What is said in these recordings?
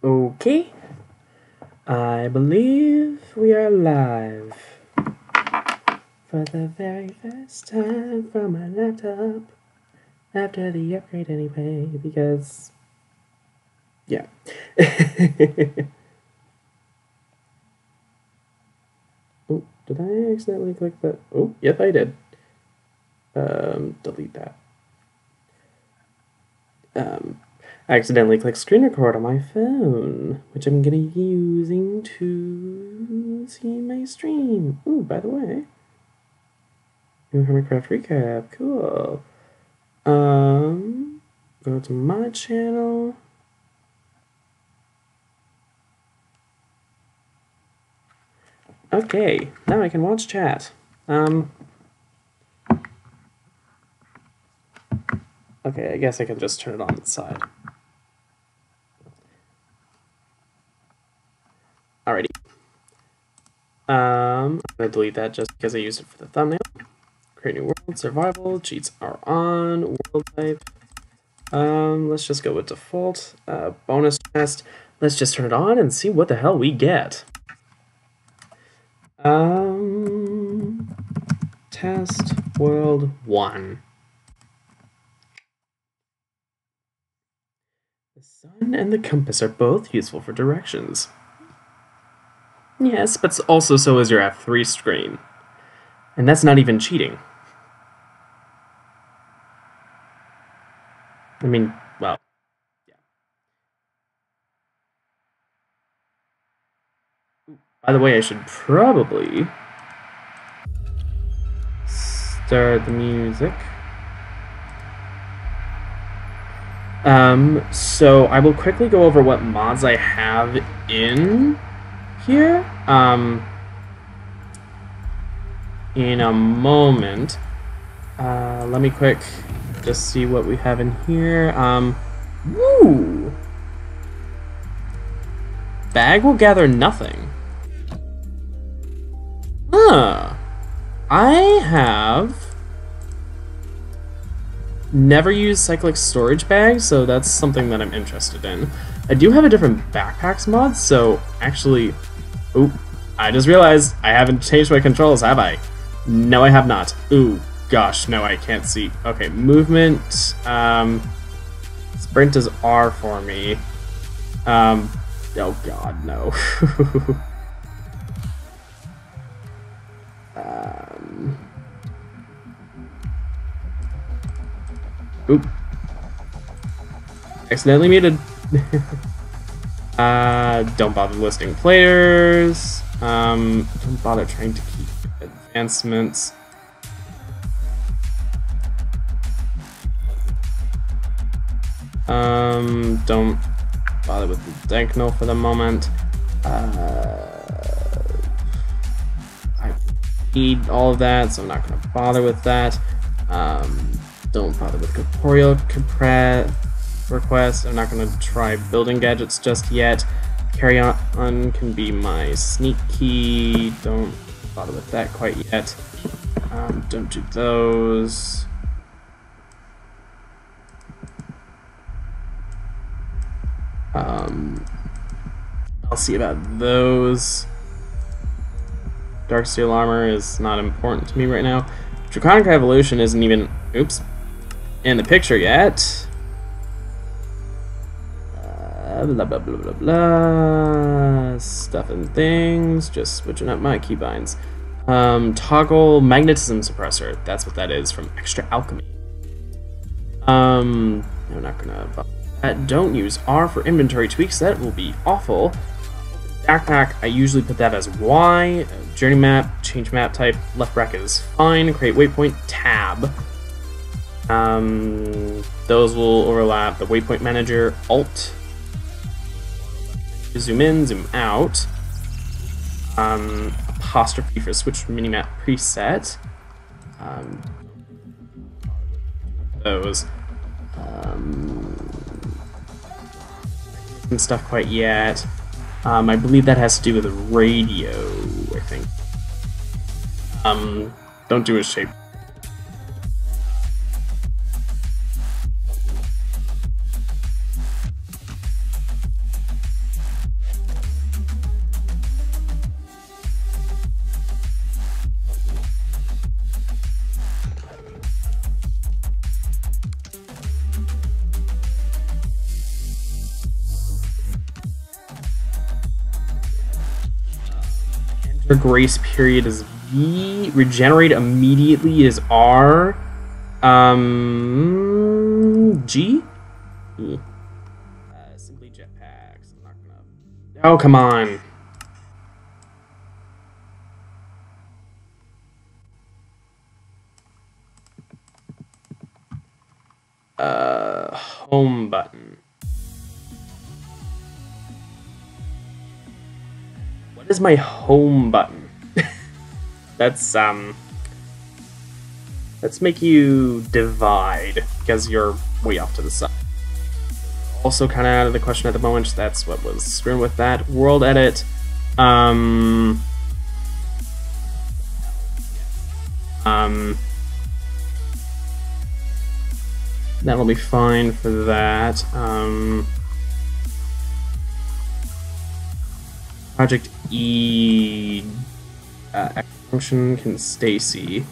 Okay, I believe we are live for the very first time from my laptop after the upgrade anyway, because, yeah. Oh, did I accidentally click that? Oh, yep, I did. Delete that. I accidentally clicked screen record on my phone, which I'm gonna be using to see my stream. Ooh, by the way, new Hermitcraft recap, cool. Go to my channel. Okay, now I can watch chat. Okay, I guess I can just turn it on the side. Alrighty. I'm gonna delete that just because I used it for the thumbnail. Create new world, survival, cheats are on, world type. Let's just go with default. Bonus chest. Let's just turn it on and see what the hell we get. Test world 1. The sun and the compass are both useful for directions. Yes, but also so is your F3 screen. And that's not even cheating. I mean, well, yeah. By the way, I should probably start the music. So I will quickly go over what mods I have in here, in a moment. Let me quick just see what we have in here. Woo! Bag will gather nothing. Huh. I have never used cyclic storage bags, so that's something that I'm interested in. I do have a different backpacks mod, so actually... Ooh, I just realized I haven't changed my controls, have I? No, I have not. Ooh, gosh, no, I can't see. Okay, movement. Sprint is R for me. Oh god, no. Oop. Accidentally muted. Don't bother listing players. Don't bother trying to keep advancements. Don't bother with the Denkno for the moment. I need all of that, so I'm not going to bother with that. Don't bother with corporeal request. I'm not going to try building gadgets just yet. Carry on can be my sneak key. Don't bother with that quite yet. Don't do those. I'll see about those. Dark steel armor is not important to me right now. Draconic evolution isn't even, oops, in the picture yet. Blah blah blah blah blah. Stuff and things. Just switching up my keybinds. Toggle magnetism suppressor. That's what that is from Extra Alchemy. I'm not gonna. Don't use R for inventory tweaks. That will be awful. Backpack, I usually put that as Y. Journey map, change map type, left bracket is fine. Create waypoint, tab. Those will overlap. The waypoint manager, Alt. Zoom in, zoom out. Apostrophe for switch minimap preset. Those. And stuff quite yet. I believe that has to do with the radio, I think. Don't do a shape. Their grace period is V. Regenerate immediately is R. G? E. Simply jetpacks. I'm not gonna... Oh, come on. Home button. What is my home button? Let's make you divide, because you're way off to the side. Also kind of out of the question at the moment, that's what was screwing with that. World edit. That'll be fine for that. Project E function can Stacy.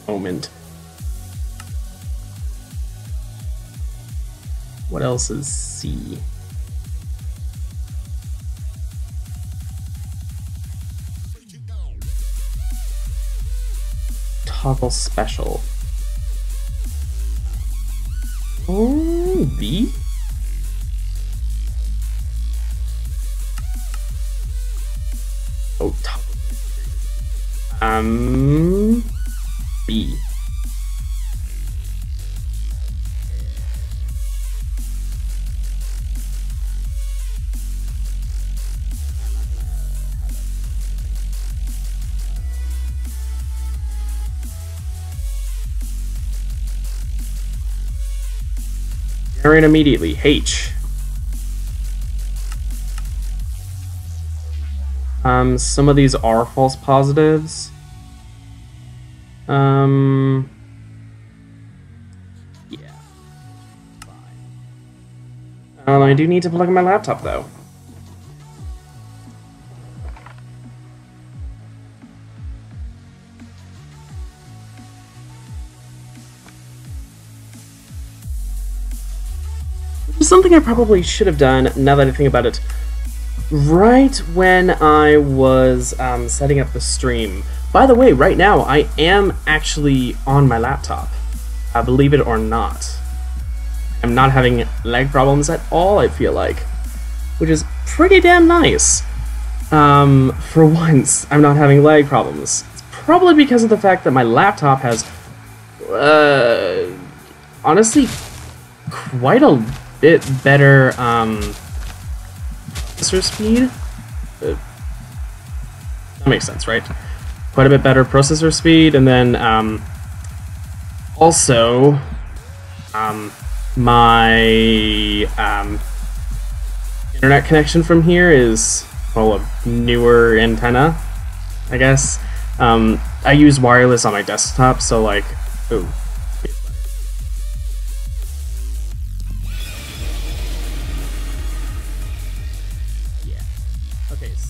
Moment. What else is C? Toggle special. Oh, B? Oh, toggle. B. Generate immediately. H. Some of these are false positives. Yeah. Fine. I do need to plug in my laptop though. Something I probably should have done, now that I think about it, right when I was setting up the stream. By the way, right now, I am actually on my laptop, believe it or not. I'm not having lag problems at all, I feel like, which is pretty damn nice. For once, I'm not having lag problems. It's probably because of the fact that my laptop has, honestly, quite a bit better processor speed. That makes sense, right? Quite a bit better processor speed, and then also my internet connection from here is, well, a newer antenna, I guess. I use wireless on my desktop, so like, ooh.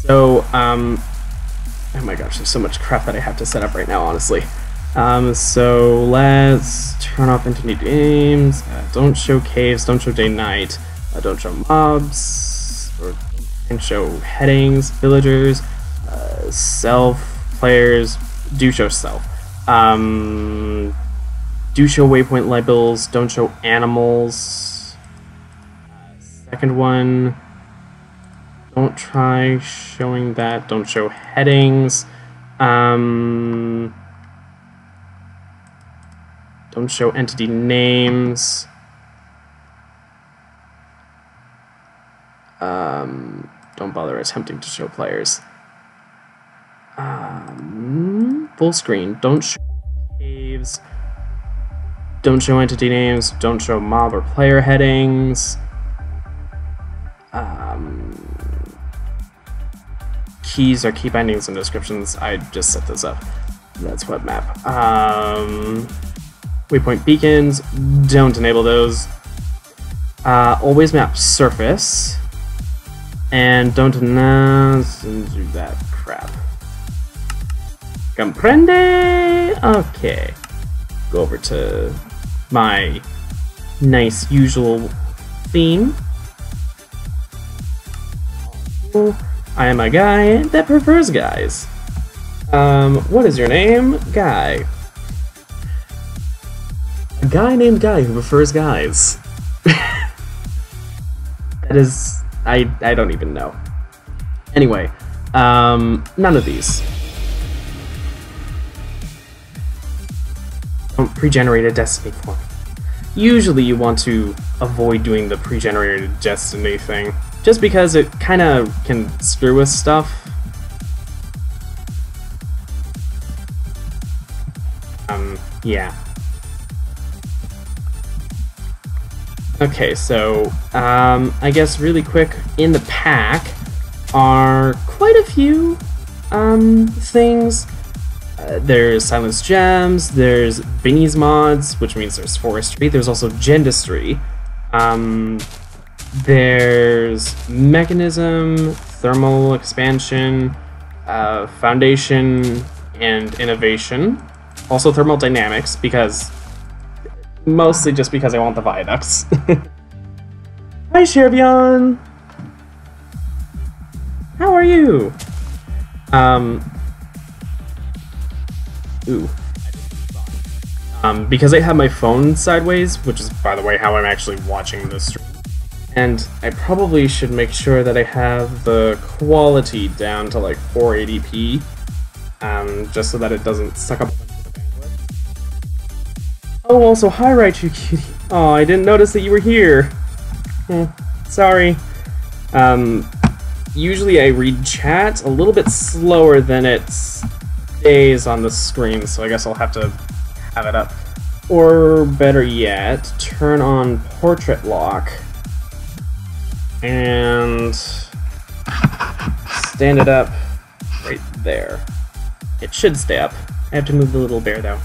So, oh my gosh, there's so much crap that I have to set up right now, honestly. So let's turn off internet games, don't show caves, don't show day-night, don't show mobs, or don't show headings, villagers, self, players, do show self. Do show waypoint labels, don't show animals. Second one, don't try showing that. Don't show headings. Don't show entity names. Don't bother attempting to show players. Full screen. Don't show caves. Don't show entity names. Don't show mob or player headings. Keys are key bindings and descriptions. I just set those up. That's web map. Waypoint beacons. Don't enable those. Always map surface. And don't announce and do that crap. Comprende? Okay. Go over to my nice usual theme. cool. I am a guy that prefers guys. What is your name? Guy. A guy named Guy who prefers guys. That is... I don't even know. Anyway, none of these. Don't pre-generate a destiny for me. Usually you want to avoid doing the pre-generated destiny thing, just because it kind of can screw with stuff. Yeah. Okay, so, I guess really quick, in the pack are quite a few, things. There's Silence Gems, there's Binnie's mods, which means there's Forestry, there's also Gendistry, there's Mechanism, Thermal Expansion, Foundation, and Innovation. Also Thermal Dynamics, because... mostly just because I want the viaducts. Hi, Sherbion! How are you? Ooh. Because I have my phone sideways, which is, by the way, how I'm actually watching this stream, and I probably should make sure that I have the quality down to like 480p, just so that it doesn't suck up a bunch of the bandwidth. Oh, also, hi, Raichu Cutie. Oh, I didn't notice that you were here. Sorry. Usually I read chat a little bit slower than it stays on the screen, so I guess I'll have to have it up. Or better yet, turn on portrait lock and stand it up right there. It should stay up. I have to move the little bear though.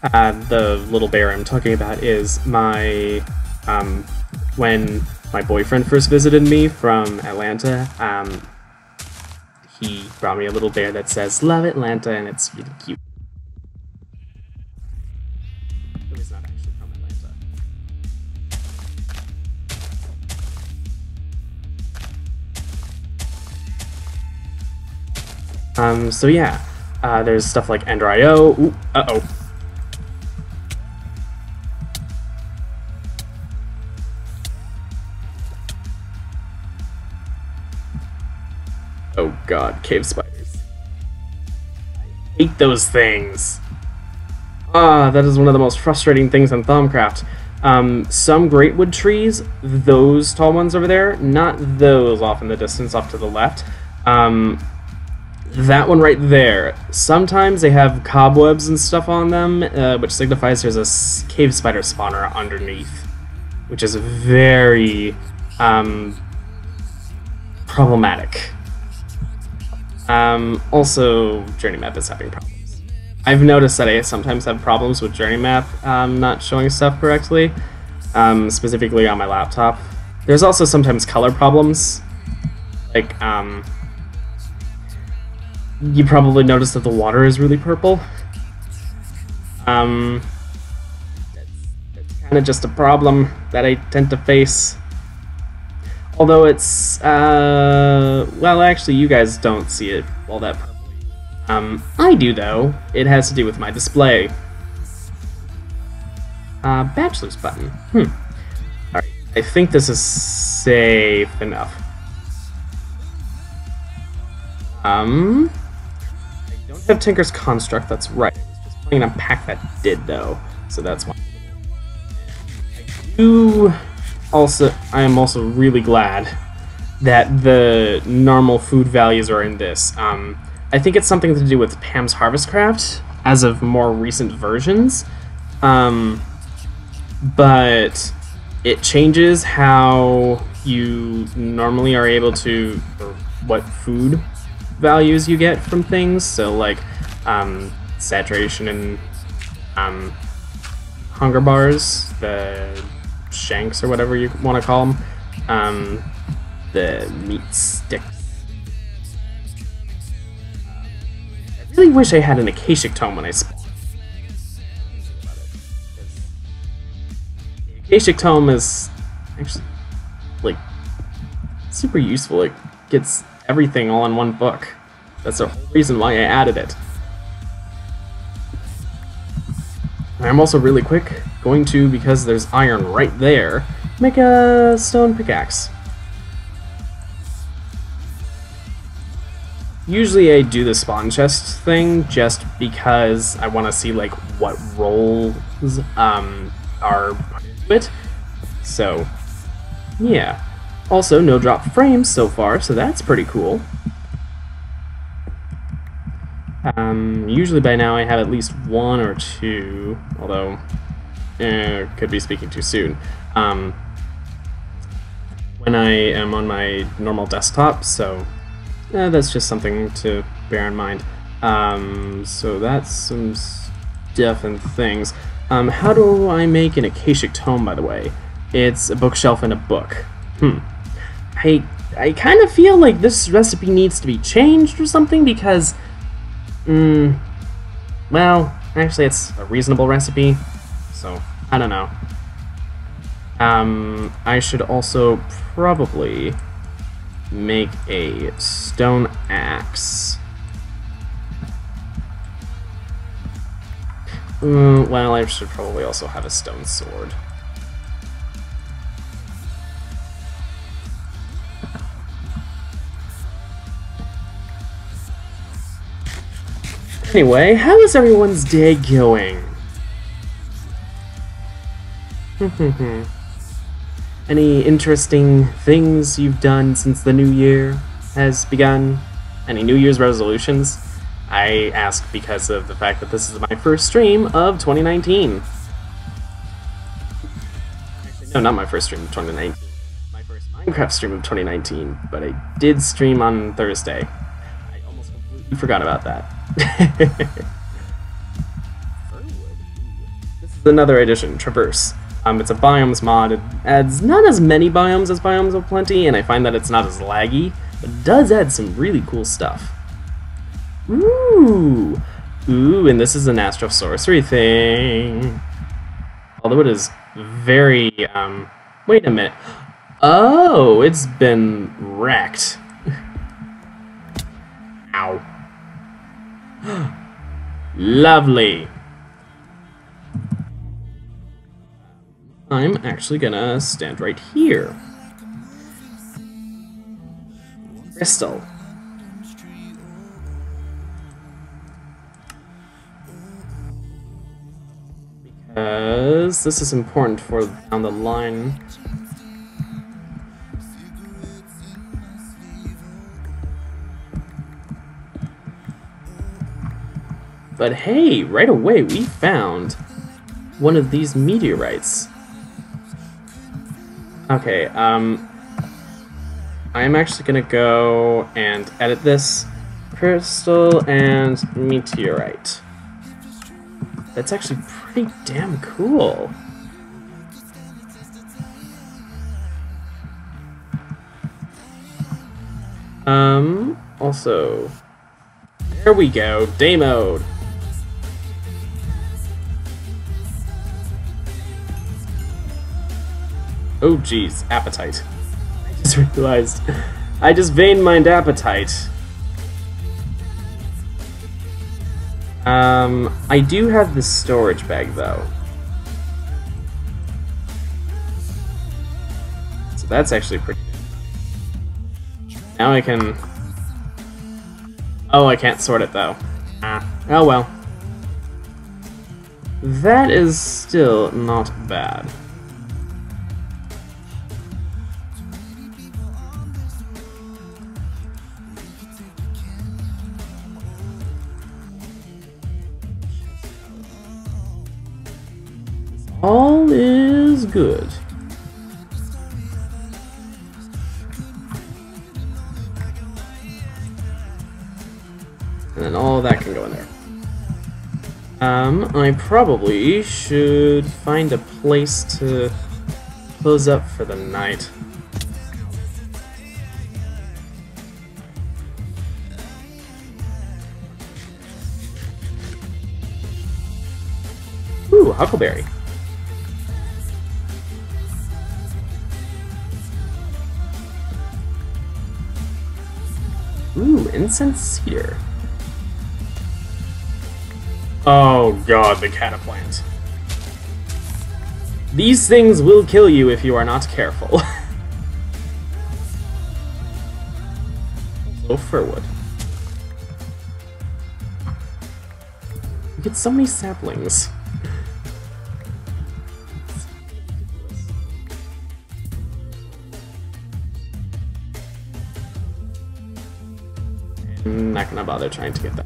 The little bear I'm talking about is my, when my boyfriend first visited me from Atlanta, he brought me a little bear that says, "Love Atlanta," and it's really cute. Though he's not actually from Atlanta. So yeah, there's stuff like Ender.io. Ooh, uh-oh. Oh god, cave spiders. I hate those things. That is one of the most frustrating things in Thaumcraft. Some greatwood trees, those tall ones over there, not those off in the distance, off to the left. That one right there. Sometimes they have cobwebs and stuff on them, which signifies there's a cave spider spawner underneath, which is very problematic. Also, Journey Map is having problems. I've noticed that I sometimes have problems with Journey Map not showing stuff correctly, specifically on my laptop. There's also sometimes color problems. Like, you probably noticed that the water is really purple. That's kind of just a problem that I tend to face. Although it's, well, actually, you guys don't see it all that purpley. I do, though. It has to do with my display. Bachelor's button. Alright, I think this is safe enough. I don't have Tinker's Construct, that's right. I was just playing a pack that did, though, so that's why. I am also really glad that the normal food values are in this. I think it's something to do with Pam's Harvest Craft as of more recent versions, but it changes how you normally are able to, or what food values you get from things. So like saturation and hunger bars, the shanks or whatever you want to call them, the meat sticks. I really wish I had an Akashic Tome when I spawned. The Akashic Tome is actually like super useful. It gets everything all in one book. That's the whole reason why I added it. I'm also really quick going to, because there's iron right there, make a stone pickaxe. Usually I do the spawn chest thing just because I want to see like what rolls are put into it. So yeah. Also no drop frames so far, so that's pretty cool. Usually by now I have at least one or two, although could be speaking too soon. When I am on my normal desktop, so that's just something to bear in mind. So that's some stuff and things. How do I make an Akashic Tome, by the way? It's a bookshelf and a book. I kind of feel like this recipe needs to be changed or something because well, actually it's a reasonable recipe, so I don't know. I should also probably make a stone axe. Well, I should probably also have a stone sword. Anyway, how is everyone's day going? Any interesting things you've done since the new year has begun? Any New Year's resolutions? I ask because of the fact that this is my first stream of 2019. Actually, no, not my first stream of 2019. My first Minecraft stream of 2019, but I did stream on Thursday. I almost completely forgot about that. This is another addition, Traverse. It's a biomes mod. It adds not as many biomes as Biomes of Plenty, and I find that it's not as laggy, but it does add some really cool stuff. Ooh! Ooh, and this is an Astro Sorcery thing. Although it is very, wait a minute. Oh, it's been wrecked. Ow. Lovely. I'm actually gonna stand right here. Crystal. Because this is important for down the line. But hey, right away we found one of these meteorites. Okay, I'm actually gonna go and edit this. Crystal and meteorite. That's actually pretty damn cool. Also, there we go, day mode. Oh geez, appetite. I just realized. I just vein mined appetite. I do have the storage bag though. So that's actually pretty good. Now I can... Oh, I can't sort it though. Ah, oh well. That is still not bad. All is good. And then all that can go in there. I probably should find a place to close up for the night. Ooh, huckleberry. incense cedar. Oh god, the cataplant. These things will kill you if you are not careful. Also firwood. You get so many saplings. I'm not gonna bother trying to get that.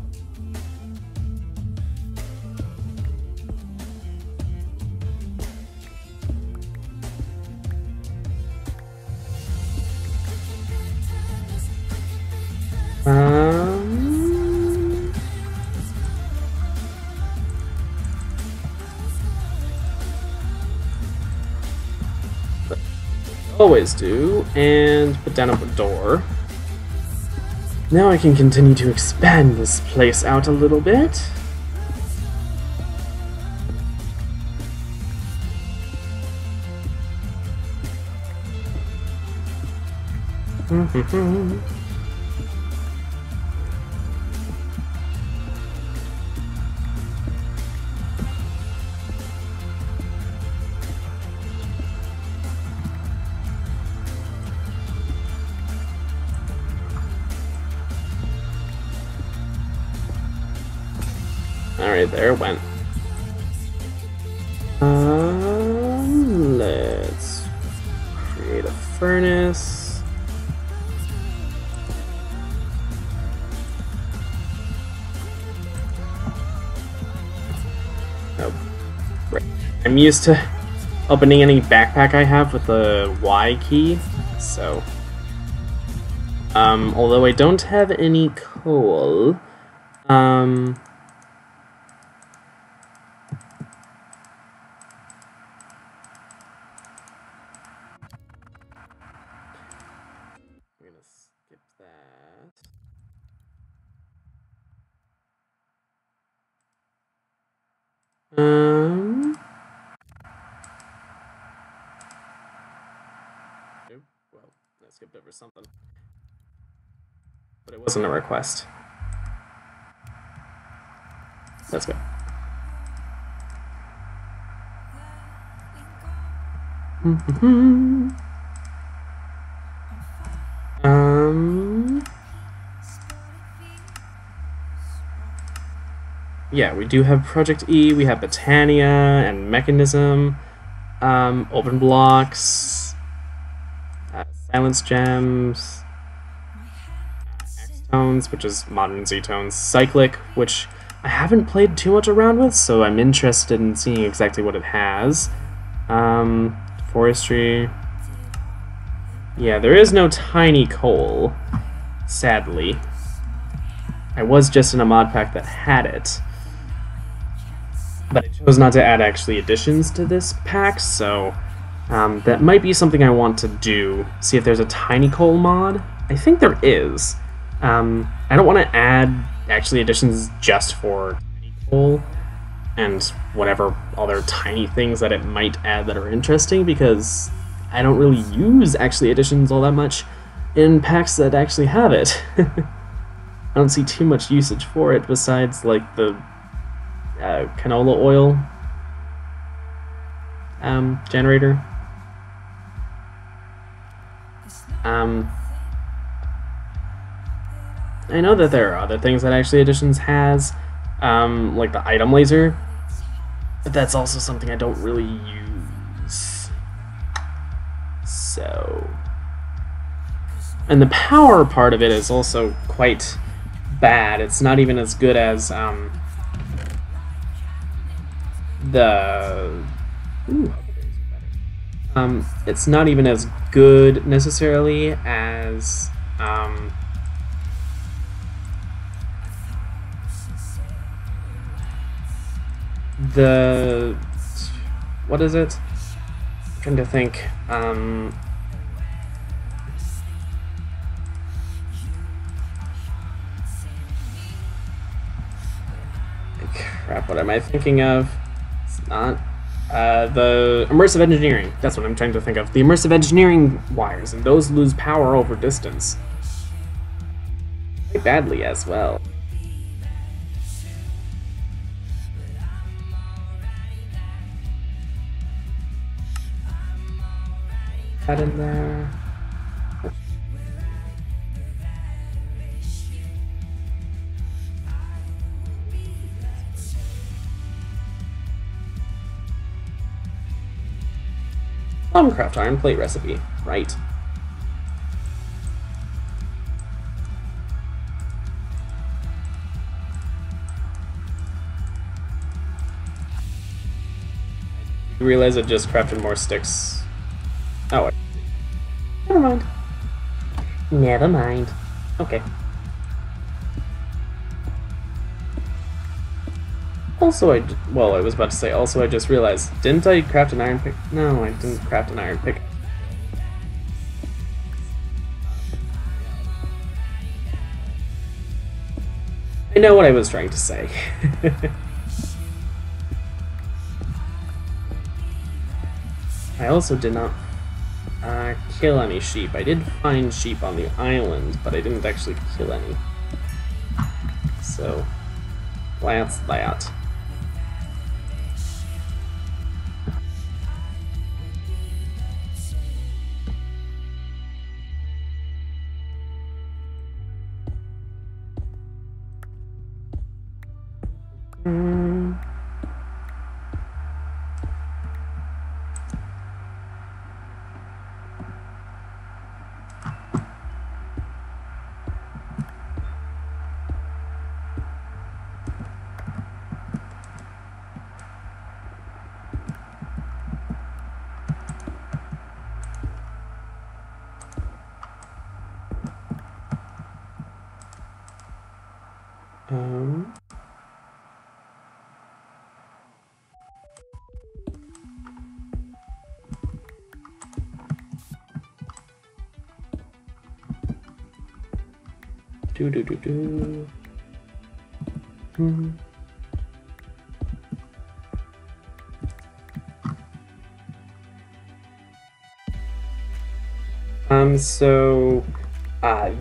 But always do, and put down a door. Now I can continue to expand this place out a little bit. Alright, there it went. Let's create a furnace. Oh, right. I'm used to opening any backpack I have with the Y key, so... although I don't have any coal, well, I skipped over something. But it wasn't a request. That's good. Yeah, we do have Project E, we have Botania and Mechanism, Open Blocks, Silence Gems, X-Tones, which is Modern Z-Tones, Cyclic, which I haven't played too much around with, so I'm interested in seeing exactly what it has. Forestry. Yeah, there is no tiny coal, sadly. I was just in a mod pack that had it, but I chose not to add actually additions to this pack, so that might be something I want to do. See if there's a tiny coal mod. I think there is. I don't want to add actually additions just for tiny coal and whatever other tiny things that it might add that are interesting, because I don't really use actually additions all that much in packs that actually have it. I don't see too much usage for it besides like the canola oil generator. I know that there are other things that actually Additions has, like the item laser, but that's also something I don't really use. So, and the power part of it is also quite bad. It's not even as good as it's not even as good necessarily as the, what is it? I'm trying to think. Crap, what am I thinking of? It's not. The immersive engineering. That's what I'm trying to think of. The immersive engineering wires, and those lose power over distance. badly as well. That in there. Craft iron plate recipe, right? You realize I just crafted more sticks. Oh, never mind. Never mind. Okay. Also, I was about to say, also I just realized, didn't I craft an iron pick? No, I didn't craft an iron pick. I know what I was trying to say. I also did not kill any sheep. I did find sheep on the island, but I didn't actually kill any. So, that's that.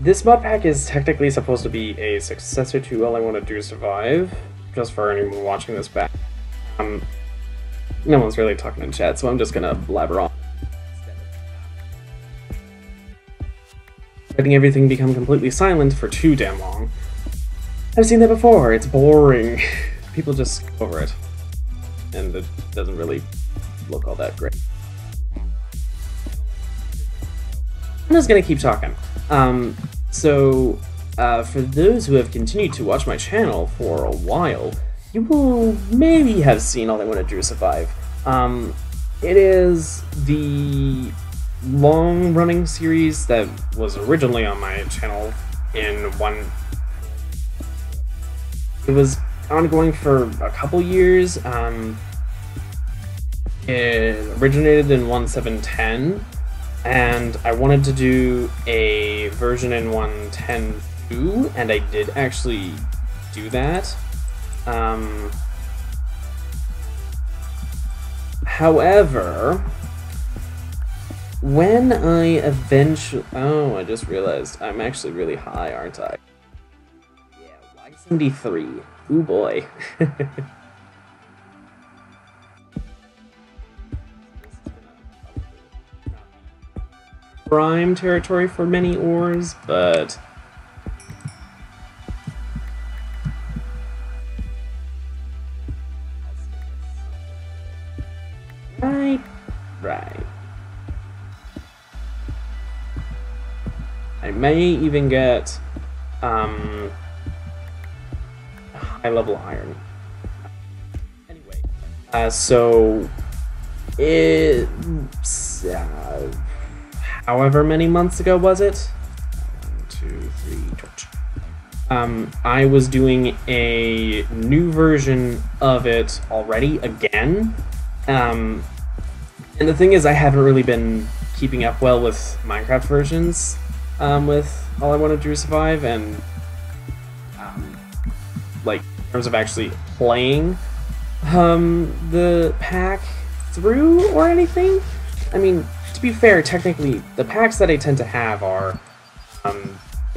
This mod pack is technically supposed to be a successor to All I Want to Do is Survive, just for anyone watching this back. No one's really talking in chat, so I'm just gonna blabber on. Letting everything become completely silent for too damn long. I've seen that before, it's boring. People just skip over it. And it doesn't really look all that great. I'm just gonna keep talking. For those who have continued to watch my channel for a while, you will maybe have seen All I Want to Do is Survive. It is the long-running series that was originally on my channel in one... It was ongoing for a couple years. It originated in 1.7.10, and I wanted to do a version in 1.10.2, and I did actually do that. However, when I eventually... Oh, I just realized I'm actually really high, aren't I? Yeah, Y73. Ooh boy. Prime territory for many ores, but... Right. I may even get high-level iron. Anyway, so it's however many months ago was it? 1, 2, 3, torch. I was doing a new version of it already again. And the thing is, I haven't really been keeping up well with Minecraft versions with All I Want to Do is Survive, and like in terms of actually playing the pack through or anything. I mean, to be fair, technically, the packs that I tend to have are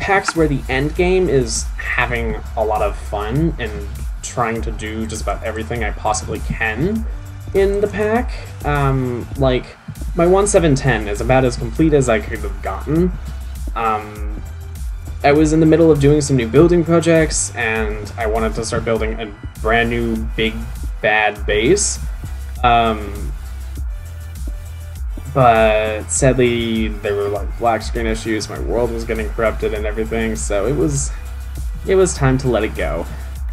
packs where the end game is having a lot of fun and trying to do just about everything I possibly can in the pack. Like, my 1710 is about as complete as I could have gotten. I was in the middle of doing some new building projects, and I wanted to start building a brand new big bad base. But sadly, there were like black screen issues, my world was getting corrupted and everything, so it was time to let it go.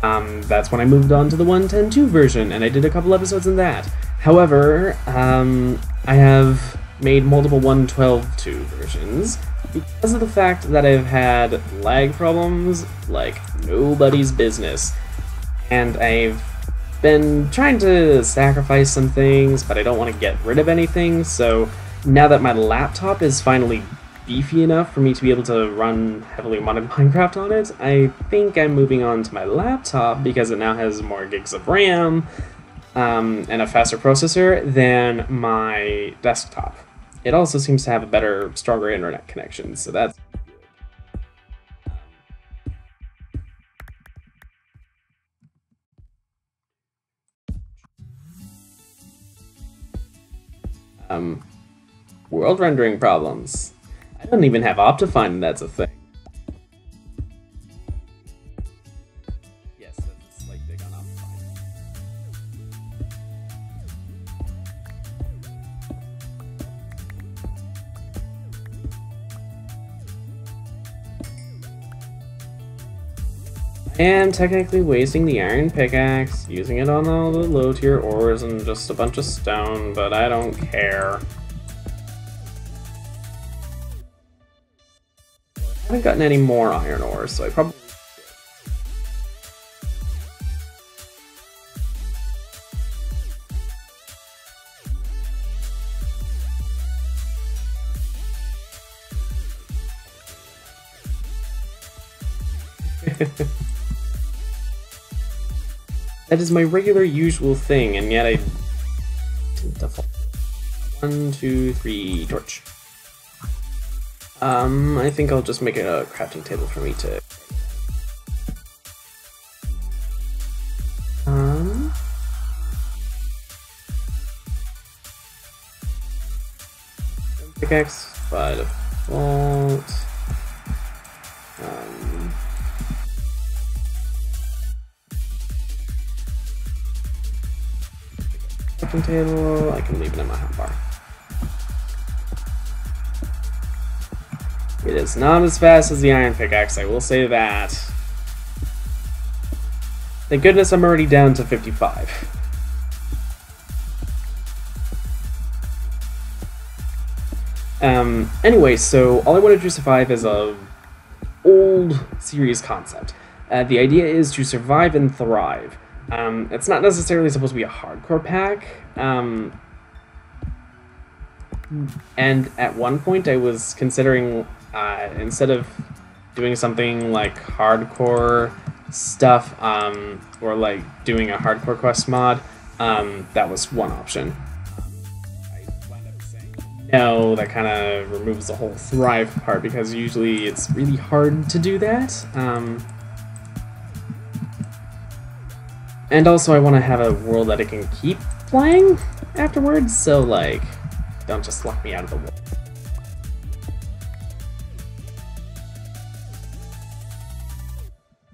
That's when I moved on to the 1.10.2 version, and I did a couple episodes in that. However, I have made multiple 1.12.2 versions because of the fact that I've had lag problems like nobody's business, and I've been trying to sacrifice some things, but I don't want to get rid of anything, so now that my laptop is finally beefy enough for me to be able to run heavily modded Minecraft on it, I think I'm moving on to my laptop because it now has more gigs of RAM and a faster processor than my desktop. It also seems to have a better, stronger internet connection, so that's world rendering problems. I don't even have Optifine, and that's a thing. Yes, that's a slight dig on Optifine. I am technically wasting the iron pickaxe, using it on all the low tier ores and just a bunch of stone, but I don't care. I haven't gotten any more iron ores, so I probably That is my regular usual thing, and yet I didn't default. 1, 2, 3, torch. I think I'll just make a crafting table for me to... pickaxe by default. Crafting table, I can leave it in my hotbar. It is not as fast as the iron pickaxe, I will say that. Thank goodness I'm already down to 55. Anyway, so all I wanted to survive is a old series concept. The idea is to survive and thrive. It's not necessarily supposed to be a hardcore pack. And at one point I was considering, instead of doing something like hardcore stuff, or like doing a hardcore quest mod, that was one option. I wound up saying no, that kind of removes the whole thrive part, because usually it's really hard to do that. And also I want to have a world that I can keep playing afterwards, so like, don't just lock me out of the world.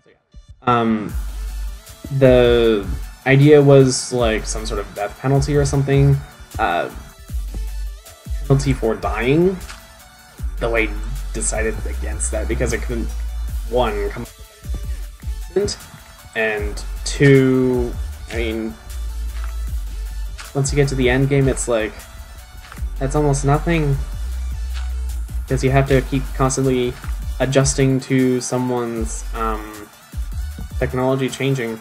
So yeah. The idea was like some sort of death penalty or something. Penalty for dying. Though I decided against that because I couldn't, one, come up with an accident, and two, I mean, once you get to the end game, it's like, that's almost nothing, because you have to keep constantly adjusting to someone's technology changing,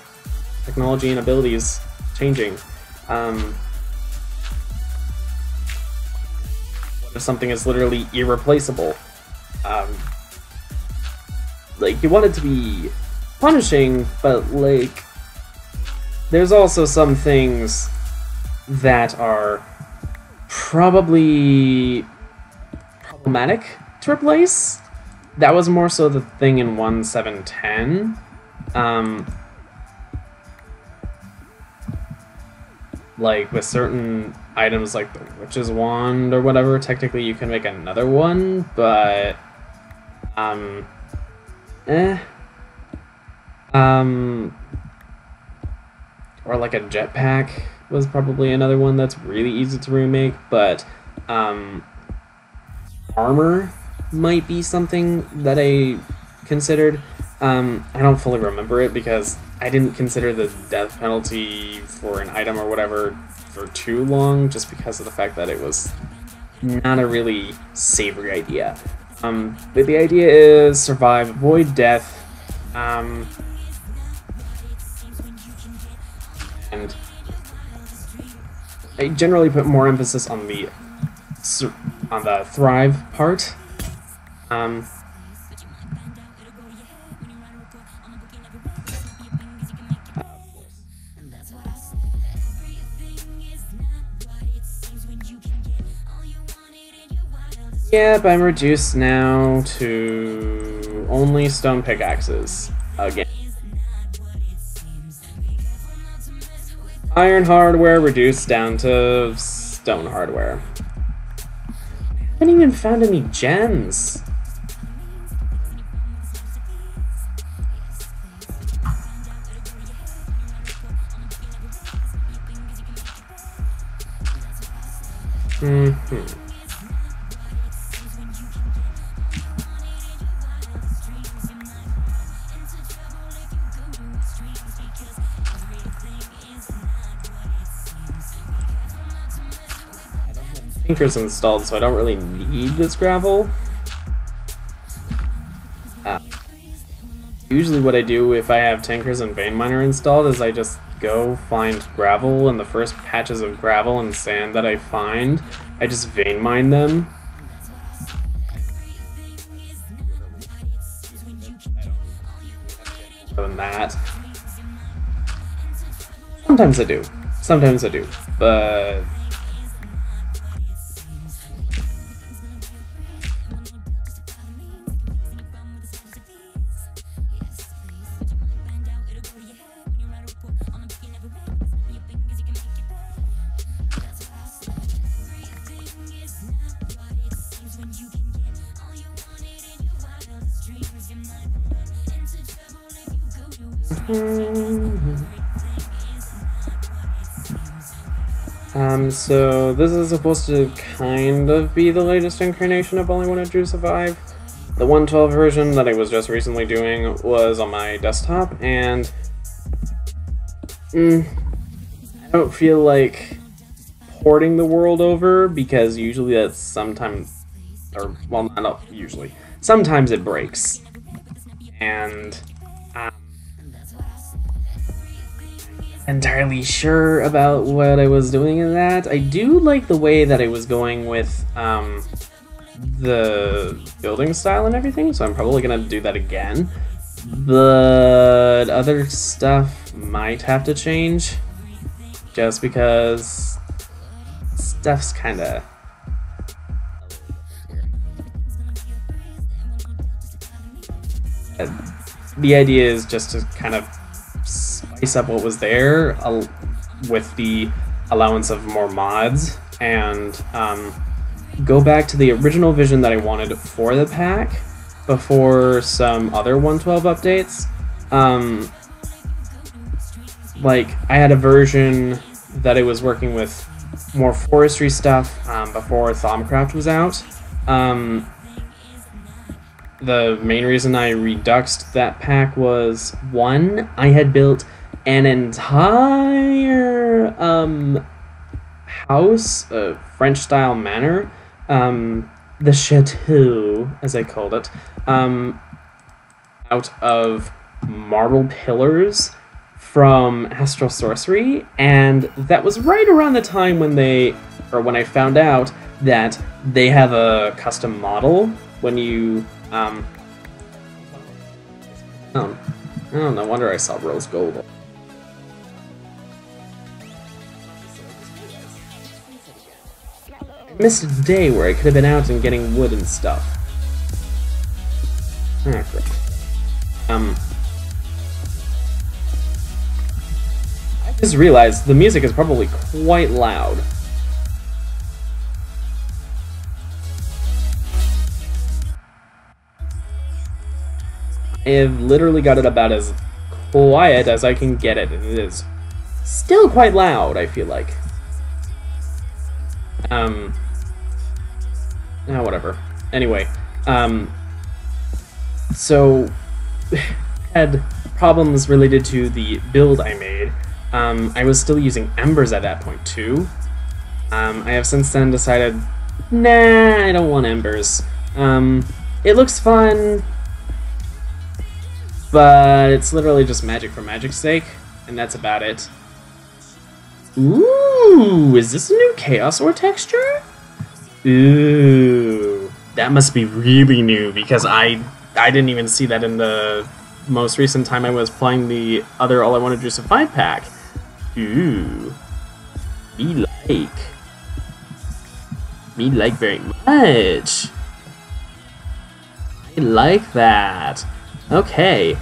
technology and abilities changing. What if something is literally irreplaceable? Like, you want it to be punishing, but like, there's also some things that are probably problematic to replace. that was more so the thing in 1.7.10. Like with certain items like the Witch's Wand or whatever, technically you can make another one, but or like a jetpack was probably another one that's really easy to remake, but armor might be something that I considered. I don't fully remember it because I didn't consider the death penalty for an item or whatever for too long, just because of the fact that it was not a really savory idea. But the idea is survive, avoid death, and I generally put more emphasis on the thrive part. Yep, I'm reduced now to only stone pickaxes again. Iron hardware reduced down to stone hardware. I haven't even found any gems. Tinker's installed, so I don't really need this gravel. Usually what I do if I have Tinkers and Vein Miner installed is I just go find gravel, and the first patches of gravel and sand that I find, I just vein mine them. Other than that, sometimes I do. Sometimes I do, but so this is supposed to kind of be the latest incarnation of Only Wanted to Survive. The 1.12 version that I was just recently doing was on my desktop, and I don't feel like porting the world over, because usually that's sometimes, or well, not usually, sometimes it breaks, and entirely sure about what I was doing in that. I do like the way that I was going with the building style and everything, so I'm probably gonna do that again. But other stuff might have to change, just because stuff's kinda... The idea is just to kind of spice up what was there with the allowance of more mods, and go back to the original vision that I wanted for the pack before some other 1.12 updates. Like, I had a version that I was working with more forestry stuff before Thaumcraft was out. The main reason I reduxed that pack was, one, I had built an entire house, a French-style manor, the chateau, as I called it, out of marble pillars from Astral Sorcery, and that was right around the time when when I found out that they have a custom model when you oh, no wonder I saw rose gold. I missed a day where I could have been out and getting wood and stuff. great. I just realized the music is probably quite loud. I have literally got it about as quiet as I can get it, and it is still quite loud, I feel like. Whatever. Anyway, so had problems related to the build I made. I was still using embers at that point too. I have since then decided, nah, I don't want embers. It looks fun, but it's literally just magic for magic's sake, and that's about it. Ooh, is this a new Chaos Ore texture? Ooh, that must be really new, because I didn't even see that in the most recent time I was playing the other All I Want to Do Survive pack. Ooh, me like very much. I like that. Okay,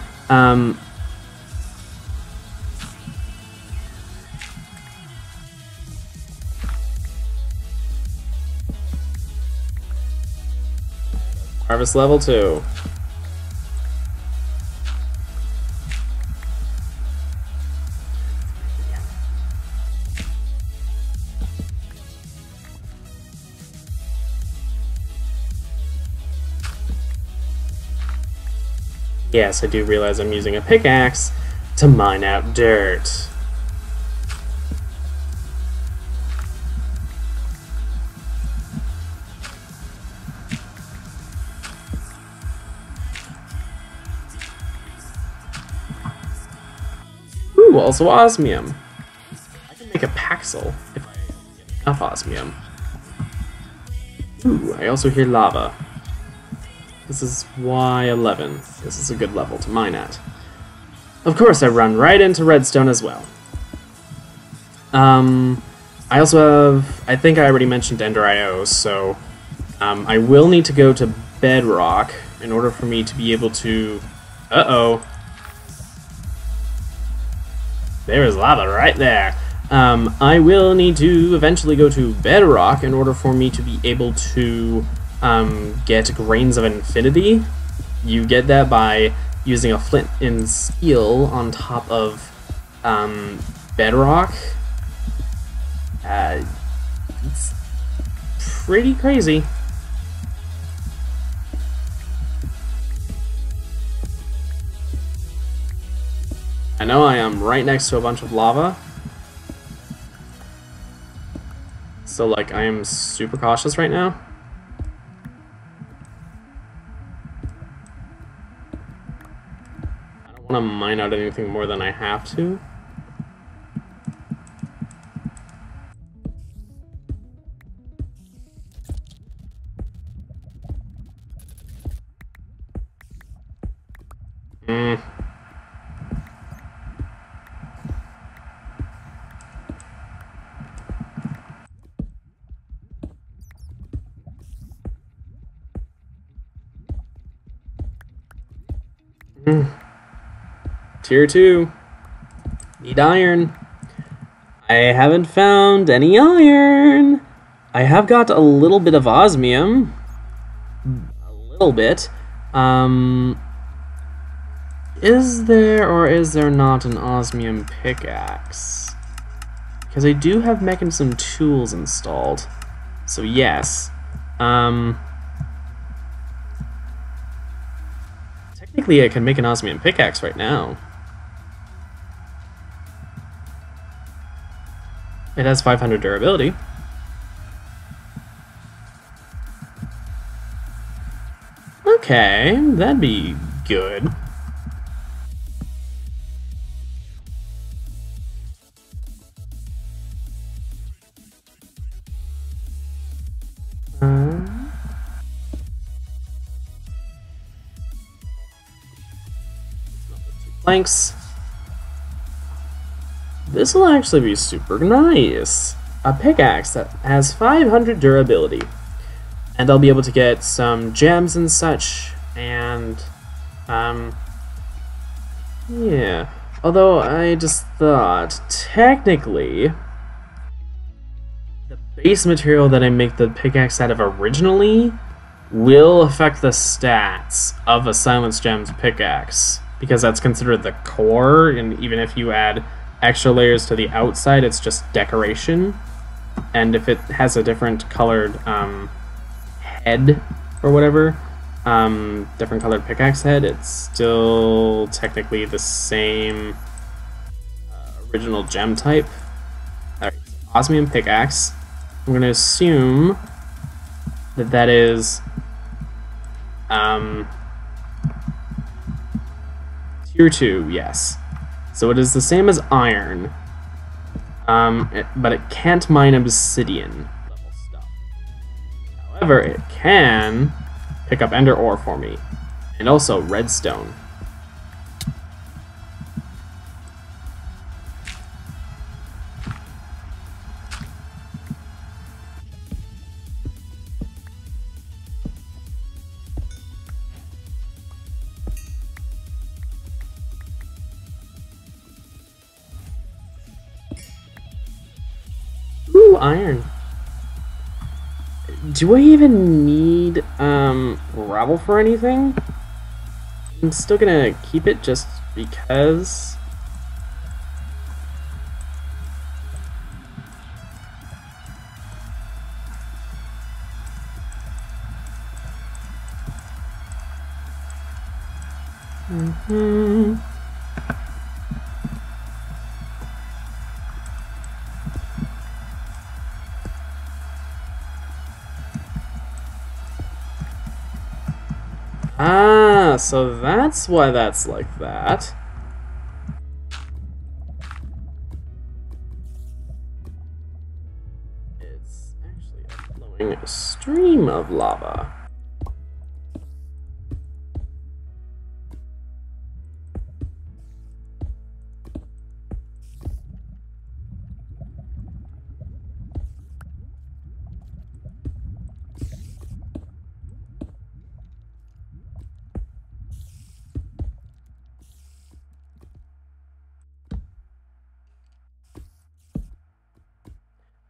Harvest level 2. Yes, I do realize I'm using a pickaxe to mine out dirt. Ooh, also osmium. I can make a paxel if I get enough osmium. Ooh, I also hear lava. This is Y11. This is a good level to mine at. Of course, I run right into redstone as well. I also have, I think I already mentioned Ender IO, so I will need to go to bedrock in order for me to be able to... Uh-oh. There is lava right there. I will need to eventually go to bedrock in order for me to be able to get Grains of Infinity. You get that by using a flint and steel on top of bedrock. It's pretty crazy. I know I am right next to a bunch of lava, so like I am super cautious right now. I don't want to mine out anything more than I have to. Tier 2. Need iron. I haven't found any iron. I have got a little bit of osmium. A little bit. Is there or is there not an osmium pickaxe? Because I do have mechanism tools installed. So yes. Technically I can make an osmium pickaxe right now. It has 500 durability. Okay, that'd be good. Planks. This will actually be super nice. A pickaxe that has 500 durability. And I'll be able to get some gems and such, and Yeah. Although I just thought, technically, the base material that I make the pickaxe out of originally will affect the stats of a Silence Gems pickaxe, because that's considered the core, and even if you add extra layers to the outside, it's just decoration. And if it has a different colored head or whatever, different colored pickaxe head, it's still technically the same original gem type. Alright, so osmium pickaxe. I'm going to assume that that is tier 2, yes. So it is the same as iron, but it can't mine obsidian level stuff. However, it can pick up ender ore for me, and also redstone. Ooh, iron. Do I even need gravel for anything? I'm still gonna keep it just because. Ah, so that's why that's like that. It's actually a flowing stream of lava.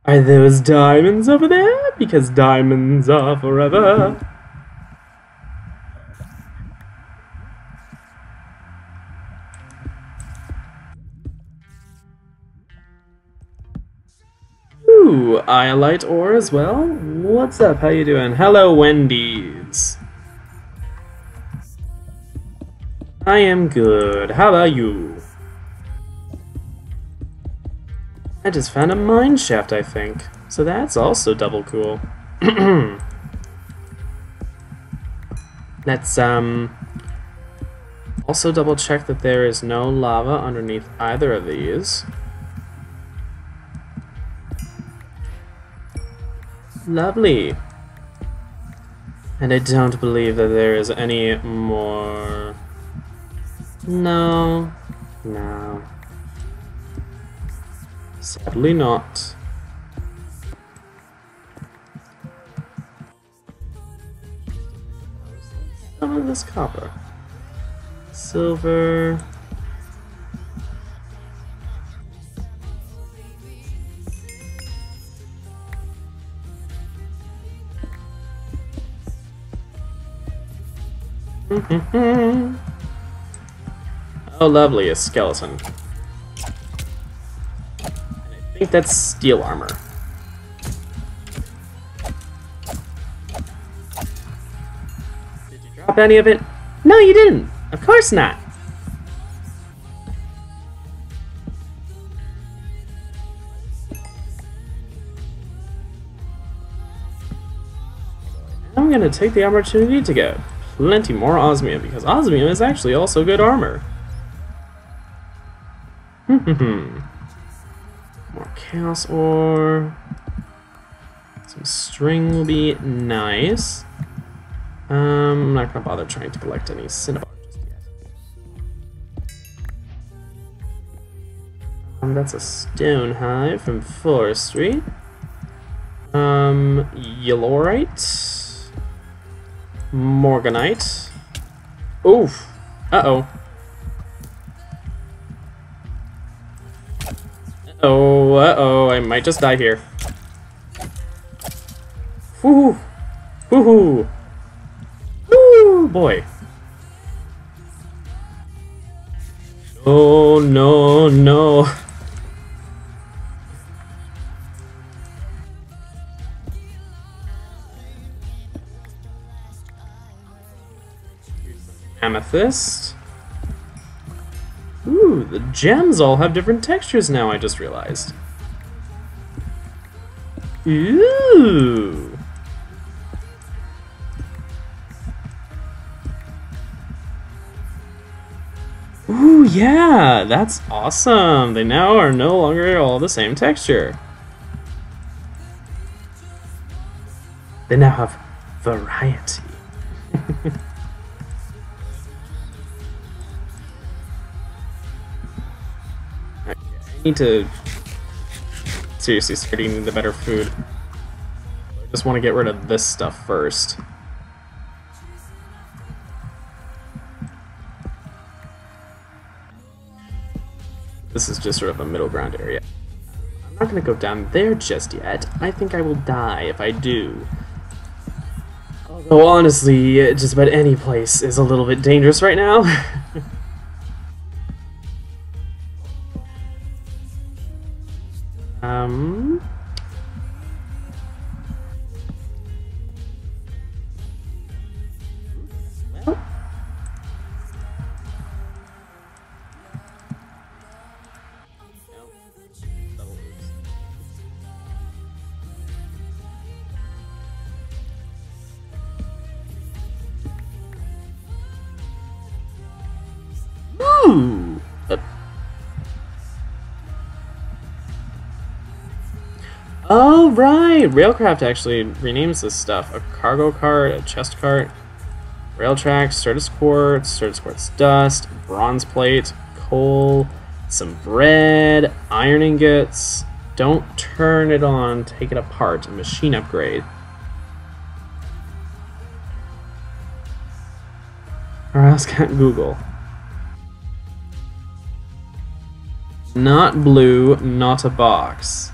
Are those diamonds over there? Because diamonds are forever. Ooh, iolite ore as well? What's up? How you doing? Hello, Wendy's. I am good. How about you? I just found a mine shaft, I think. So that's also double cool. Let's also double check that there is no lava underneath either of these. Lovely. And I don't believe that there is any more. No. No. Sadly not. Some of this copper. Silver. Oh, lovely, a skeleton. I think that's steel armor. Did you drop any of it? No, you didn't. Of course not. I'm gonna take the opportunity to get plenty more osmium, because osmium is actually also good armor. More chaos ore. Some string will be nice. I'm not gonna bother trying to collect any cinnabar just yet. That's a stone hive from forestry. Yellorite. Morganite. Oof. Uh-oh. Uh-oh, uh-oh, I might just die here. Woohoo! Woohoo! Woo, boy. Oh, no, no. Amethyst. Ooh, the gems all have different textures now, I just realized. Ooh. Ooh, yeah, that's awesome. They now are no longer all the same texture. They now have variety. Okay, I need to seriously start eating the better food. I just want to get rid of this stuff first. This is just sort of a middle ground area. I'm not going to go down there just yet. I think I will die if I do. Although honestly, just about any place is a little bit dangerous right now. Well. Ooh! Oh, right! Railcraft actually renames this stuff. A cargo cart, a chest cart, rail tracks, Certus quartz dust, bronze plate, coal, some bread, iron ingots. Don't turn it on, take it apart. A machine upgrade. Or else can't Google. Not blue, not a box.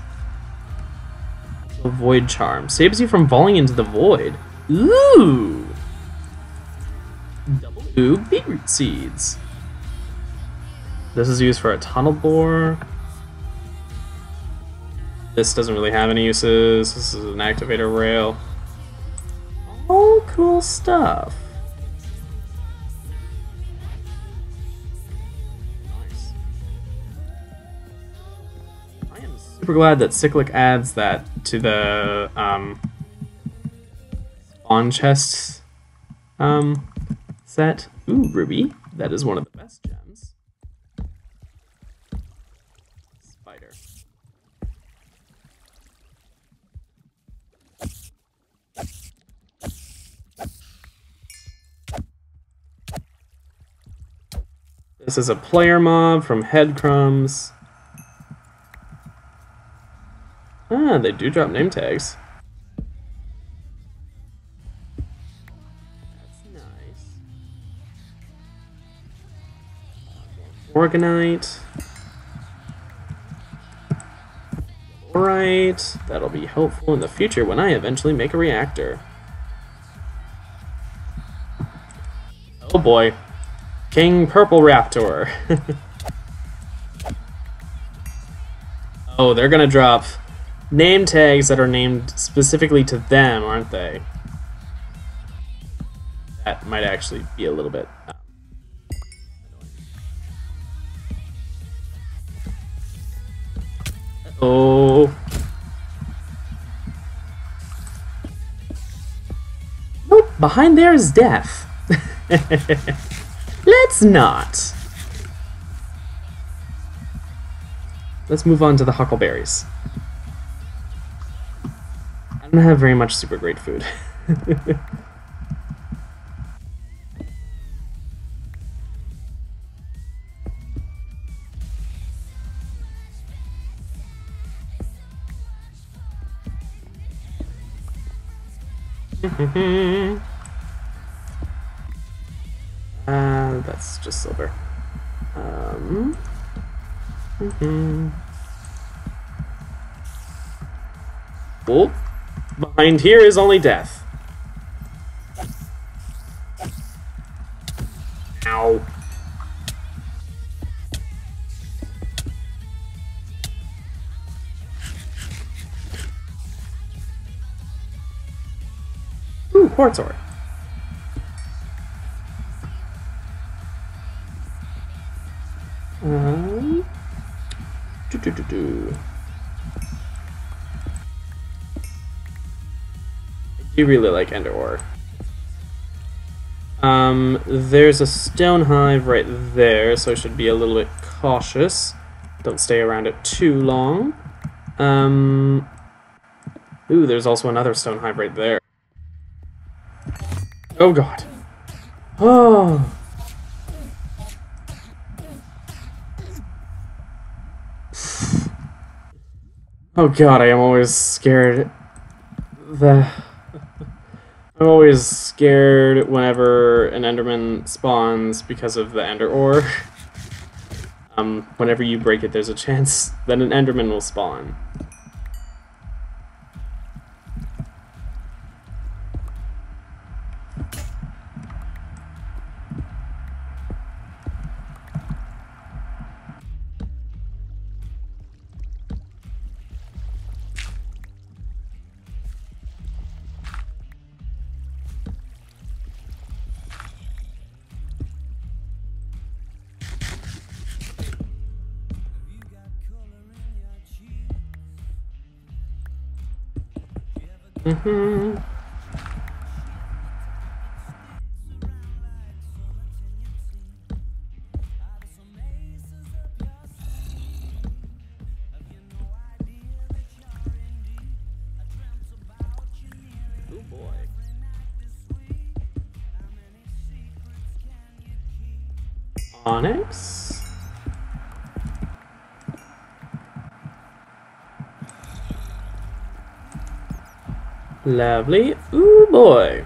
A void charm. Saves you from falling into the void. Ooh! Double blue beetroot seeds. This is used for a tunnel bore. This doesn't really have any uses. This is an activator rail. All cool stuff. Super glad that Cyclic adds that to the spawn chest set. Ooh, ruby. That is one of the best gems. Spider. This is a player mob from Headcrumbs. Ah, they do drop name tags. That's nice. Organite. Alright, that'll be helpful in the future when I eventually make a reactor. Oh boy. King Purple Raptor. Oh, they're gonna drop name tags that are named specifically to them, aren't they? That might actually be a little bit annoying. Oh. Nope, behind there is death. Let's not. Let's move on to the huckleberries. I don't have very much super great food. That that's just silver. Oh, behind here is only death. Ow. Ooh, quartz ore. I do really like ender ore. There's a stone hive right there, so I should be a little bit cautious. Don't stay around it too long. Ooh, there's also another stone hive right there. Oh god. Oh. Oh god, I am always scared. I'm always scared whenever an Enderman spawns because of the Ender Ore. Whenever you break it, there's a chance that an Enderman will spawn. Oh boy. Onyx. Lovely. Ooh boy.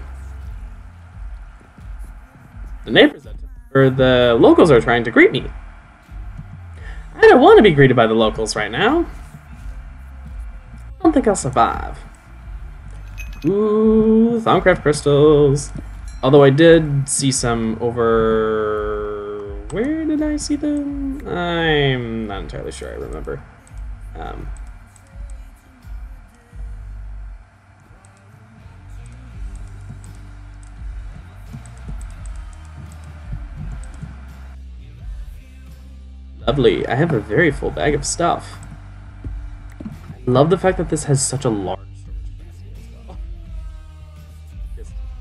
The neighbors or the locals are trying to greet me. I don't want to be greeted by the locals right now. I don't think I'll survive. Ooh, Thaumcraft crystals. Although I did see some over... Where did I see them? I'm not entirely sure I remember. Lovely. I have a very full bag of stuff. I love the fact that this has such a large storage capacity as well.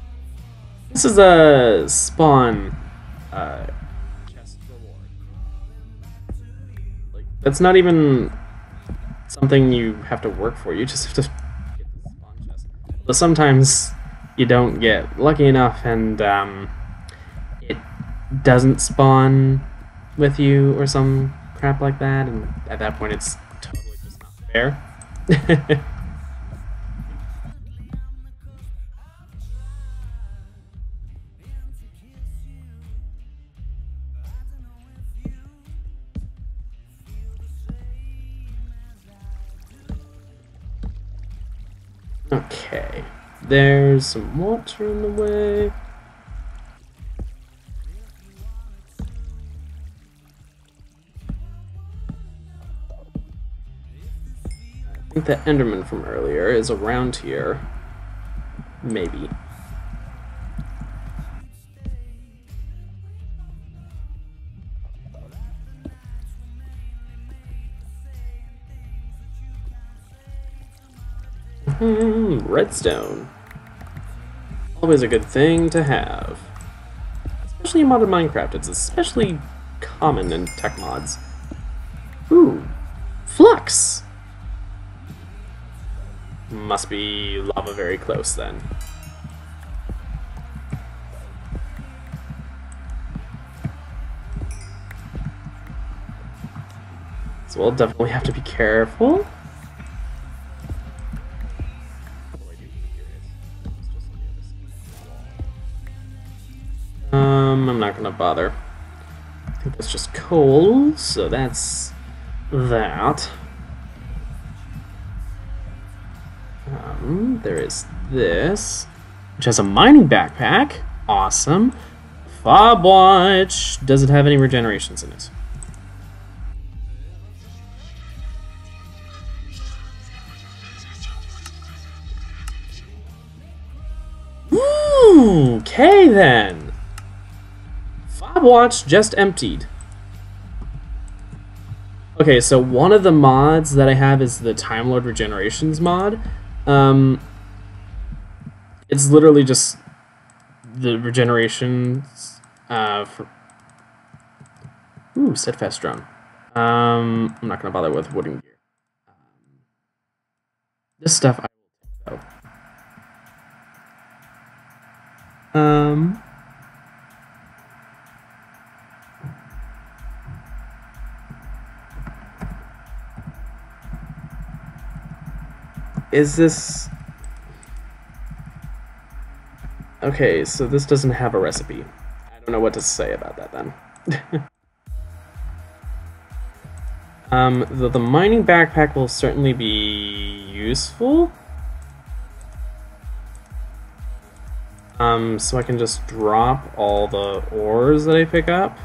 This is a spawn chest reward. Like, that's not even something you have to work for. You just have to get the spawn chest. But sometimes you don't get lucky enough and it doesn't spawn with you or some crap like that, and at that point it's totally just not fair. Okay, there's some water in the way. I think the Enderman from earlier is around here. Maybe. Redstone. Always a good thing to have. Especially in modern Minecraft. It's especially common in tech mods. Ooh. Flux! Must be lava very close then. So we'll definitely have to be careful. I'm not gonna bother. It's just coal, so that's that. There is this, which has a mining backpack. Awesome. Fob watch. Does it have any regenerations in it? Okay then. Fob watch just emptied. Okay, so one of the mods that I have is the Time Lord Regenerations mod. It's literally just the regenerations for... Ooh, steadfast drone. I'm not gonna bother with wooden gear. This stuff I will take though. Is this... Okay, so this doesn't have a recipe. I don't know what to say about that then. The mining backpack will certainly be useful. So I can just drop all the ores that I pick up,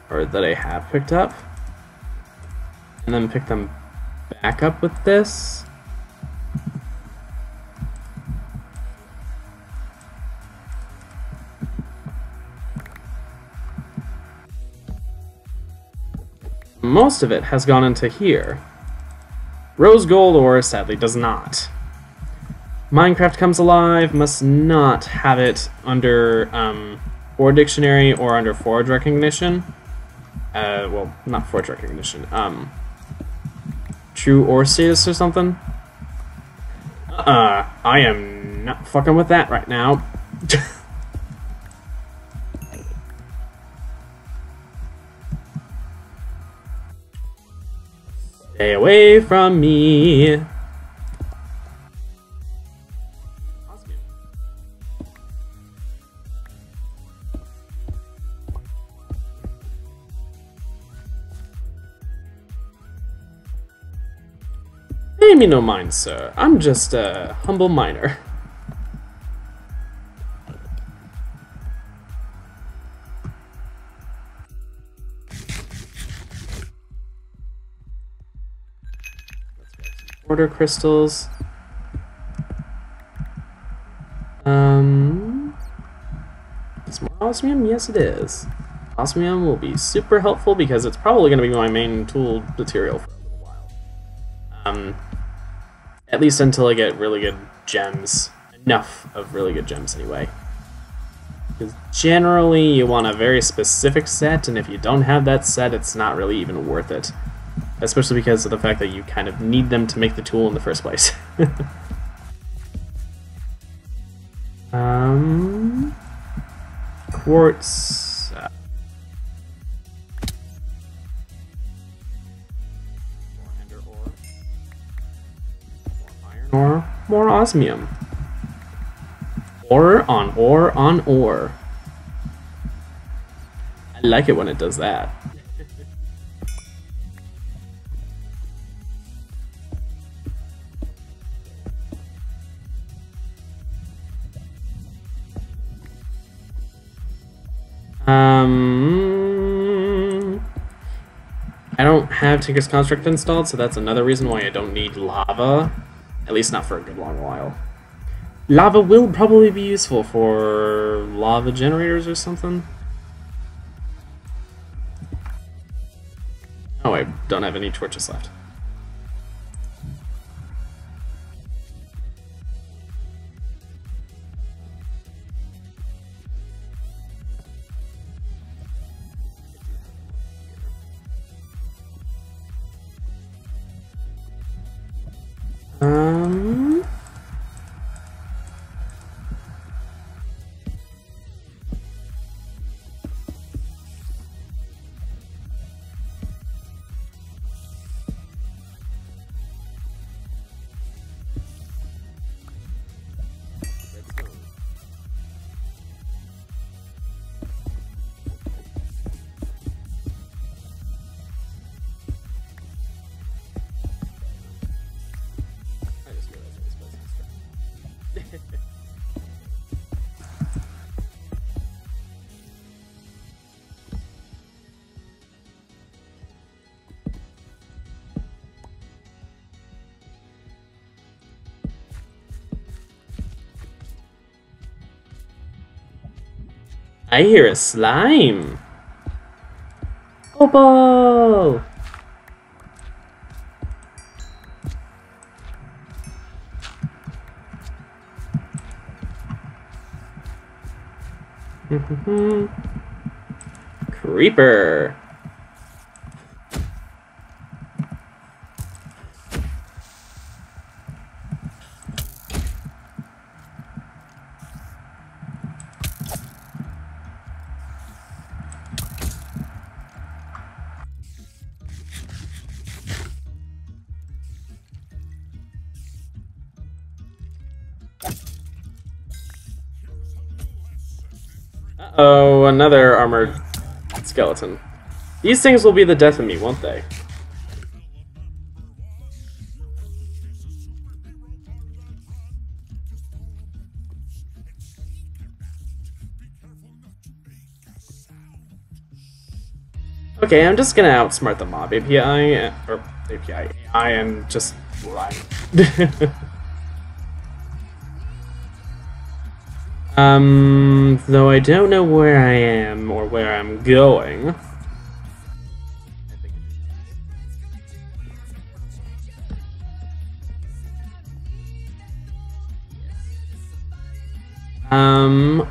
or that I have picked up, and then pick them back up with this. Most of it has gone into here. Rose gold ore sadly does not. Minecraft Comes Alive must not have it under ore dictionary or under forage recognition. Well, not forage recognition. True ore status or something. I am not fucking with that right now. Stay away from me. Pay me no mind, sir. I'm just a humble miner. Order crystals. Is more osmium? Yes, it is. Osmium will be super helpful because it's probably going to be my main tool material for a little while. At least until I get really good gems. Enough of really good gems, anyway. Because generally, you want a very specific set, and if you don't have that set, it's not really even worth it. Especially because of the fact that you kind of need them to make the tool in the first place. Quartz. More ender ore. More iron ore. More osmium. Ore on ore on ore. I like it when it does that. I don't have Tinker's Construct installed, so that's another reason why I don't need lava, at least not for a good long while. Lava will probably be useful for lava generators or something. Oh, I don't have any torches left. I hear a slime. Opal! Creeper. Uh-oh, another armored skeleton. These things will be the death of me, won't they? Okay, I'm just gonna outsmart the mob API, or API AI, and just run. Though I don't know where I am or where I'm going.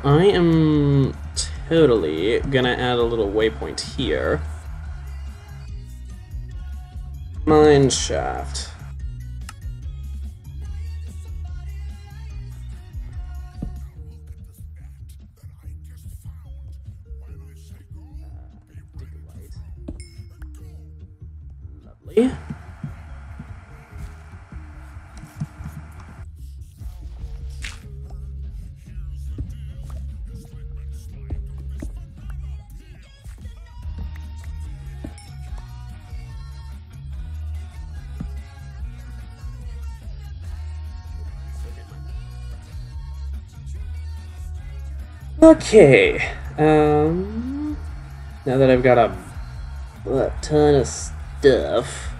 I am totally gonna add a little waypoint here. Mine shaft. Lovely. Okay, now that I've got a ton of stuff,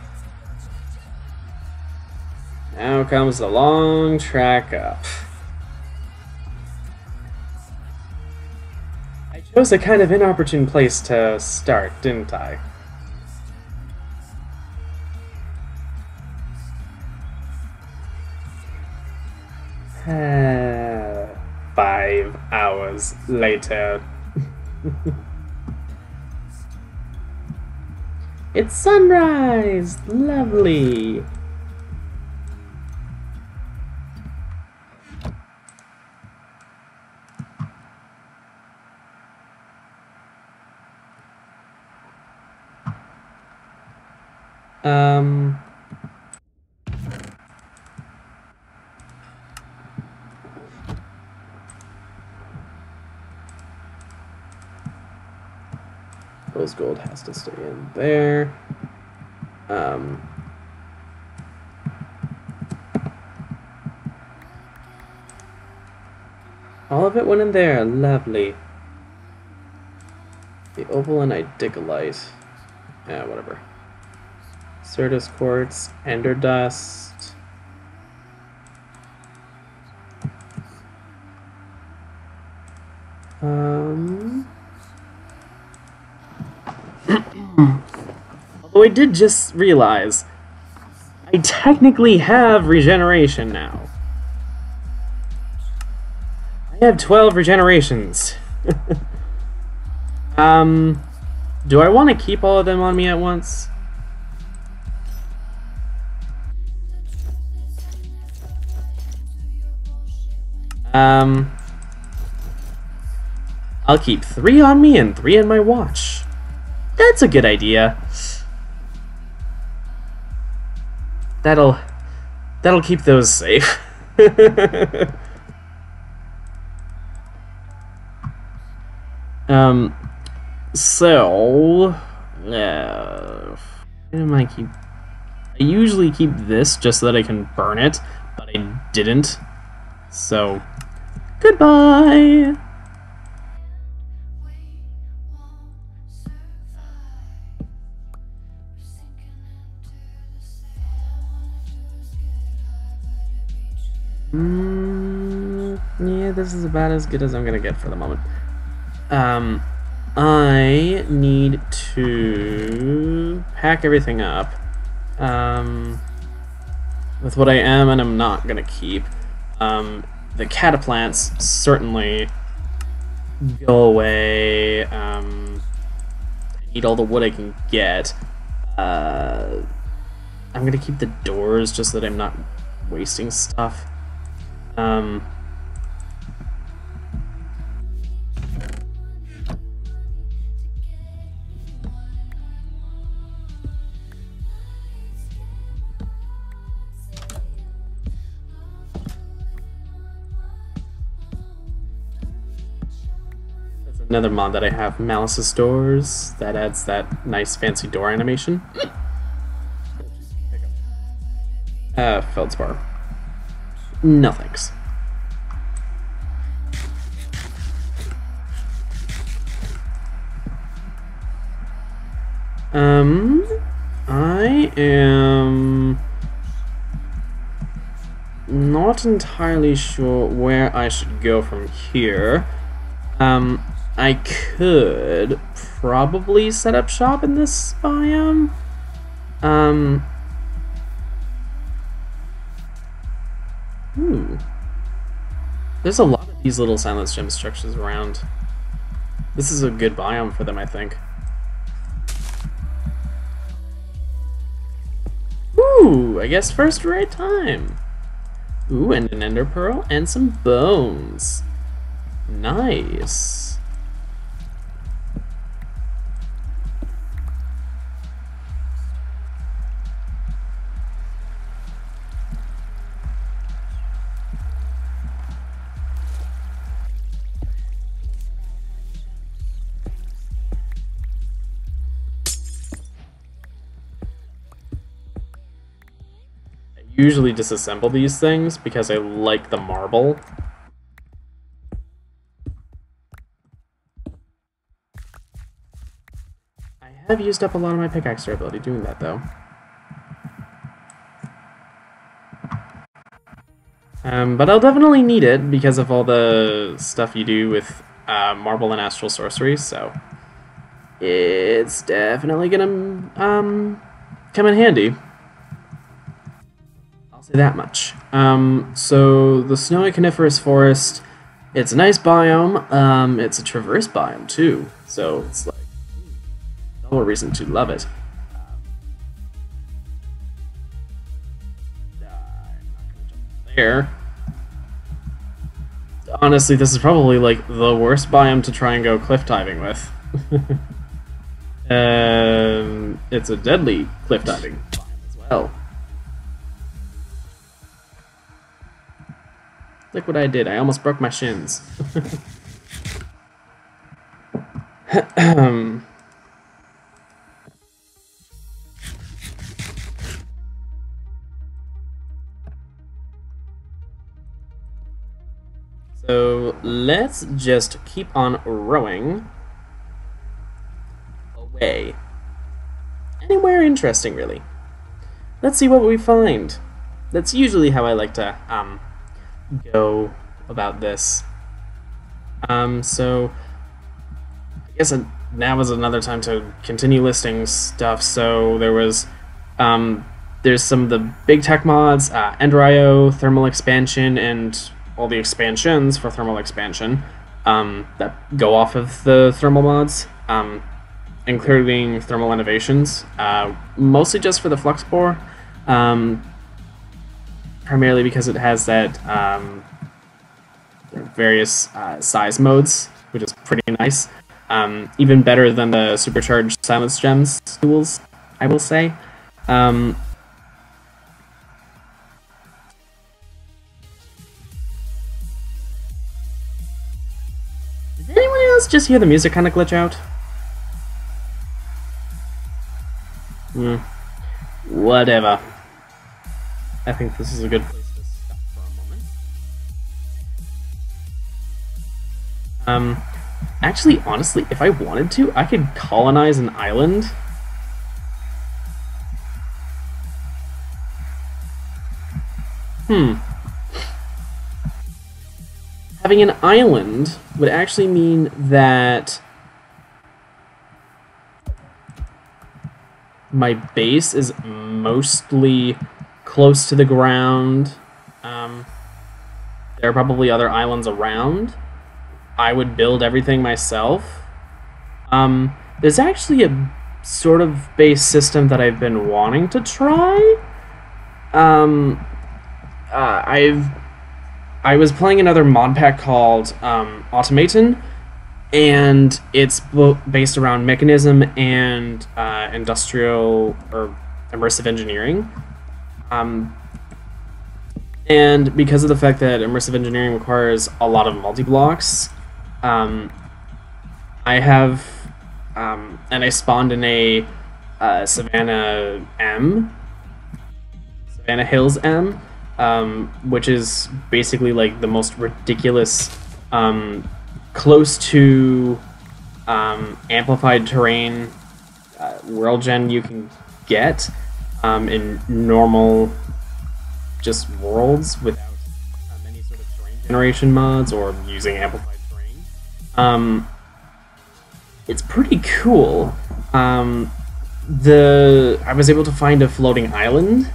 now comes the long track up. I chose a kind of inopportune place to start, didn't I? Ah. 5 hours later. It's sunrise! Lovely! Rose gold has to stay in there. All of it went in there. Lovely. The opal and idicolite. Yeah, whatever. Certus quartz, ender dust. Although I did just realize I technically have regeneration now. I have 12 regenerations. Do I want to keep all of them on me at once? I'll keep 3 on me and 3 in my watch. That's a good idea. That'll keep those safe. So I usually keep this just so that I can burn it, but I didn't. So goodbye. Yeah, this is about as good as I'm gonna get for the moment. I need to pack everything up with what I am and am not gonna keep. The cataplants certainly go away. I need all the wood I can get. I'm gonna keep the doors just so that I'm not wasting stuff. Another mod that I have, Malice's Doors, that adds that nice fancy door animation. Feldspar. No thanks. I am not entirely sure where I should go from here. I could probably set up shop in this biome. There's a lot of these little silence gem structures around. This is a good biome for them, I think. Ooh, I guess first right time. Ooh, and an ender pearl and some bones. Nice. Usually disassemble these things because I like the marble. I have used up a lot of my pickaxe durability doing that though. But I'll definitely need it because of all the stuff you do with marble and astral sorcery, so it's definitely gonna come in handy. Say that much. So the snowy coniferous forest, it's a nice biome. It's a traverse biome too, so it's like double reason to love it. I'm not gonna jump there. Honestly, this is probably like the worst biome to try and go cliff diving with. It's a deadly cliff diving biome as well. Look what I did, I almost broke my shins. So let's just keep on rowing away. Anywhere interesting, really. Let's see what we find. That's usually how I like to go about this. So I guess now is another time to continue listing stuff. So there was there's some of the big tech mods, Ender.io, thermal expansion, and all the expansions for thermal expansion that go off of the thermal mods, including thermal innovations, mostly just for the flux bore. Primarily because it has that various size modes, which is pretty nice. Even better than the supercharged silence gems tools, I will say. Did anyone else just hear the music kind of glitch out? Whatever. I think this is a good place to stop for a moment. Actually, honestly, if I wanted to, I could colonize an island. having an island would actually mean that my base is mostly close to the ground. There are probably other islands around. I would build everything myself. There's actually a sort of base system that I've been wanting to try. I was playing another Modpack called Automaton, and it's based around mechanism and industrial or immersive engineering. And because of the fact that immersive engineering requires a lot of multi-blocks, I have, and I spawned in a Savannah Hills M, which is basically like the most ridiculous, close to amplified terrain world gen you can get in normal just worlds without any sort of terrain generation mods or using amplified terrain. It's pretty cool. I was able to find a floating island.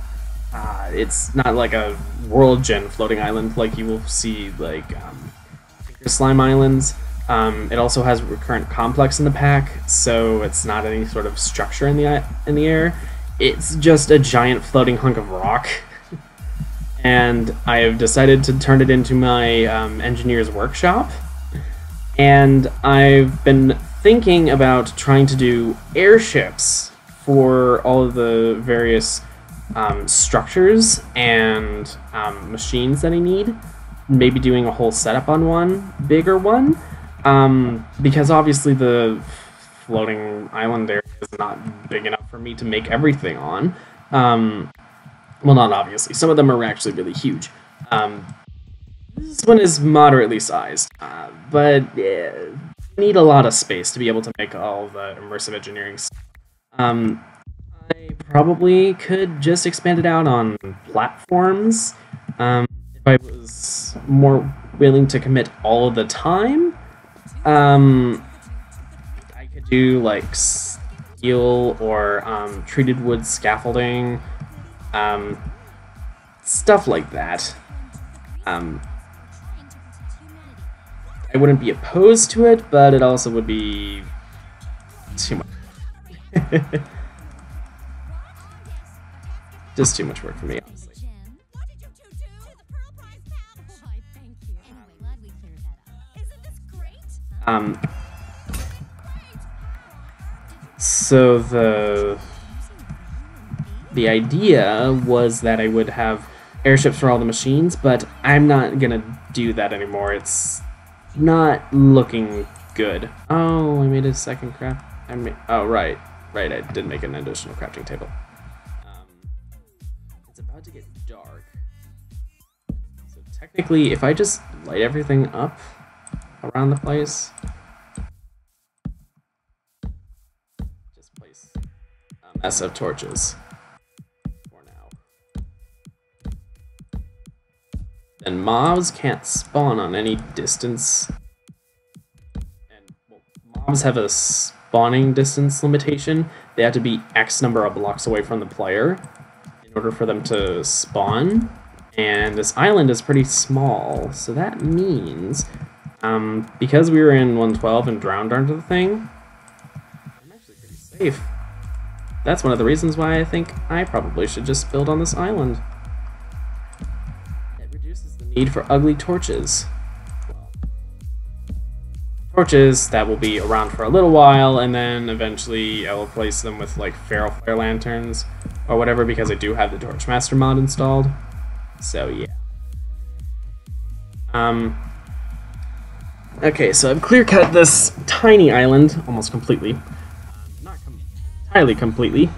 It's not like a world gen floating island like you will see like slime islands. It also has recurrent complex in the pack, so it's not any sort of structure in the air. It's just a giant floating hunk of rock. And I have decided to turn it into my engineer's workshop. And I've been thinking about trying to do airships for all of the various structures and machines that I need. Maybe doing a whole setup on one, bigger one, because obviously the floating island area is not big enough for me to make everything on. Well, not obviously. Some of them are actually really huge. This one is moderately sized, but you need a lot of space to be able to make all the immersive engineering stuff. I probably could just expand it out on platforms if I was more willing to commit all of the time. I could do like steel or treated wood scaffolding. Stuff like that. I wouldn't be opposed to it, but it also would be too much. Just too much work for me, honestly. So the idea was that I would have airships for all the machines, but I'm not gonna do that anymore. It's not looking good. Oh, I made a second craft. Oh, right, I did make an additional crafting table. It's about to get dark, so technically, if I just light everything up around the place, just place a mess of torches. And mobs can't spawn on any distance. And well, mobs have a spawning distance limitation. They have to be X number of blocks away from the player in order for them to spawn. And this island is pretty small, so that means because we were in 112 and drowned onto the thing, I'm actually pretty safe. That's one of the reasons why I think I probably should just build on this island. Need for ugly torches. Torches that will be around for a little while, and then eventually I will replace them with like feral fire lanterns or whatever, because I do have the Torchmaster mod installed. So yeah. Okay, so I've clear cut this tiny island almost completely. Not entirely completely.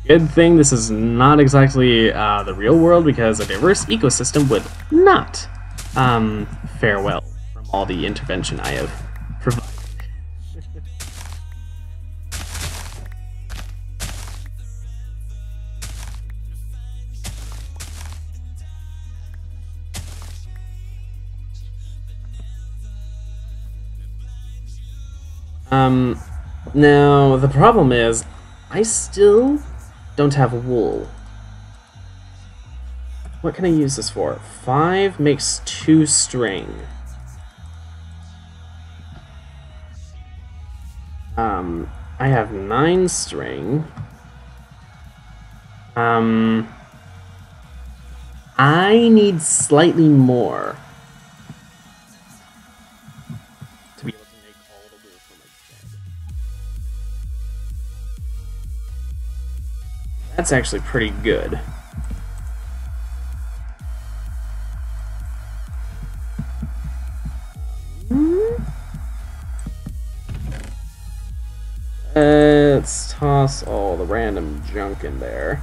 Good thing this is not exactly the real world, because a diverse ecosystem would not fare well from all the intervention I have provided. Now, the problem is, I still don't have wool. What can I use this for? 5 makes 2 string. I have 9 string. I need slightly more to be able to make all the wool for my shed. That's actually pretty good. Let's toss all the random junk in there.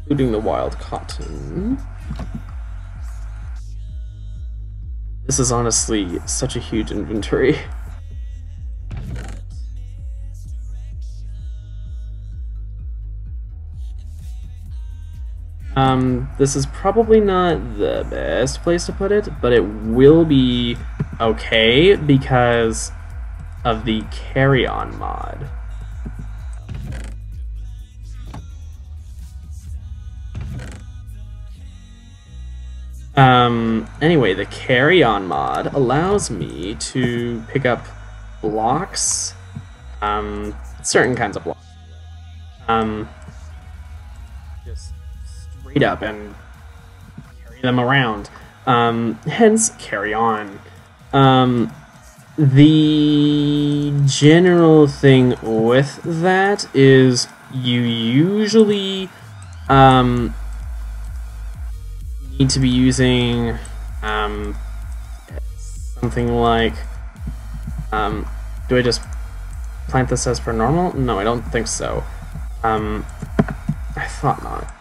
Including the wild cotton. This is honestly such a huge inventory. This is probably not the best place to put it, but it will be okay because of the carry-on mod. Anyway, the carry-on mod allows me to pick up blocks, certain kinds of blocks, just straight up and carry them around, hence carry on. The general thing with that is you usually, need to be using something like do I just plant this as per normal? No, I don't think so. I thought not.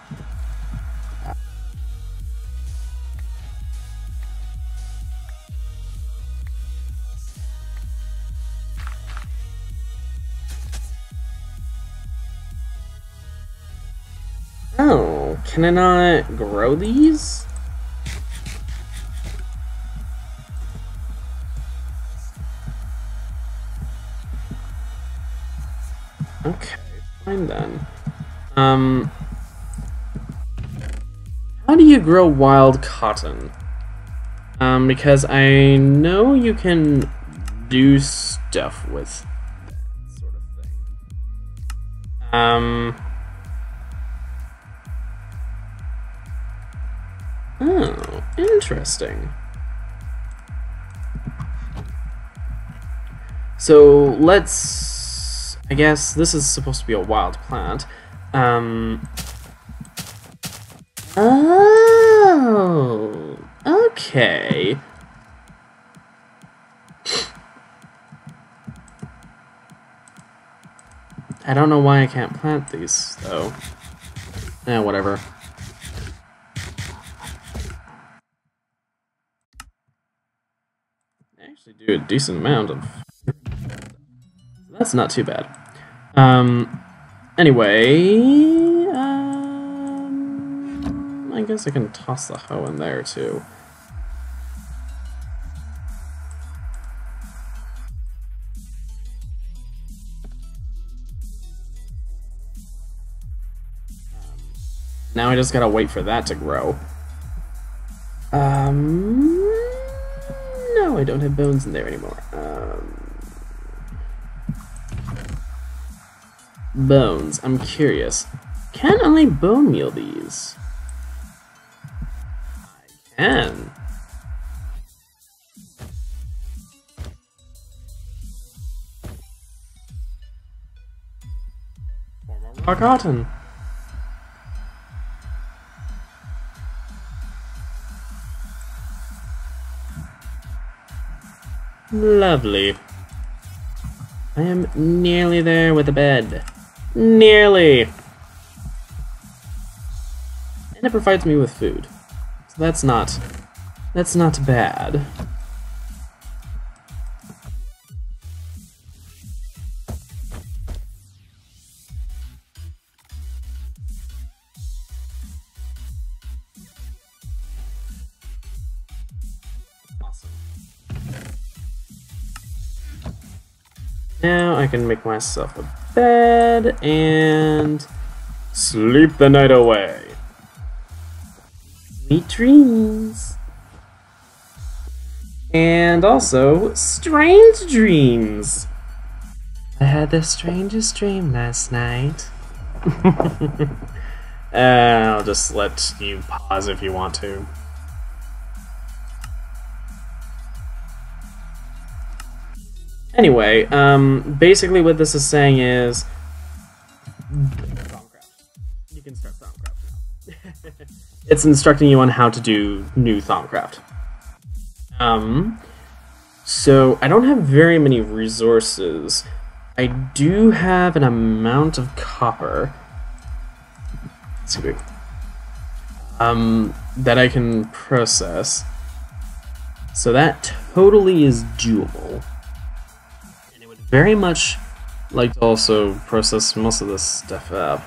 Oh, can I not grow these? Okay, fine then. How do you grow wild cotton? Because I know you can do stuff with that sort of thing. Oh, interesting. So let's, I guess this is supposed to be a wild plant. Oh, okay. I don't know why I can't plant these, though. Eh, whatever. I actually do a decent amount of... That's not too bad. Anyway... I guess I can toss the hoe in there, too. Now I just gotta wait for that to grow. No, I don't have bones in there anymore. Bones. I'm curious. Can I bone meal these? I can. For more raw cotton. Lovely. I am nearly there with the bed. Nearly! And it provides me with food. So that's not bad. Now I can make myself a bed and sleep the night away. Sweet dreams. And also, strange dreams. I had the strangest dream last night. I'll just let you pause if you want to. Anyway, basically what this is saying is Thaumcraft. You can start Thaumcraft now. It's instructing you on how to do new Thaumcraft. So I don't have very many resources. I do have an amount of copper. Excuse me. That I can process. So that totally is doable. And it would very much like to also process most of this stuff up.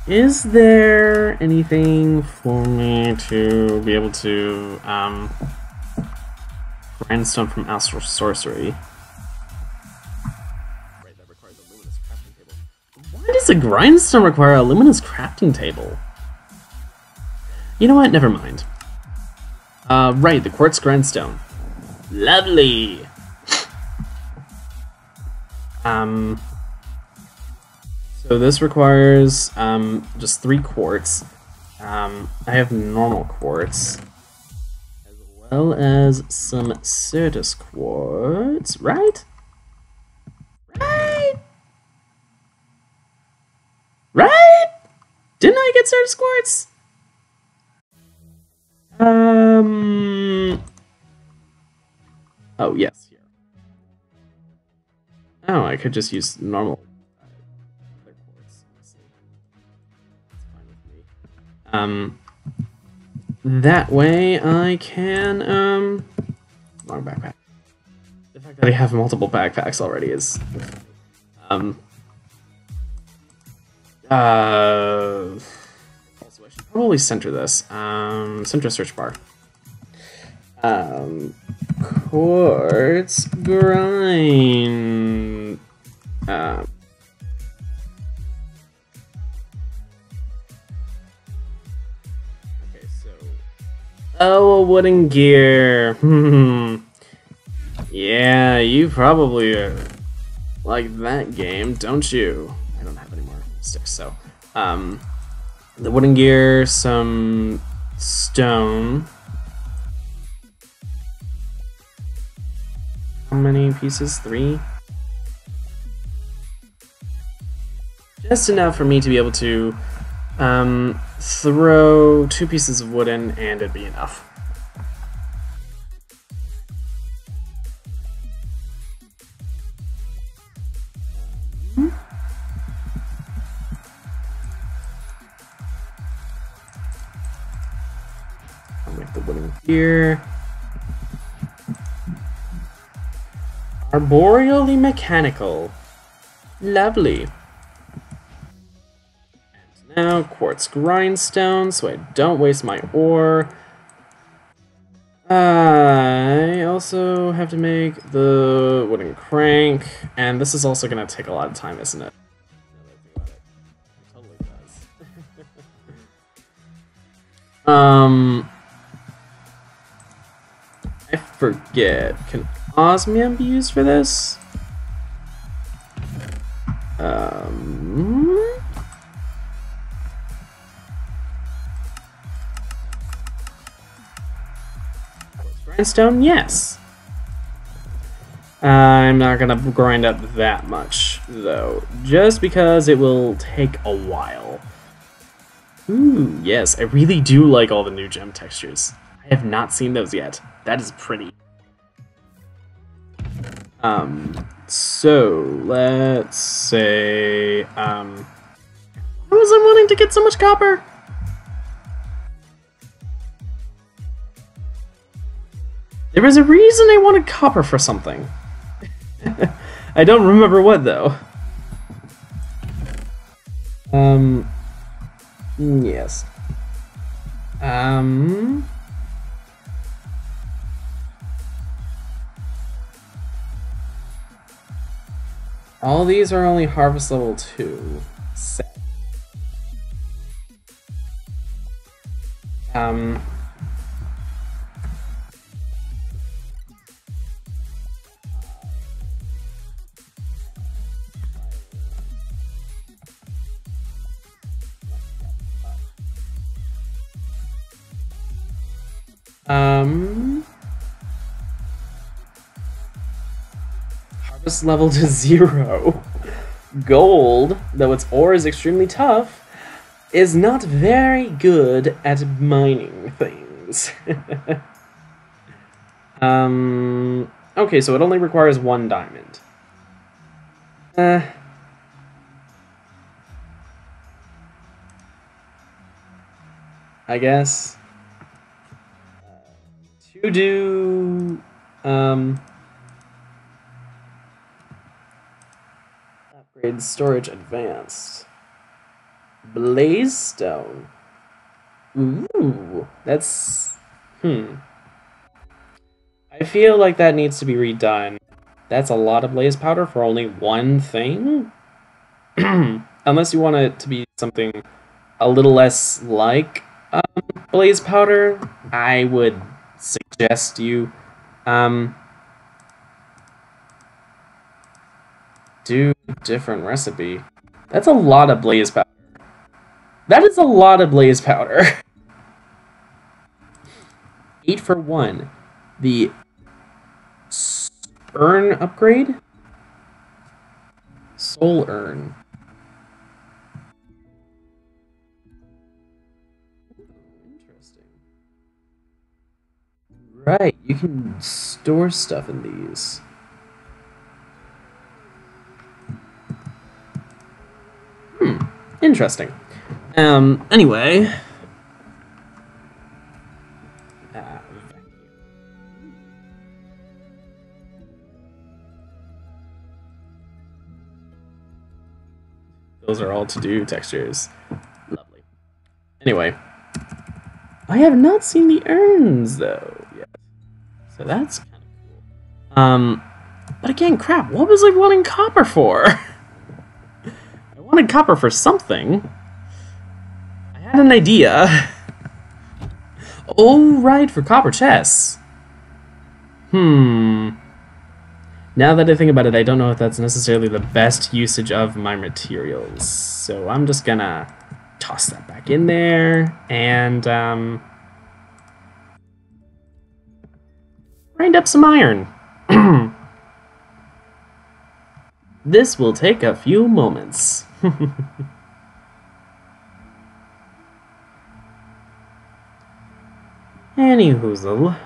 Is there anything for me to be able to grindstone from astral sorcery? Right, that requires a luminous crafting table. Why does a grindstone require a luminous crafting table? You know what? Never mind. Right, the quartz grindstone. Lovely. So this requires just 3 quartz. I have normal quartz, as well as some Certus quartz, right? Right? Didn't I get Certus quartz? Oh, yes, here. Oh, I could just use normal other quartz. Let's see. That's fine with me. That way I can, wrong backpack. The fact that I have multiple backpacks already is, also, I should probably center this. Center search bar. Quartz grind. Okay, so. Oh, a wooden gear. Yeah, you probably like that game, don't you? I don't have any more sticks, so. The wooden gear, some stone. How many pieces? 3? Just enough for me to be able to throw 2 pieces of wood in, and it'd be enough. I'll make the wooden gear. Arboreally mechanical. Lovely. And now quartz grindstone, so I don't waste my ore. I also have to make the wooden crank, and this is also going to take a lot of time, isn't it? It totally does. I forget. Can osmium be used for this? Grindstone, yes. I'm not gonna grind up that much though, just because it will take a while. Ooh, yes, I really do like all the new gem textures. I have not seen those yet. That is pretty. So let's say, why was I wanting to get so much copper? There was a reason I wanted copper for something. I don't remember what though. Yes. All these are only harvest level 2. Sad. Harvest level to 0. Gold, though its ore is extremely tough, is not very good at mining things. Okay, so it only requires 1 diamond. I guess. To do, upgrade storage advanced. Blaze stone. Ooh, that's, I feel like that needs to be redone. That's a lot of blaze powder for only 1 thing? Unless you want it to be something a little less like blaze powder, I would suggest you do a different recipe. That's a lot of blaze powder. That is a lot of blaze powder. 8 for 1. The urn upgrade? Soul urn. Interesting. Right, you can store stuff in these. Interesting. Anyway. Those are all to-do textures. Lovely. Anyway. I have not seen the urns, though, yet. So that's kind of cool. But again, crap, what was I wanting copper for? I wanted copper for something. I had an idea. Oh, right, for copper chests. Now that I think about it, I don't know if that's necessarily the best usage of my materials. So I'm just gonna toss that back in there and grind up some iron. This will take a few moments. Anyhoozle.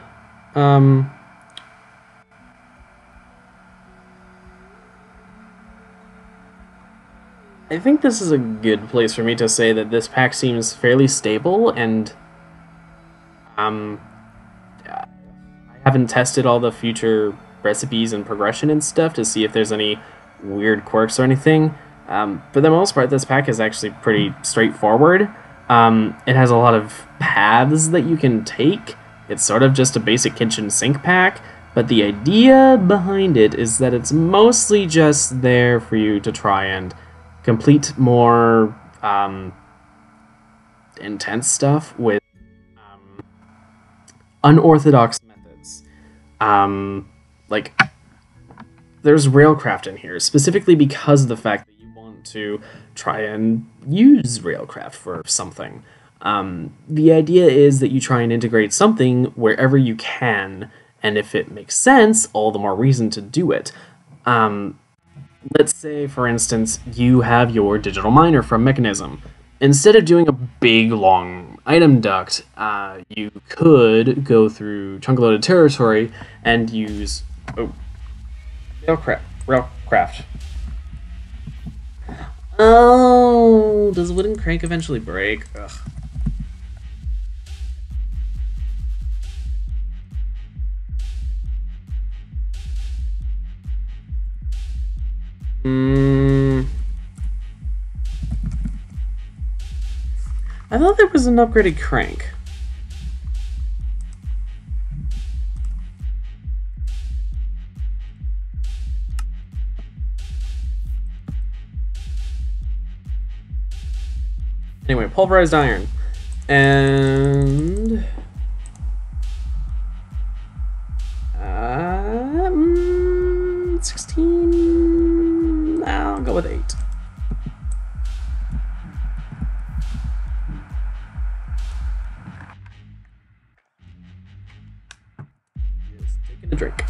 I think this is a good place for me to say that this pack seems fairly stable, and I haven't tested all the future recipes and progression and stuff to see if there's any weird quirks or anything. For the most part, this pack is actually pretty straightforward. It has a lot of paths that you can take. It's sort of just a basic kitchen sink pack, but the idea behind it is that it's mostly just there for you to try and complete more intense stuff with unorthodox methods. Like, there's Railcraft in here, specifically because of the fact that you want to try and use Railcraft for something. The idea is that you try and integrate something wherever you can, and if it makes sense, all the more reason to do it. Let's say, for instance, you have your digital miner from Mechanism. Instead of doing a big, long item duct, you could go through chunk-loaded territory and use... Railcraft. Oh, does wooden crank eventually break? Ugh. I thought there was an upgraded crank. Anyway, pulverized iron. And... 16... I'll go with 8. Just taking a drink.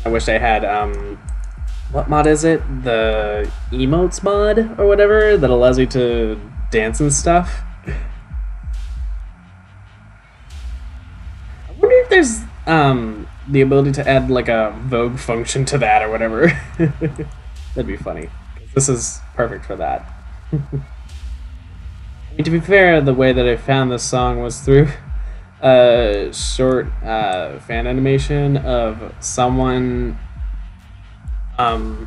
I wish I had, what mod is it? The emotes mod or whatever that allows you to dance and stuff. I wonder if there's, the ability to add like a Vogue function to that or whatever. That'd be funny. This is perfect for that. I mean, to be fair, the way that I found this song was through a short fan animation of someone from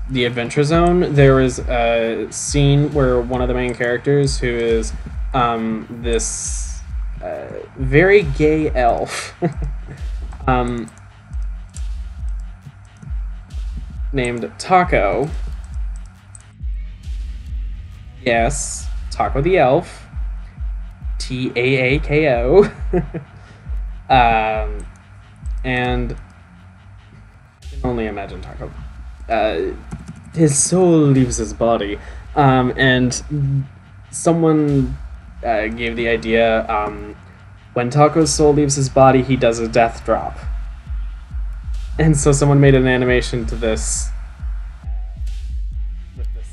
the Adventure Zone. There was a scene where one of the main characters, who is this very gay elf named Taco. Yes, Taco the Elf. Taako. And I can only imagine Taco. His soul leaves his body. And someone gave the idea, when Taco's soul leaves his body, he does a death drop. And so someone made an animation to this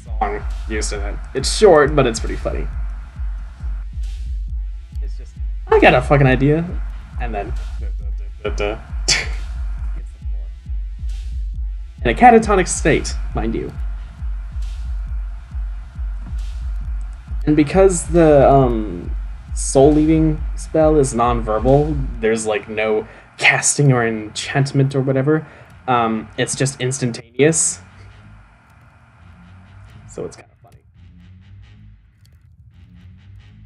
song used in it. It's short, but it's pretty funny. It's just, I got a fucking idea, and then in a catatonic state, mind you. And because the soul leaving spell is non-verbal, there's like no casting or enchantment or whatever. It's just instantaneous. So it's kind of funny.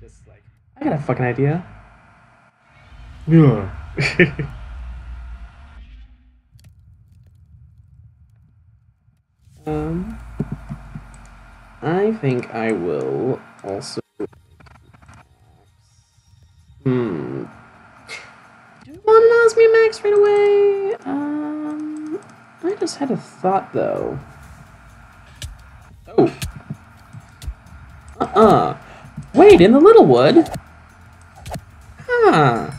Just like, I got a fucking idea. Yeah. I think I will also. Do you want an Osmium Max right away? I just had a thought though. Oh. Wait, in the Littlewood? Huh.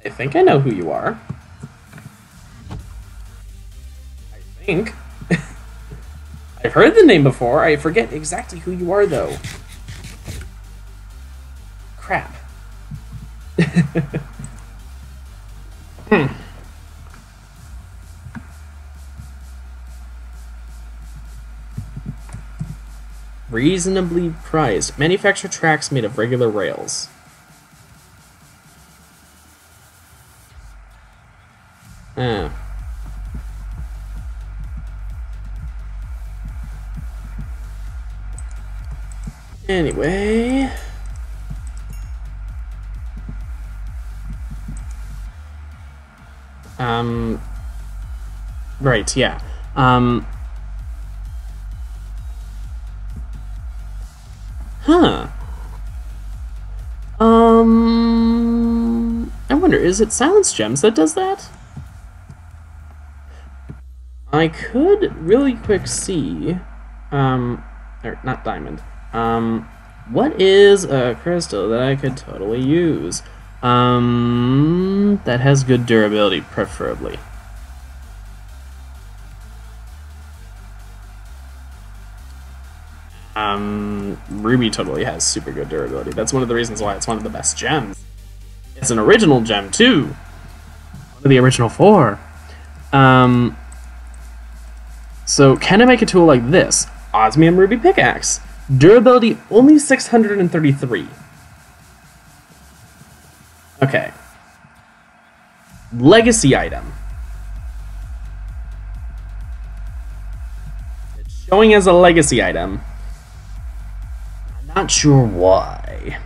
I think I know who you are. I think. I've heard the name before. I forget exactly who you are, though. Crap. Reasonably priced. Manufacture tracks made of regular rails. Anyway. Right, yeah. I wonder, is it Silence Gems that does that? I could really quick see, or not diamond, what is a crystal that I could totally use? That has good durability, preferably. Ruby totally has super good durability. That's one of the reasons why it's one of the best gems. It's an original gem, too. One of the original 4. So, can I make a tool like this? Osmium Ruby Pickaxe. Durability only 633. Okay. Legacy item. showing as a legacy item. I'm not sure why.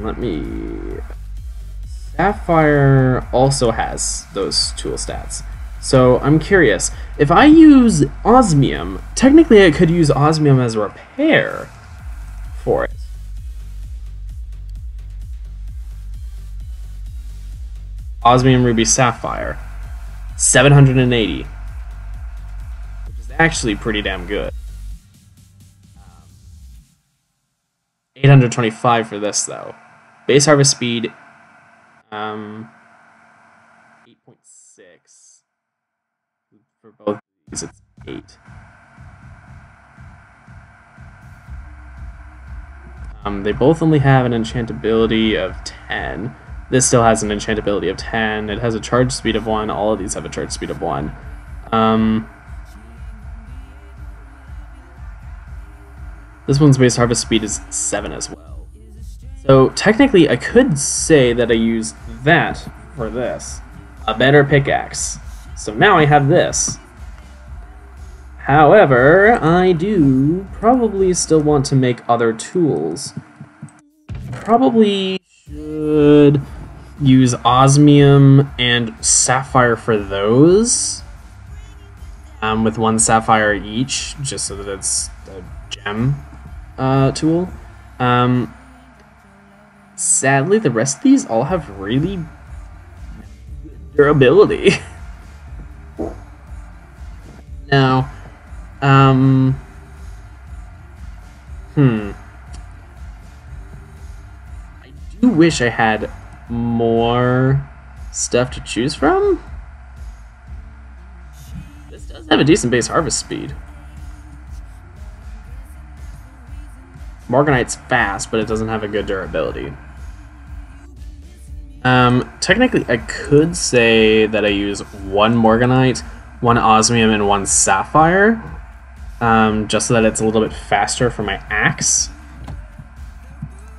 Let me... Sapphire also has those tool stats. So I'm curious, if I use osmium, technically I could use osmium as a repair for it. Osmium, ruby, sapphire. 780. Which is actually pretty damn good. 825 for this though. Base harvest speed 8.6. For both of these, it's 8. They both only have an enchantability of 10. This still has an enchantability of 10. It has a charge speed of 1. All of these have a charge speed of 1. This one's base harvest speed is 7 as well. So technically I could say that I use that for this. A better pickaxe. So now I have this. However, I do probably still want to make other tools. Probably should use osmium and sapphire for those. With 1 sapphire each, just so that it's a gem tool. Sadly, the rest of these all have really good durability. Now, I do wish I had more stuff to choose from. This does have a decent base harvest speed. Morganite's fast, but it doesn't have a good durability. Technically, I could say that I use 1 Morganite, 1 Osmium, and 1 Sapphire, just so that it's a little bit faster for my axe.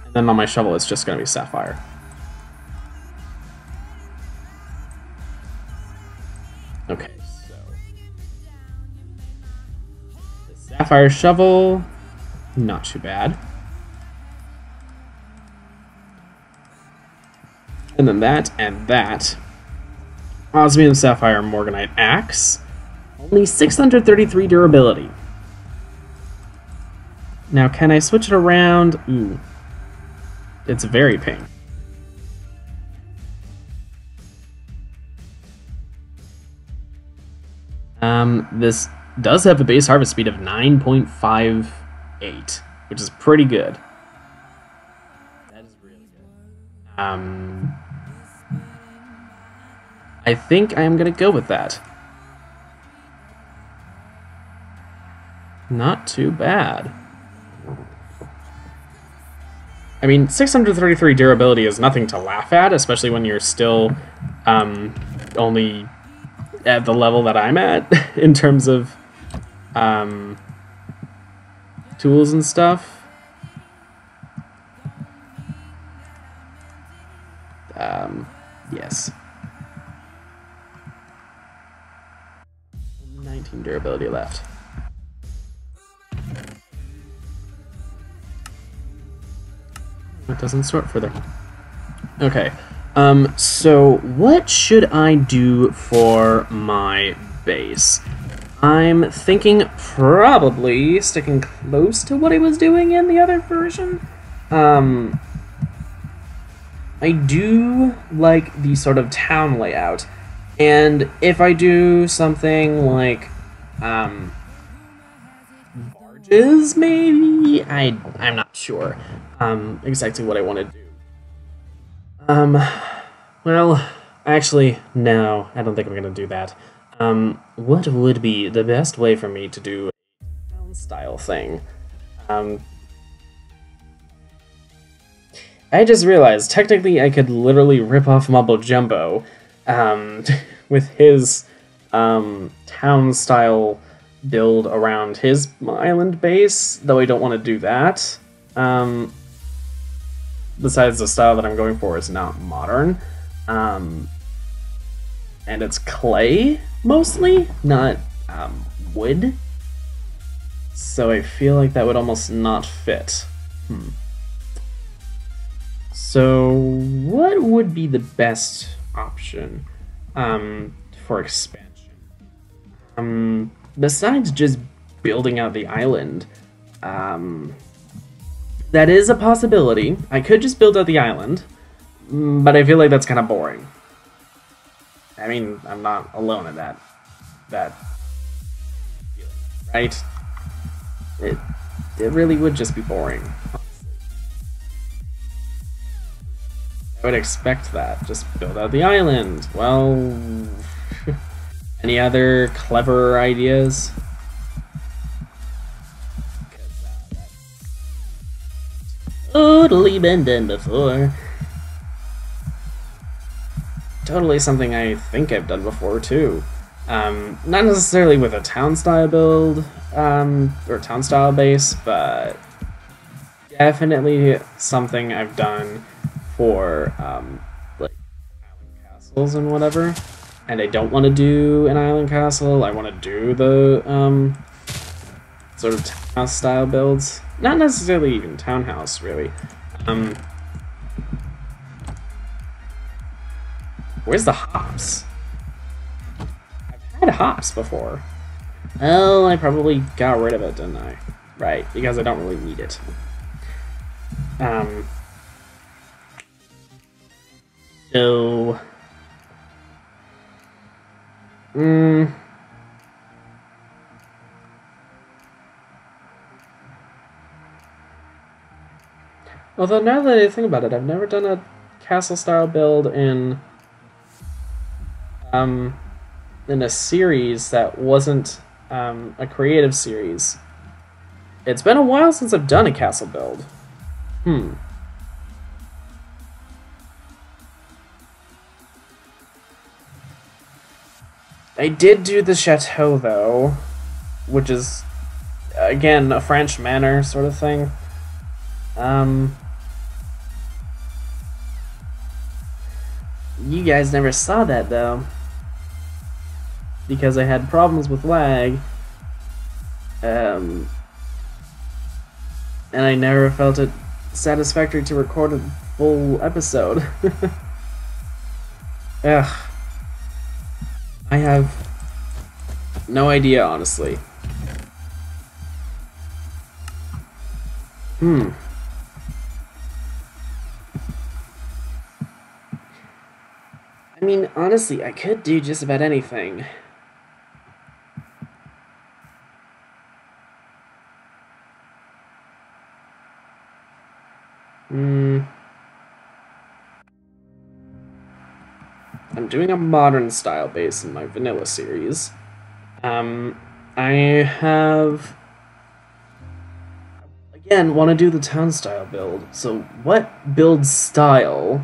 And then on my shovel, it's just going to be Sapphire. Okay, so... the Sapphire shovel, not too bad. And then that, and that. Osmium, Sapphire, Morganite axe. Only 633 durability. Now, can I switch it around? Ooh. It's very pink. This does have a base harvest speed of 9.58, which is pretty good. That is really good. I think I am going to go with that. Not too bad. I mean, 633 durability is nothing to laugh at, especially when you're still only at the level that I'm at in terms of tools and stuff. Yes. 19 durability left. It doesn't sort further. Okay. So what should I do for my base? I'm thinking probably sticking close to what I was doing in the other version. I do like the sort of town layout, and if I do something like barges, maybe? I'm not sure exactly what I want to do. Well, actually, no, I don't think I'm gonna do that. What would be the best way for me to do a town style thing? I just realized, technically I could literally rip off Mumbo Jumbo with his town style build around his island base, though I don't want to do that. Besides, the style that I'm going for is not modern. and it's clay mostly, not wood. So I feel like that would almost not fit. So what would be the best option for expansion? Besides just building out the island, that is a possibility. I could just build out the island, but I feel like that's kind of boring. I mean, I'm not alone in that feeling, right? It really would just be boring, honestly. I would expect that. Just build out the island. Well, any other clever ideas? Totally been done before. Totally something I think I've done before too. Not necessarily with a town style build, or town style base, but definitely something I've done for like island castles and whatever. And I don't want to do an island castle. I want to do the sort of townhouse style builds. Not necessarily even townhouse, really. Where's the hops? I've had hops before. Oh, I probably got rid of it, didn't I? Right, because I don't really need it. So... Although now that I think about it, I've never done a castle-style build in a series that wasn't a creative series. It's been a while since I've done a castle build. I did do the chateau, though, which is, again, a French manor sort of thing. You guys never saw that, though, because I had problems with lag, and I never felt it satisfactory to record a full episode. Ugh. I have no idea, honestly. I mean, honestly, I could do just about anything. I'm doing a modern style base in my vanilla series. I have... Again, want to do the town style build. So what build style...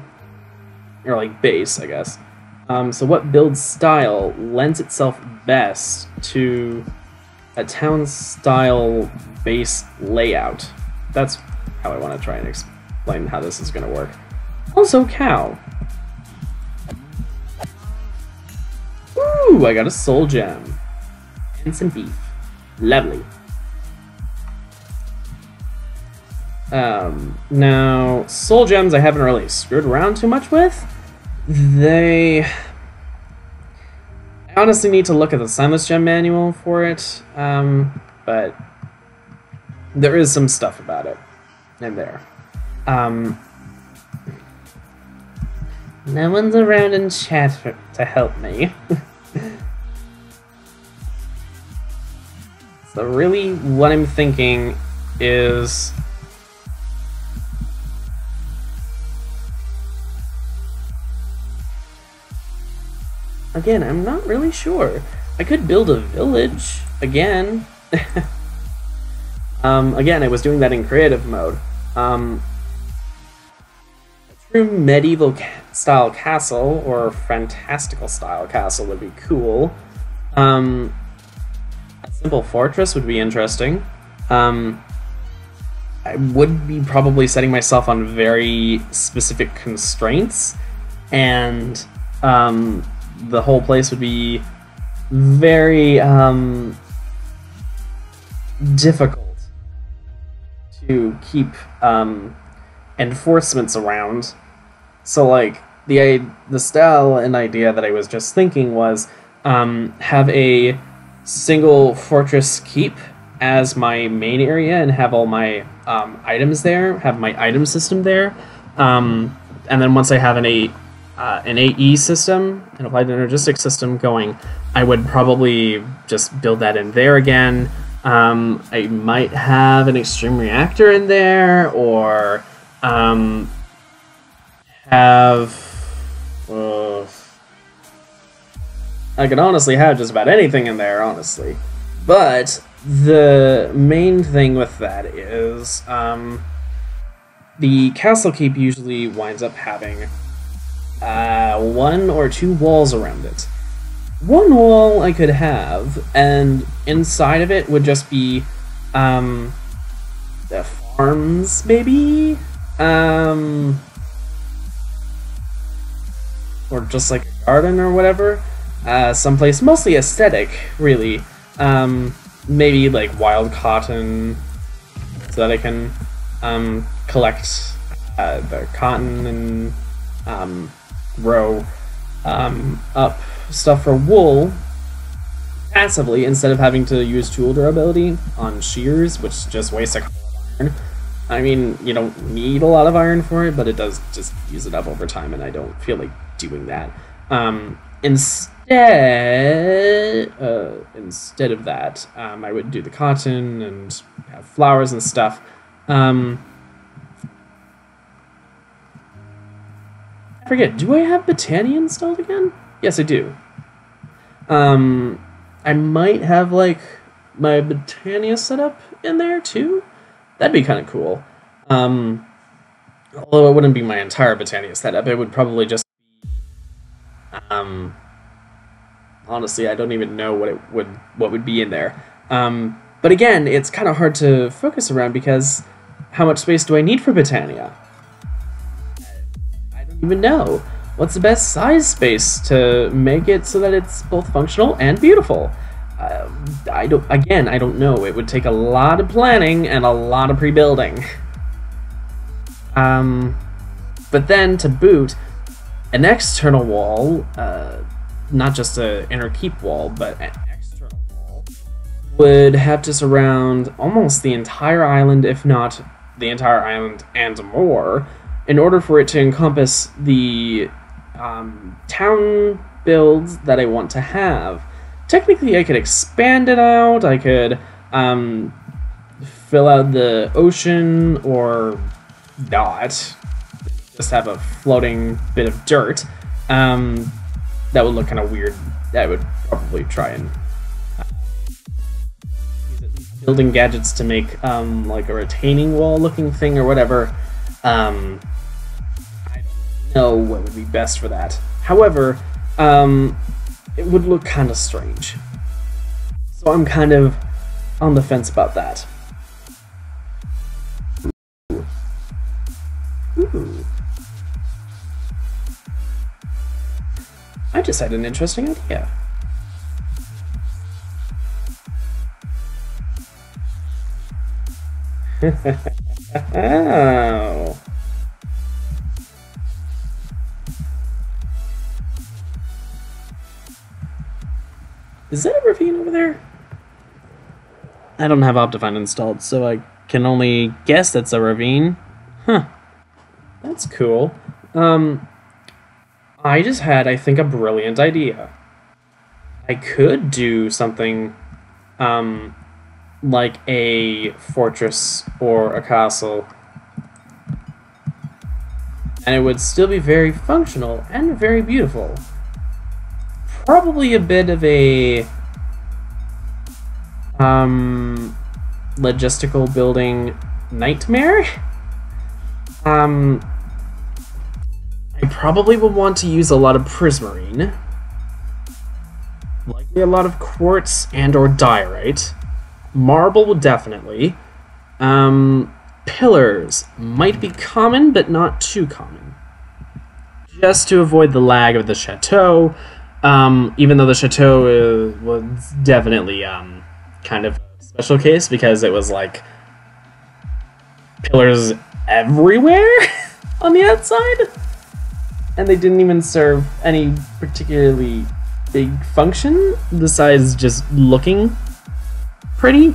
Or like base, I guess. So what build style lends itself best to a town style base layout? That's how I want to try and explain how this is going to work. Also, cow. Ooh, I got a soul gem. And some beef. Lovely. Now, soul gems I haven't really screwed around too much with. I honestly need to look at the Signless Gem manual for it, but there is some stuff about it in there. No one's around in chat to help me. So really what I'm thinking is... Again, I'm not really sure. I could build a village again. Again, I was doing that in creative mode. A true medieval style castle, or fantastical style castle, would be cool. A simple fortress would be interesting. I would be probably setting myself on very specific constraints, and the whole place would be very difficult to keep enforcements around. So like the style and idea that I was just thinking was have a single fortress keep as my main area and have all my items there, have my item system there, and then once I have an AE system, an applied energistic system going, I would probably just build that in there again. I might have an extreme reactor in there, or have I could honestly have just about anything in there, honestly. But the main thing with that is the castle keep usually winds up having 1 or 2 walls around it. One wall I could have, and inside of it would just be the farms, maybe? Or just like a garden or whatever. Someplace mostly aesthetic, really. Maybe like wild cotton, so that I can collect the cotton and grow up stuff for wool passively instead of having to use tool durability on shears, which just wastes a couple of iron. I mean, you don't need a lot of iron for it, but it does just use it up over time, and I don't feel like doing that. Instead of that, I would do the cotton and have flowers and stuff. I forget, do I have Botania installed again? Yes, I do. I might have, like, my Botania setup in there, too? That'd be kind of cool. Although it wouldn't be my entire Botania setup, it would probably just be, honestly, I don't even know what would be in there. But again, it's kind of hard to focus around because how much space do I need for Botania? I don't even know. What's the best size space to make it so that it's both functional and beautiful? I don't know. It would take a lot of planning and a lot of pre-building. But then to boot, an external wall, not just an inner keep wall, but an external wall, would have to surround almost the entire island, if not the entire island and more, in order for it to encompass the town builds that I want to have. Technically, I could expand it out, I could fill out the ocean, or not. Just have a floating bit of dirt. That would look kind of weird. I would probably try and use it building gadgets to make like a retaining wall looking thing or whatever. I don't know what would be best for that. However, it would look kind of strange. So I'm kind of on the fence about that. Ooh. I just had an interesting idea. Oh. Is that a ravine over there? I don't have Optifine installed, so I can only guess that's a ravine. Huh. That's cool. I just had, I think, a brilliant idea. I could do something like a fortress or a castle, and it would still be very functional and very beautiful. Probably a bit of a logistical building nightmare. I probably would want to use a lot of prismarine, likely a lot of quartz and or diorite. Marble definitely. Pillars might be common, but not too common. just to avoid the lag of the chateau. Even though the chateau was definitely kind of a special case because it was like pillars everywhere on the outside, and they didn't even serve any particularly big function besides just looking pretty.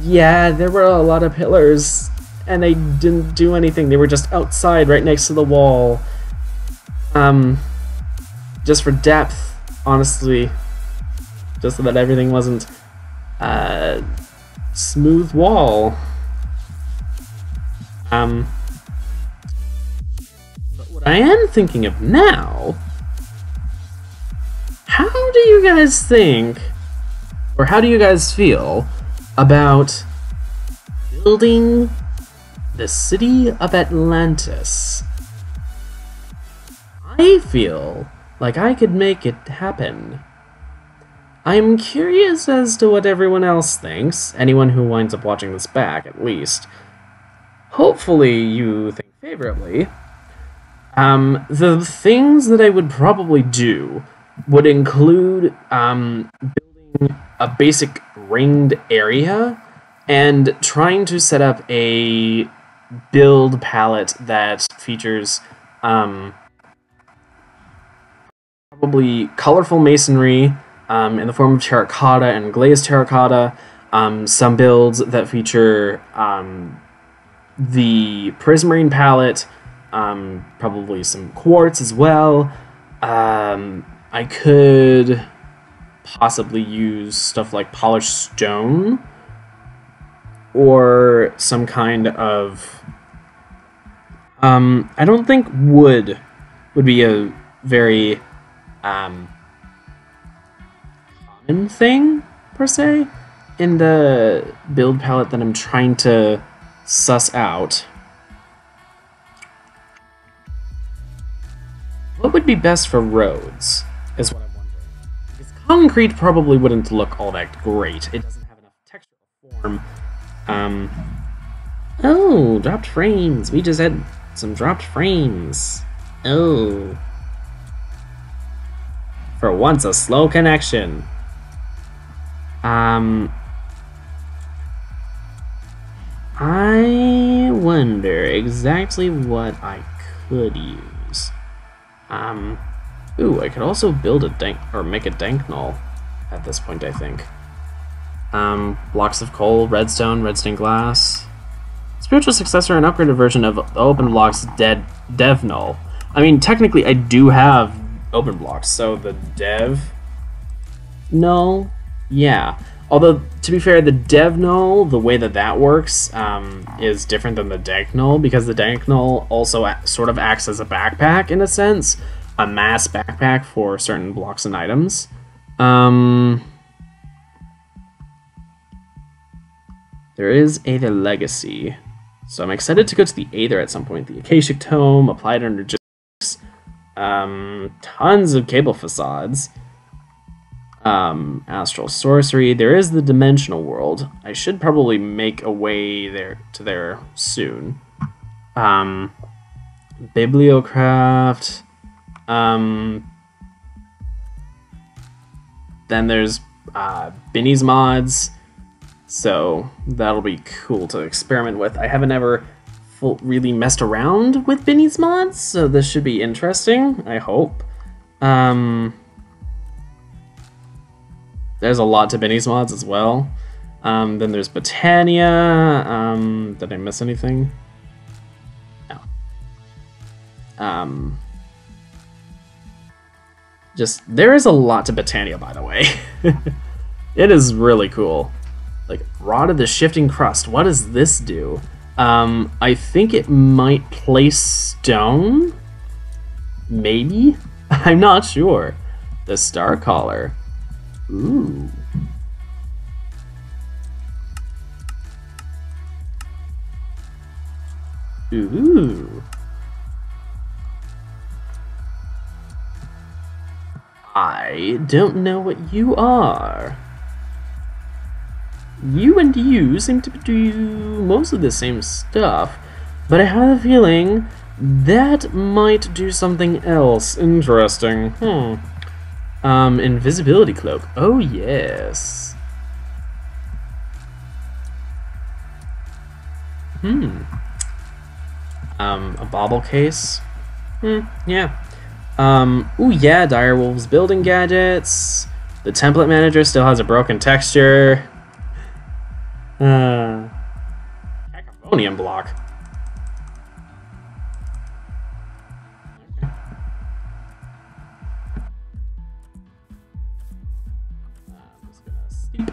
Yeah, there were a lot of pillars, and they didn't do anything. They were just outside, right next to the wall. Just for depth, honestly. Just so that everything wasn't smooth wall. But what I am thinking of now, how do you guys think, or how do you guys feel about building the city of Atlantis? I feel like I could make it happen. I'm curious as to what everyone else thinks, anyone who winds up watching this back, at least. Hopefully you think favorably. The things that I would probably do would include building a basic ringed area and trying to set up a build palette that features probably colorful masonry in the form of terracotta and glazed terracotta, some builds that feature the prismarine palette, probably some quartz as well. I could possibly use stuff like polished stone or some kind of I don't think wood would be a very common thing per se in the build palette that I'm trying to suss out. What would be best for roads is what I'm wondering. Because concrete probably wouldn't look all that great. It doesn't have enough texture or form. Oh, dropped frames. We just had some dropped frames. Oh. For once, a slow connection. I wonder exactly what I could use. Ooh, I could also build a dank, or make a dank null at this point, I think. Blocks of coal, redstone glass. Spiritual successor and upgraded version of Open Blocks Dev Null. I mean, technically I do have Open Blocks, so the Dev Null, yeah. Although, to be fair, the Dev Null, the way that works, is different than the Dank Null, because the Dank Null also sort of acts as a backpack, in a sense. A mass backpack for certain blocks and items. There is Aether Legacy. So I'm excited to go to the Aether at some point. The Akashic Tome, Applied Energics, tons of cable facades. Astral Sorcery. There is the Dimensional World. I should probably make a way there soon. Bibliocraft. Then there's Binny's mods. So that'll be cool to experiment with. I haven't ever really messed around with Binny's mods, so this should be interesting, I hope. There's a lot to Binny's mods as well. Then there's Botania. Did I miss anything? No. There is a lot to Botania, by the way. It is really cool. Like, Rod of the Shifting Crust. What does this do? I think it might place stone? Maybe? I'm not sure. The Star Collar. Ooh. Ooh. I don't know what you are. You and you seem to do most of the same stuff. But I have a feeling that might do something else interesting. Invisibility cloak. Oh, yes. A bauble case. Yeah. Ooh, yeah, Direwolf's building gadgets. The template manager still has a broken texture. Cacofonium block. I'm just gonna steep.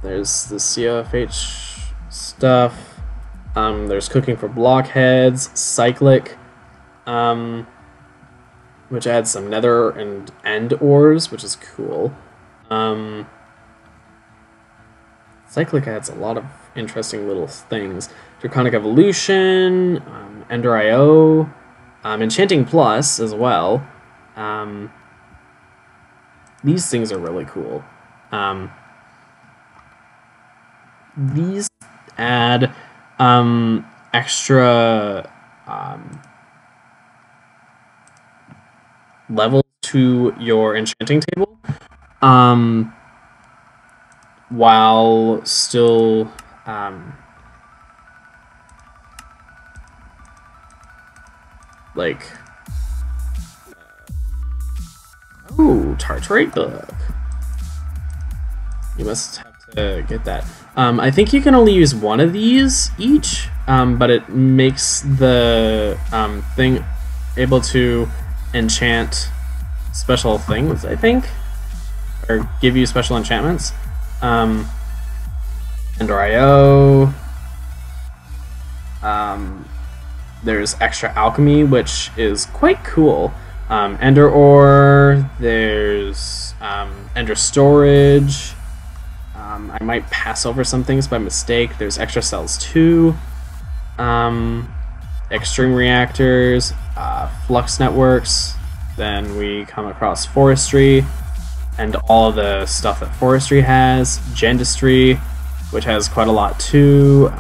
There's the COFH stuff. There's cooking for blockheads, cyclic, which adds some nether and end ores, which is cool. Cyclic adds a lot of interesting little things. Draconic Evolution, Ender IO, Enchanting Plus as well. These things are really cool. These add extra levels to your enchanting table, while still like Tartarite book. You must have to get that. I think you can only use one of these each, but it makes the thing able to enchant special things, I think, or give you special enchantments. Ender IO. There's extra alchemy, which is quite cool. Ender ore. There's Ender storage. I might pass over some things by mistake. There's extra cells too. Extreme reactors, flux networks. Then we come across forestry and all the stuff that forestry has. Gendistry, which has quite a lot too.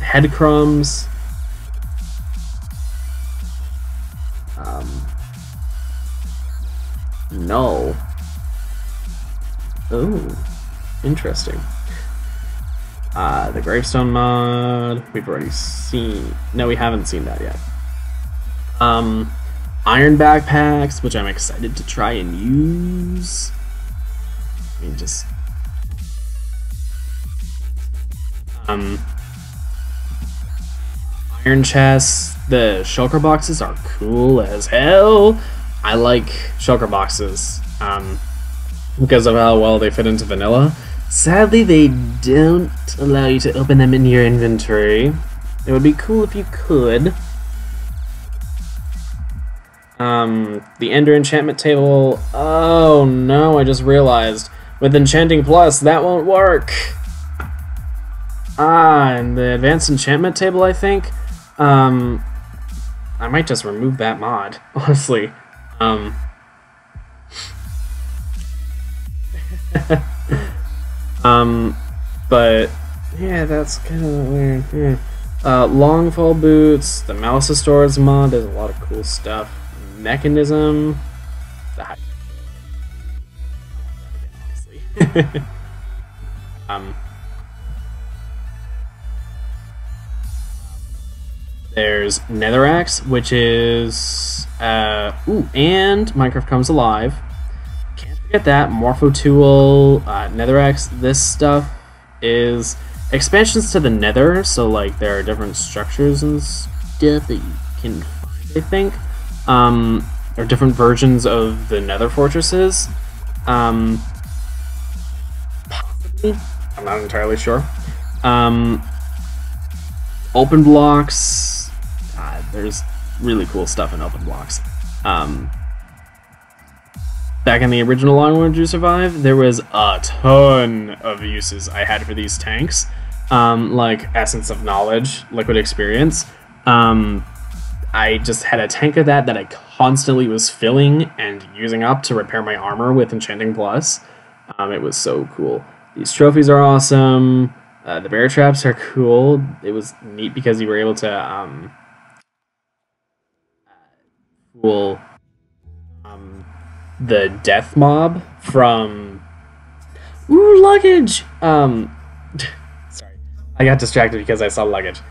Head crumbs. No. Oh, interesting. The gravestone mod, we've already seen. No, we haven't seen that yet. Iron backpacks, which I'm excited to try and use. I mean, just iron chests. The shulker boxes are cool as hell. I like shulker boxes because of how well they fit into vanilla. Sadly, they don't allow you to open them in your inventory. It would be cool if you could. The Ender enchantment table. Oh no, I just realized. With Enchanting Plus, that won't work. And the advanced enchantment table, I think. I might just remove that mod, honestly. But yeah, that's kind of weird. Yeah. Longfall boots, the Mouse Stores mod, there's a lot of cool stuff. Mechanism, the high honestly. There's Netheraxe, which is and Minecraft Comes Alive. Can't forget that. Morpho Tool, Netheraxe. This stuff is expansions to the Nether, so like there are different structures and stuff that you can find, I think. Or different versions of the Nether fortresses. Possibly. I'm not entirely sure. Open blocks. There's really cool stuff in open blocks. Back in the original Long Would You Survive, there was a ton of uses I had for these tanks. Like Essence of Knowledge, Liquid Experience. I just had a tank of that I constantly was filling and using up to repair my armor with Enchanting Plus. It was so cool. These trophies are awesome. The bear traps are cool. It was neat because you were able to fool the death mob from ooh luggage. Sorry, I got distracted because I saw luggage.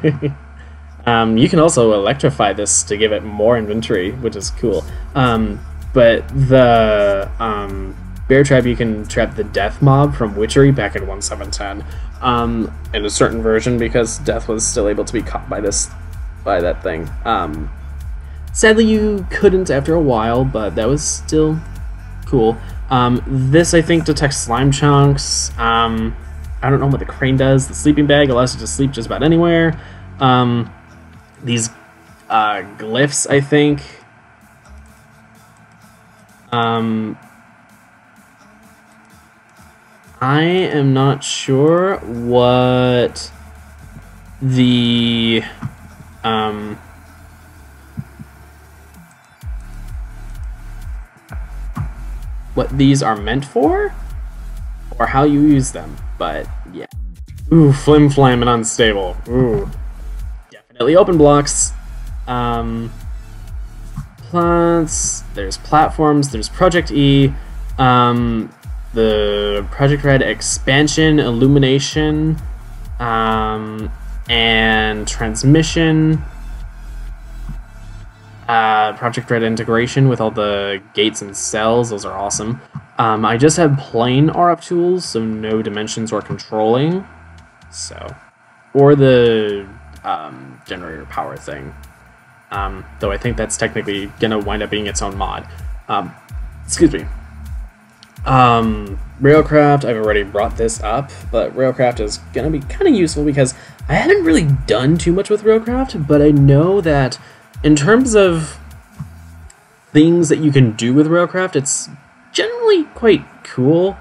You can also electrify this to give it more inventory, which is cool. But the bear trap, you can trap the death mob from Witchery back in 1.7.10 in a certain version because death was still able to be caught by that thing. Sadly, you couldn't after a while, but that was still cool. This, I think, detects slime chunks. I don't know what the crane does. The sleeping bag allows you to sleep just about anywhere. These glyphs, I think. I am not sure what the what these are meant for or how you use them, but yeah. Ooh, flim flam and unstable. Ooh, definitely open blocks. Plants. There's platforms. There's Project E. The Project Red expansion, illumination, and transmission. Project Red integration with all the gates and cells. Those are awesome. I just have plain RF tools, so no dimensions or controlling. So, or the generator power thing. Though I think that's technically gonna wind up being its own mod. Excuse me. Railcraft, I've already brought this up, but Railcraft is gonna be kind of useful because I haven't really done too much with Railcraft, but I know that in terms of things that you can do with Railcraft, it's generally quite cool.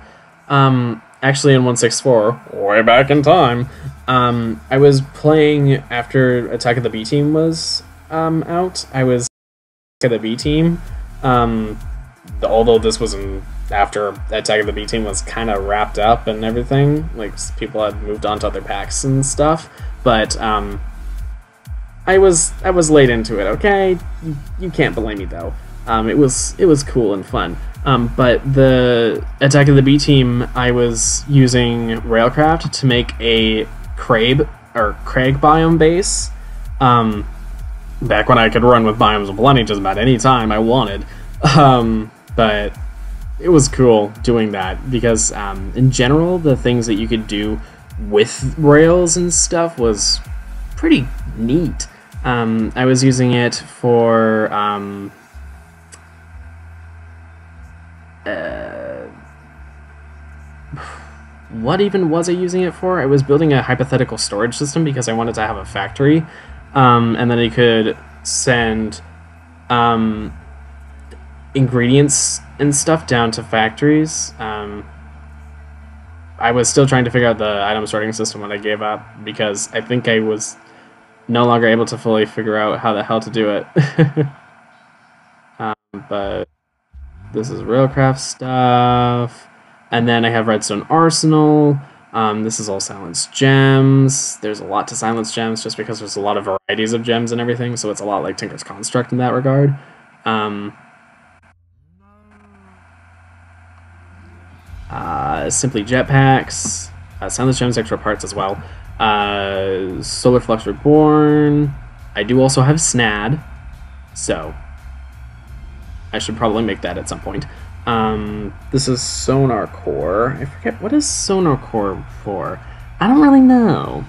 Actually, in 1.6.4, way back in time, I was playing after Attack of the B-Team was out. I was Attack of the B-Team, although this was after Attack of the B-Team was kind of wrapped up and everything. Like, people had moved on to other packs and stuff, but I was late into it. Okay, you can't blame me though. It was cool and fun. But the Attack of the B-Team, I was using Railcraft to make a Crag biome base. Back when I could run with biomes of plenty just about any time I wanted. But it was cool doing that because in general, the things that you could do with rails and stuff was pretty neat. I was using it for what even was I using it for? I was building a hypothetical storage system because I wanted to have a factory, and then I could send ingredients and stuff down to factories. I was still trying to figure out the item sorting system when I gave up because I think I was no longer able to fully figure out how the hell to do it. But this is Railcraft stuff. And then I have Redstone Arsenal. This is all Silence Gems. There's a lot to Silence Gems just because there's a lot of varieties of gems and everything, so it's a lot like Tinker's Construct in that regard. Simply Jetpacks. Silence Gems extra parts as well. Solar Flux Reborn. I do also have Snad, so I should probably make that at some point. This is Sonar Core. I forget, what is Sonar Core for? I don't really know.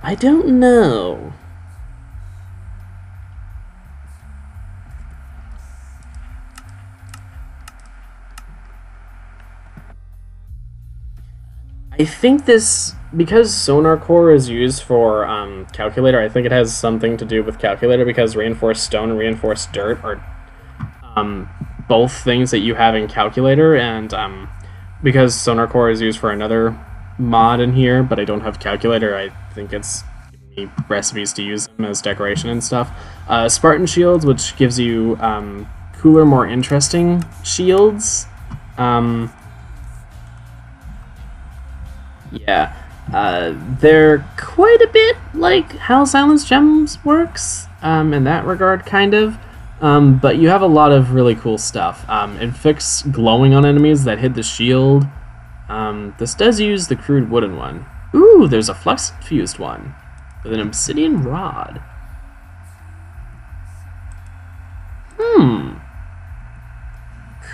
I don't know. I think this, because sonar core is used for calculator, I think it has something to do with calculator, because reinforced stone and reinforced dirt are both things that you have in calculator, and because sonar core is used for another mod in here, but I don't have calculator, I think it's giving me recipes to use them as decoration and stuff. Spartan shields, which gives you cooler, more interesting shields. Yeah, they're quite a bit like how Silence Gems works in that regard, kind of. But you have a lot of really cool stuff. Inflicts glowing on enemies that hit the shield. This does use the crude wooden one. Ooh, there's a flux-infused one with an obsidian rod.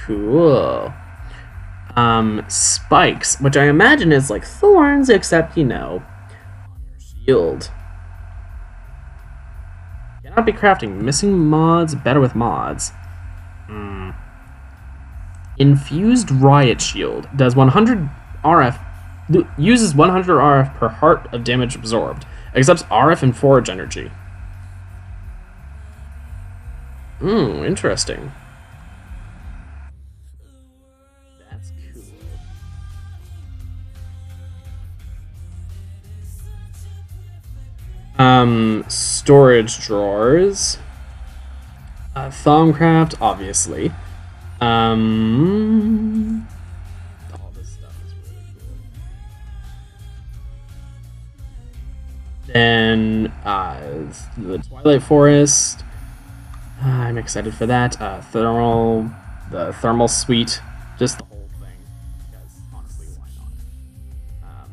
Cool. Spikes, which I imagine is like thorns, except, you know, on your shield. Cannot be crafting. Missing mods, better with mods. Infused Riot Shield. Does 100 RF, uses 100 RF per heart of damage absorbed. Accepts RF and forage energy. Interesting. That's cool. Storage drawers. Thaumcraft, obviously. All this stuff is really cool. Then, the Twilight Forest. I'm excited for that. The thermal suite, just the whole thing. Because honestly, why not?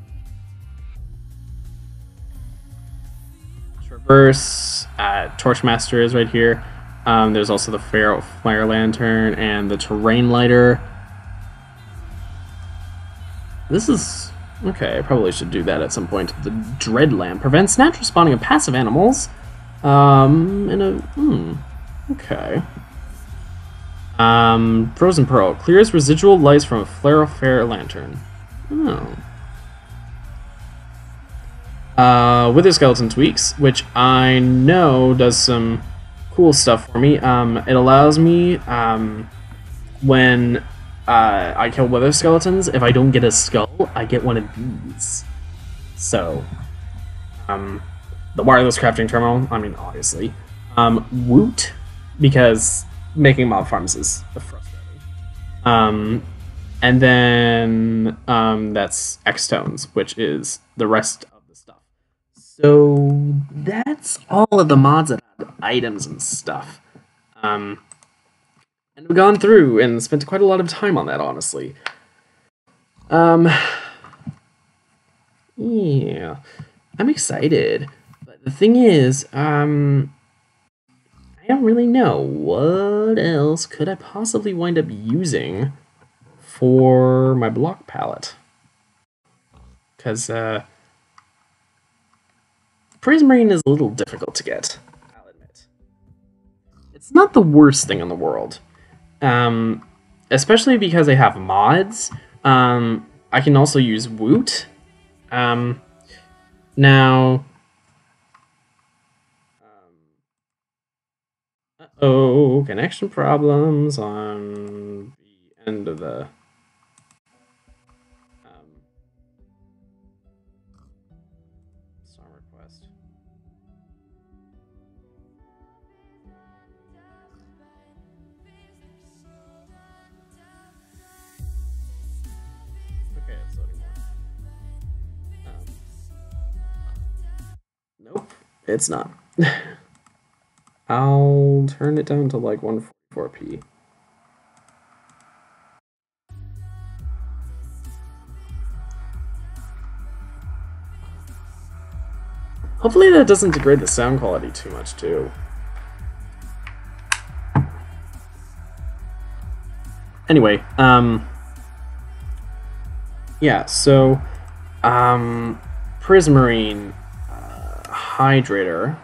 Traverse, Torchmaster is right here. There's also the Fire Lantern and the Terrain Lighter. This is okay. I probably should do that at some point. The Dread Lamp prevents natural spawning of passive animals. Okay. Frozen Pearl clears residual lights from a Fire Lantern. Wither Skeleton tweaks, which I know does some cool stuff for me. It allows me, when I kill Wither Skeletons, if I don't get a skull, I get one of these. So, the wireless crafting terminal, I mean, obviously. Woot, because making mob farms is frustrating. And then that's X-Tones, which is the rest of the stuff. So that's all of the mods that have items and stuff. And we've gone through and spent quite a lot of time on that, honestly. Yeah, I'm excited. But the thing is, I don't really know what else could I possibly wind up using for my block palette. Because Prismarine is a little difficult to get, I'll admit. It's not the worst thing in the world. Especially because I have mods. I can also use Woot. Now... Uh-oh, connection problems on the end of the... song request. Okay, it's loading more. Nope, it's not. I'll turn it down to like 144p. Hopefully that doesn't degrade the sound quality too much too. Anyway, yeah, so Prismarine Hydrator.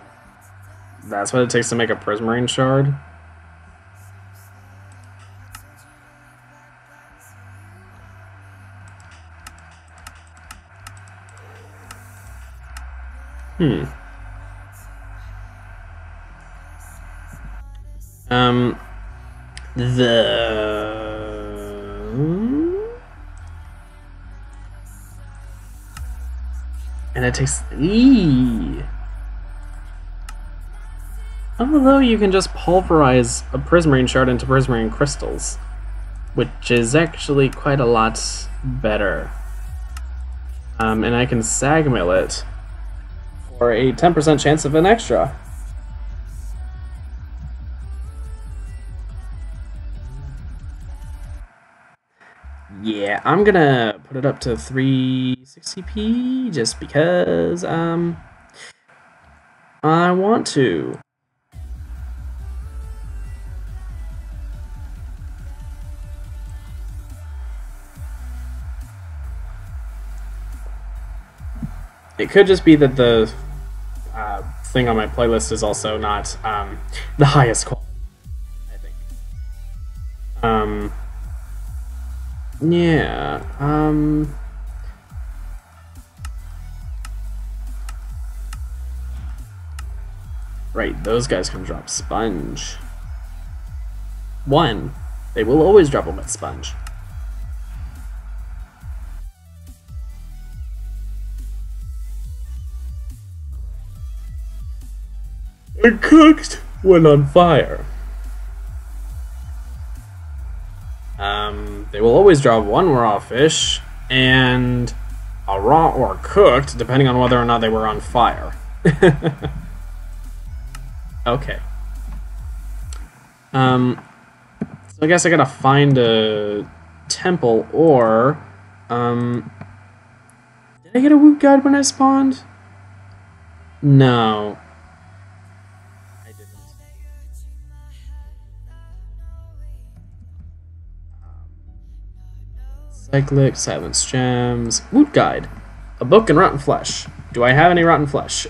That's what it takes to make a Prismarine shard. Hmm. And it takes... Eee. Although you can just pulverize a prismarine shard into prismarine crystals, which is actually quite a lot better. And I can sag mill it for a 10% chance of an extra. Yeah, I'm gonna put it up to 360p just because I want to. It could just be that the thing on my playlist is also not the highest quality, I think. Yeah, right, those guys can drop sponge. One, they will always drop a wet sponge. It cooked when on fire. They will always drop one raw fish and a raw or cooked, depending on whether or not they were on fire. Okay. So I guess I gotta find a temple or did I get a woot guide when I spawned? No. I didn't. Cyclic, Silence Gems, Woot Guide, a book and rotten flesh. Do I have any rotten flesh?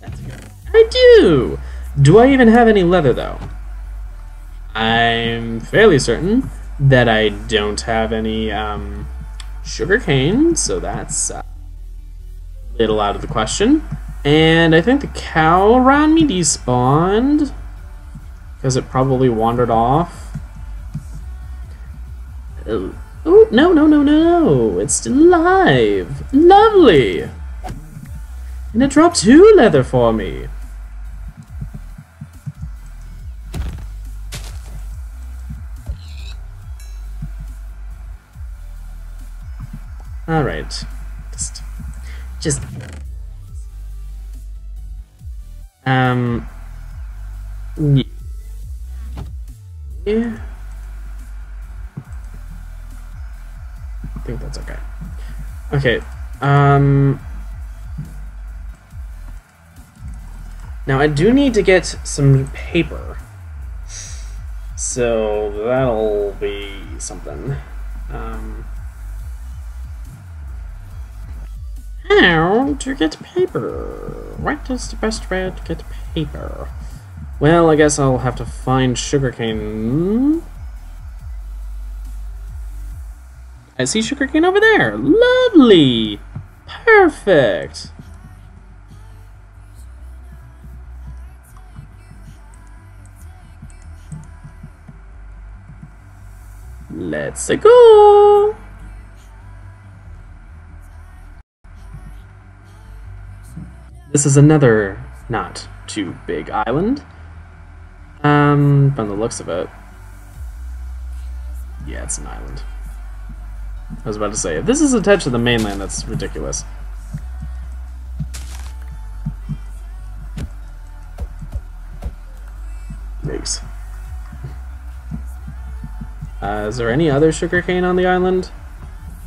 That's good. I do! Do I even have any leather though? I'm fairly certain that I don't have any sugar cane, so that's a little out of the question. And I think the cow around me despawned because it probably wandered off. Oh, no, no, no, no! It's still alive! Lovely! And it dropped 2 leather for me! Alright. Just... Yeah. I think that's okay. Okay, now I do need to get some paper. So that'll be something. How to get paper? What is the best way to get paper? Well, I guess I'll have to find sugarcane. I see sugarcane over there. Lovely! Perfect! Let's go! This is another not too big island. From the looks of it. Yeah, it's an island. I was about to say, if this is attached to the mainland, that's ridiculous. Yikes. Is there any other sugarcane on the island?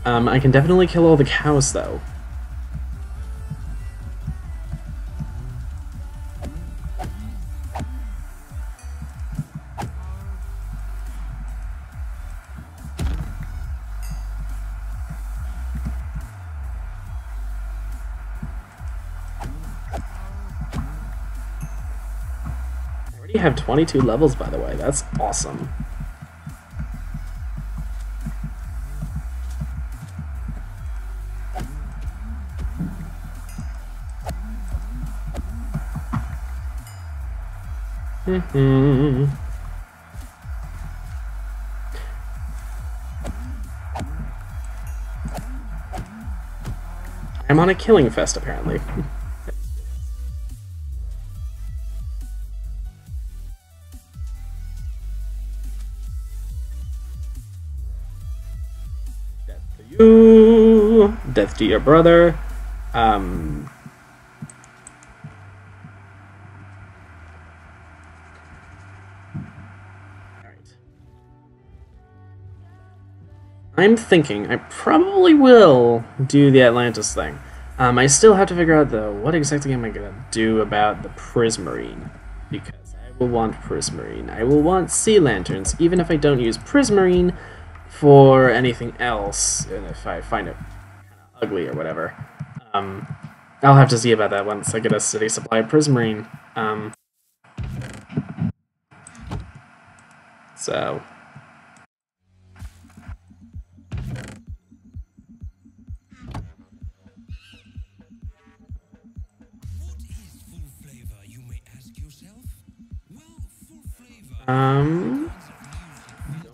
I can definitely kill all the cows, though. I have 22 levels, by the way. That's awesome. I'm on a killing fest, apparently. Death to you. Death to your brother. Alright. I'm thinking I probably will do the Atlantis thing. I still have to figure out, though, what exactly am I going to do about the Prismarine? Because I will want Prismarine. I will want Sea Lanterns, even if I don't use Prismarine for anything else, and if I find it kind of ugly or whatever. I'll have to see about that once I get a steady supply of Prismarine. So...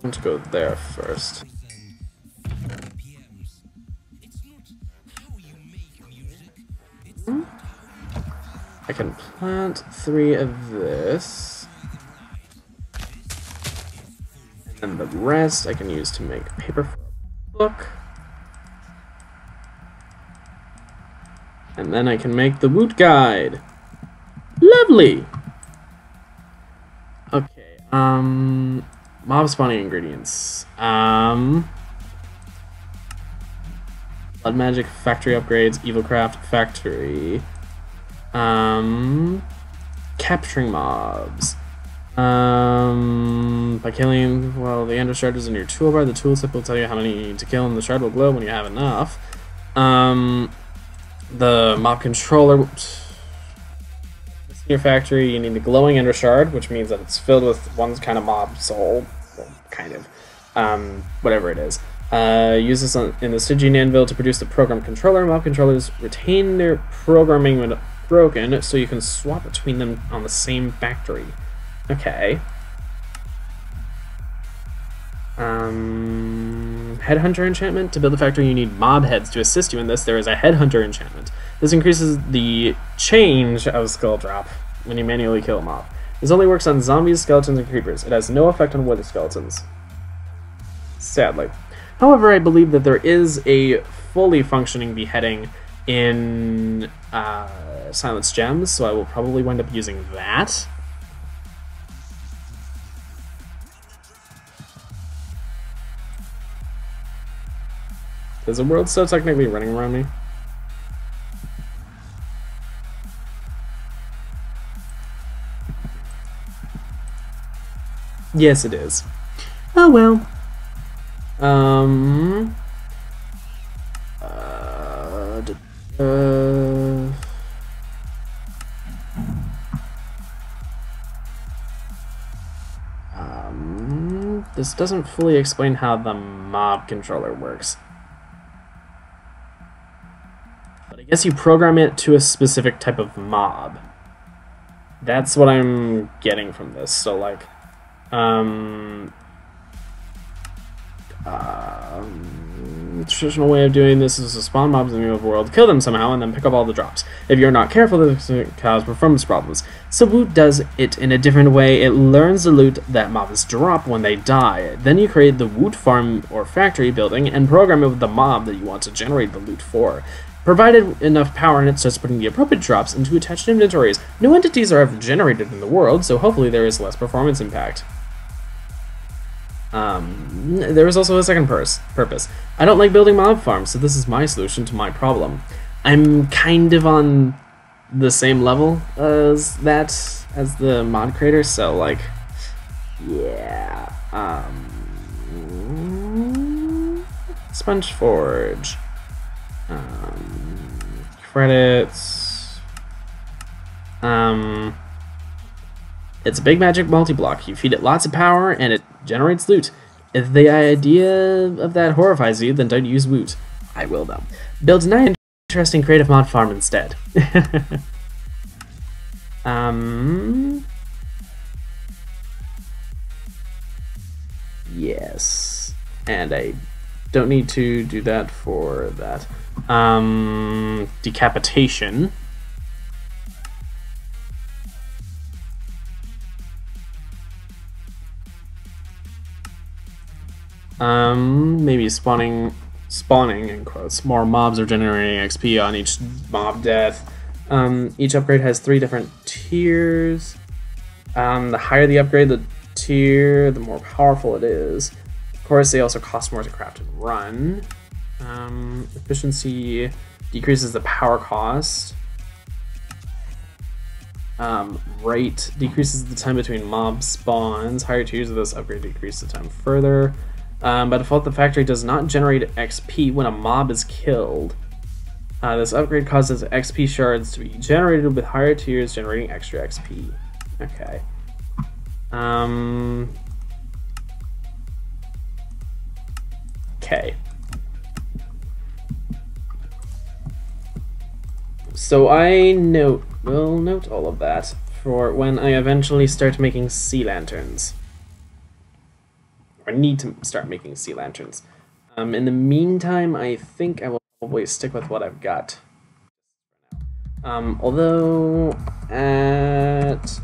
Don't go there first. I can plant 3 of this. And then the rest I can use to make paper for a book. And then I can make the Woot Guide. Lovely! Okay, mob spawning ingredients. Blood magic factory upgrades, evilcraft factory. Capturing mobs. By killing, well, the ender shard is in your toolbar. The tooltip will tell you how many you need to kill, and the shard will glow when you have enough. The mob controller. In your factory, you need a glowing ender shard, which means that it's filled with one kind of mob soul, well, kind of, whatever it is. Use this in the Stygian anvil to produce the program controller. Mob controllers retain their programming when broken, so you can swap between them on the same factory. Okay. Headhunter enchantment. To build a factory, you need mob heads. To assist you in this, there is a headhunter enchantment. This increases the change of skull drop when you manually kill a mob. This only works on zombies, skeletons, and creepers. It has no effect on wither skeletons. Sadly. However, I believe that there is a fully functioning beheading in Silence Gems, so I will probably wind up using that. Is the world still technically running around me? Yes, it is. Oh well. This doesn't fully explain how the mob controller works. But I guess you program it to a specific type of mob. That's what I'm getting from this. So, like, traditional way of doing this is to spawn mobs in the overworld, kill them somehow, and then pick up all the drops. If you're not careful, this can cause performance problems. So Woot does it in a different way. It learns the loot that mobs drop when they die. Then you create the Woot farm or factory building and program it with the mob that you want to generate the loot for. Provided enough power, and it starts putting the appropriate drops into attached inventories. New entities are ever generated in the world, so hopefully there is less performance impact. There is also a second purpose. I don't like building mob farms, so this is my solution to my problem. I'm kind of on the same level as the mod creator, so like, yeah. Sponge Forge. Credits. It's a big magic multi-block. You feed it lots of power, and it generates loot. If the idea of that horrifies you, then don't use Woot. I will, though. Build an interesting creative mod farm instead. Yes. And I don't need to do that for that. Decapitation. Maybe spawning in quotes. More mobs are generating XP on each mob death. Each upgrade has 3 different tiers. The higher the upgrade, the tier, the more powerful it is. Of course, they also cost more to craft and run. Efficiency decreases the power cost. Rate decreases the time between mob spawns. Higher tiers of this upgrade decrease the time further. By default, the factory does not generate XP when a mob is killed. This upgrade causes XP shards to be generated with higher tiers, generating extra XP. Okay. Okay. So I will note all of that for when I eventually start making sea lanterns. Or need to start making sea lanterns. In the meantime, I think I will probably stick with what I've got. Although at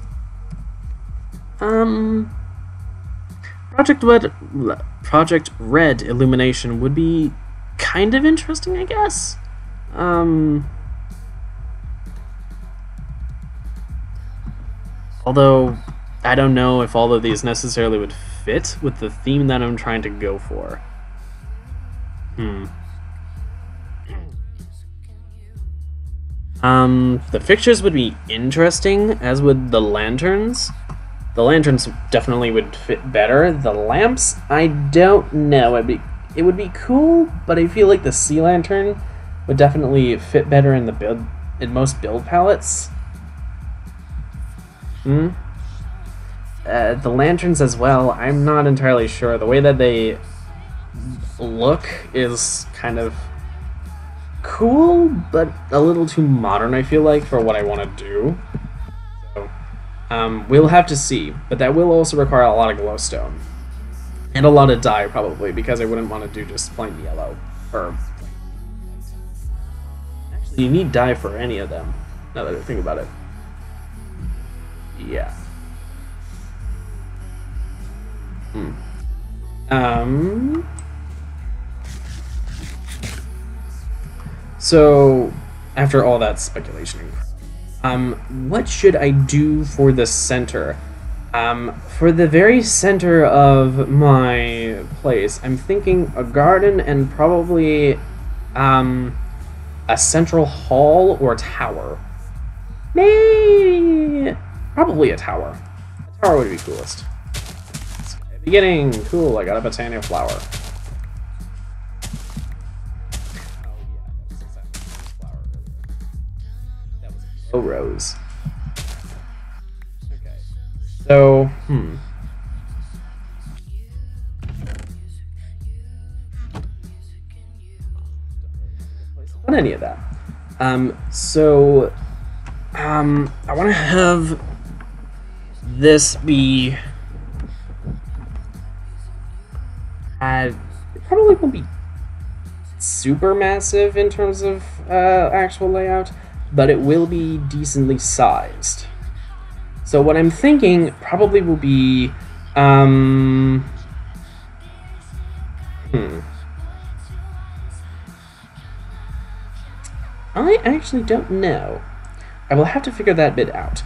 Project Red illumination would be kind of interesting, I guess. Although I don't know if all of these necessarily would fit with the theme that I'm trying to go for. The fixtures would be interesting, as would the lanterns. The lanterns definitely would fit better. The lamps, I don't know. It would be cool, but I feel like the sea lantern would definitely fit better in most build palettes. The lanterns as well, I'm not entirely sure. The way that they look is kind of cool, but a little too modern, I feel like, for what I want to do. So, we'll have to see, but that will also require a lot of glowstone. And a lot of dye, probably, because I wouldn't want to do just plain yellow. Or actually, you need dye for any of them, now that I think about it. Yeah. So, after all that speculation, what should I do for the center? For the very center of my place, I'm thinking a garden and probably a central hall or tower. Maybe, probably a tower. A tower would be coolest. Beginning, cool, I got a botanical flower. Oh, rose. Okay. So, not any of that. I want to have this be. It probably won't be super massive in terms of actual layout, but it will be decently sized. So what I'm thinking probably will be, I actually don't know. I will have to figure that bit out.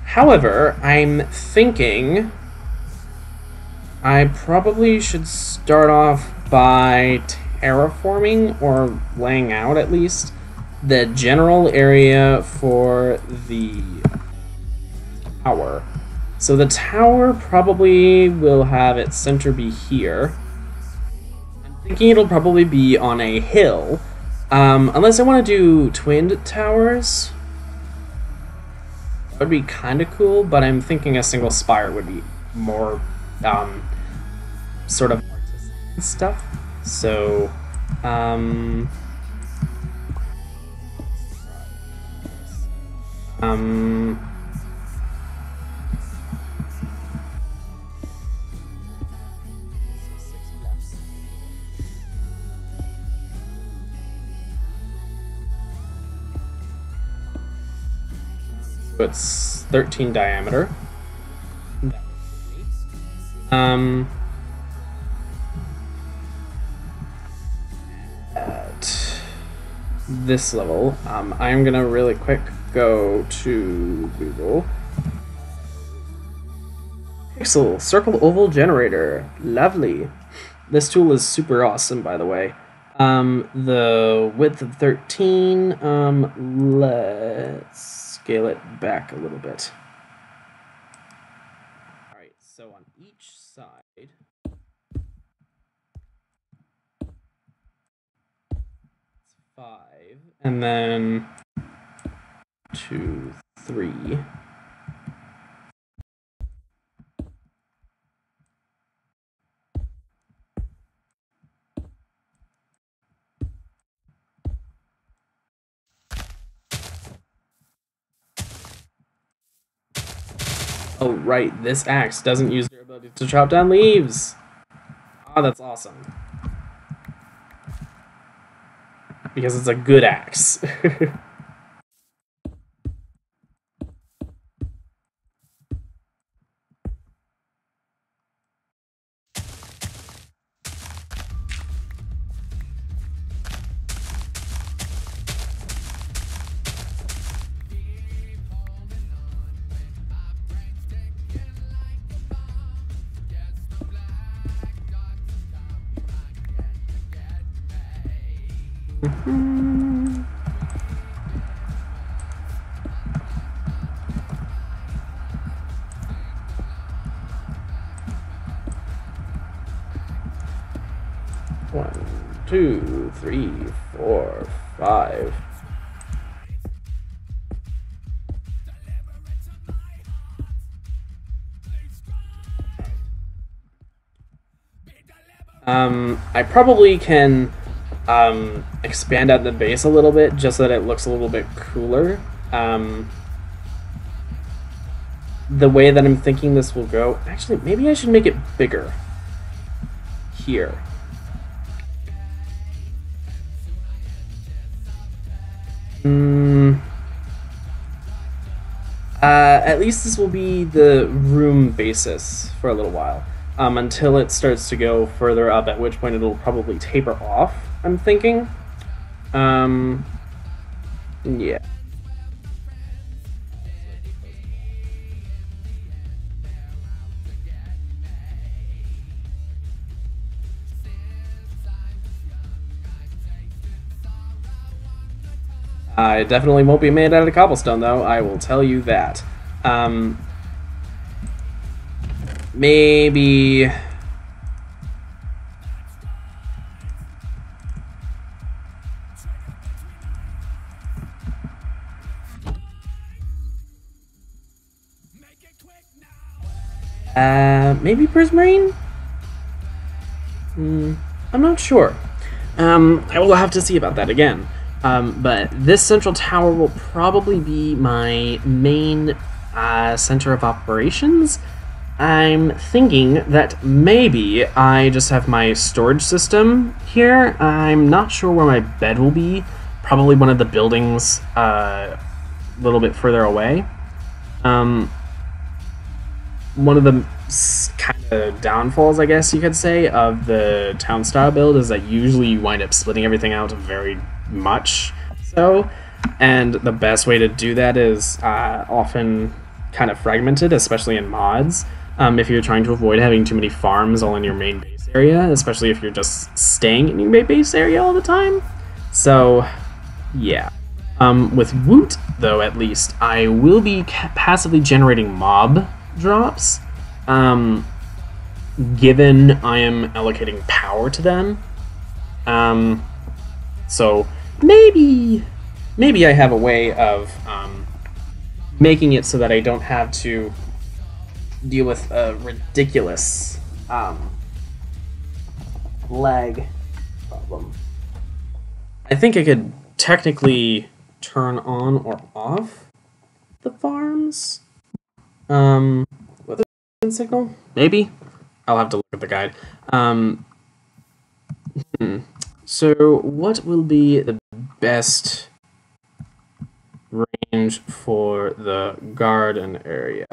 However, I'm thinking I probably should start off by terraforming, or laying out at least, the general area for the tower. So the tower probably will have its center be here. I'm thinking it'll probably be on a hill, unless I want to do twinned towers. That would be kind of cool, but I'm thinking a single spire would be more sort of artistic stuff. So, So it's 13 diameter. At this level, I am gonna really quick go to Google. Pixel circle oval generator, lovely. This tool is super awesome, by the way. The width of 13. Let's scale it back a little bit. All right, so on each side. 5, and then 2, 3. Oh right, this axe doesn't use their ability to chop down leaves. Oh, that's awesome. Because it's a good axe. One, 2, 3, 4, 5. I probably can expand out the base a little bit just so that it looks a little bit cooler. The way that I'm thinking this will go, actually, maybe I should make it bigger here. At least this will be the room basis for a little while, until it starts to go further up, at which point it'll probably taper off, I'm thinking. Yeah. I definitely won't be made out of cobblestone, though, I will tell you that. Maybe... maybe prismarine? I'm not sure. I will have to see about that again. But this central tower will probably be my main center of operations. I'm thinking that maybe I just have my storage system here. I'm not sure where my bed will be. Probably one of the buildings a little bit further away. One of the kind of downfalls, I guess you could say, of the town style build is that usually you wind up splitting everything out very much so, and the best way to do that is often kind of fragmented, especially in mods, if you're trying to avoid having too many farms all in your main base area, especially if you're just staying in your main base area all the time. So yeah. With Woot, though, at least, I will be passively generating mob drops, given I am allocating power to them. So maybe I have a way of making it so that I don't have to deal with a ridiculous lag problem. I think I could technically turn on or off the farms with a signal. Maybe I'll have to look at the guide. So what will be the best range for the garden area.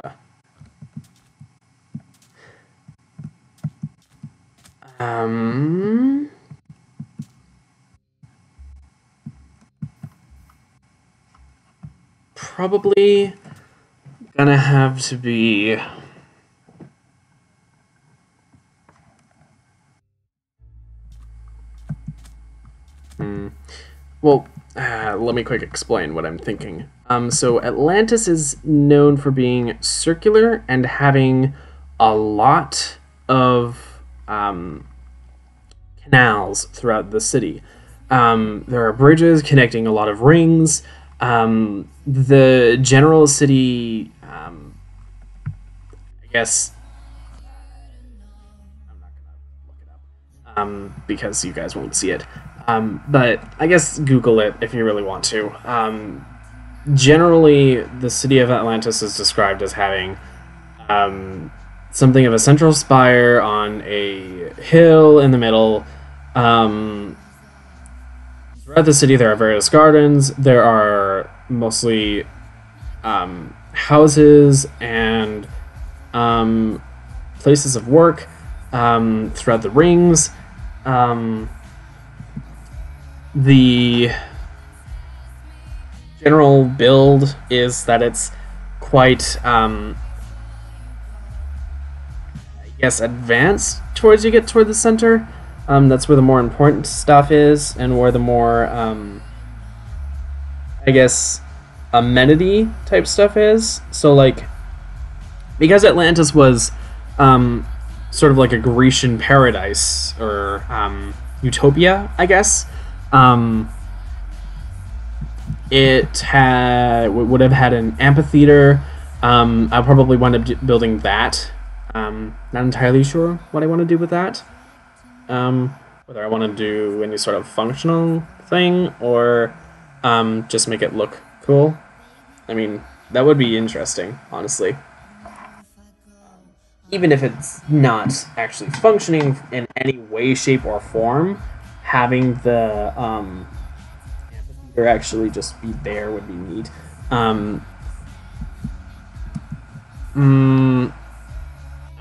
Probably gonna have to be well, let me quick explain what I'm thinking. So Atlantis is known for being circular and having a lot of canals throughout the city. There are bridges connecting a lot of rings. The general city, I guess, I'm not gonna look it up because you guys won't see it. But I guess Google it if you really want to. Generally, the city of Atlantis is described as having something of a central spire on a hill in the middle. Throughout the city, there are various gardens. There are mostly houses and places of work throughout the rings. The general build is that it's quite, I guess, advanced towards you get toward the center. That's where the more important stuff is, and where the more, I guess, amenity type stuff is. So, like, because Atlantis was sort of like a Grecian paradise, or utopia, I guess, it would have had an amphitheater. I probably wind up building that. Not entirely sure what I want to do with that. Whether I want to do any sort of functional thing or just make it look cool. I mean, that would be interesting, honestly. Even if it's not actually functioning in any way, shape, or form, having the amphitheater actually just be there would be neat. I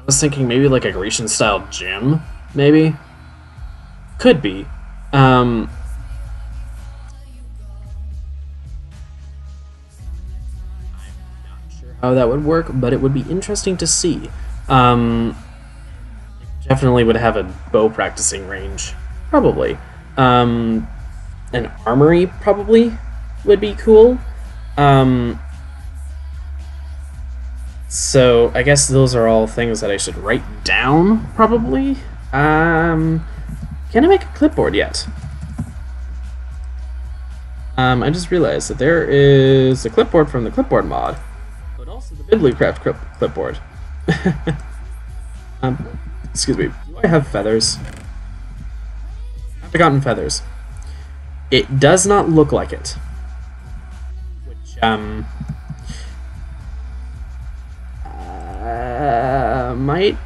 was thinking maybe like a Grecian-style gym, maybe? Could be. I'm not sure how that would work, but it would be interesting to see. Definitely would have a bow practicing range, probably. An armory probably would be cool. So I guess those are all things that I should write down, probably. Can I make a clipboard yet? I just realized that there is a clipboard from the clipboard mod, but also the Bibliocraft clipboard. Excuse me. Do I have feathers? I've forgotten feathers. It does not look like it. Which, might...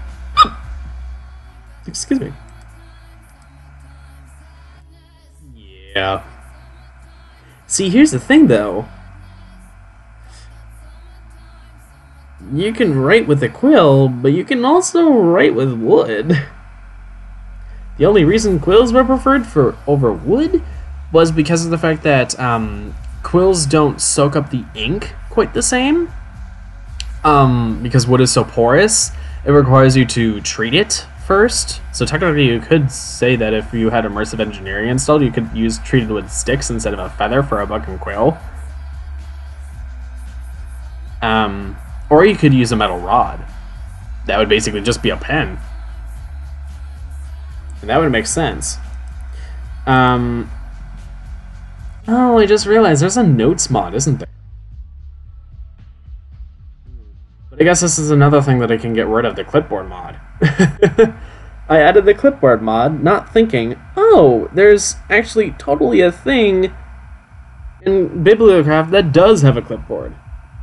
Excuse me. Yeah. See, here's the thing, though. You can write with a quill, but you can also write with wood. The only reason quills were preferred over wood was because of the fact that quills don't soak up the ink quite the same. Because wood is so porous, it requires you to treat it first. So technically you could say that if you had immersive engineering installed, you could use treated wood sticks instead of a feather for a book and quill. Or you could use a metal rod. That would basically just be a pen. And that would make sense. Oh, I just realized there's a notes mod, isn't there? But I guess this is another thing that I can get rid of, the clipboard mod. I added the clipboard mod, not thinking, oh, there's actually totally a thing in Bibliocraft that does have a clipboard.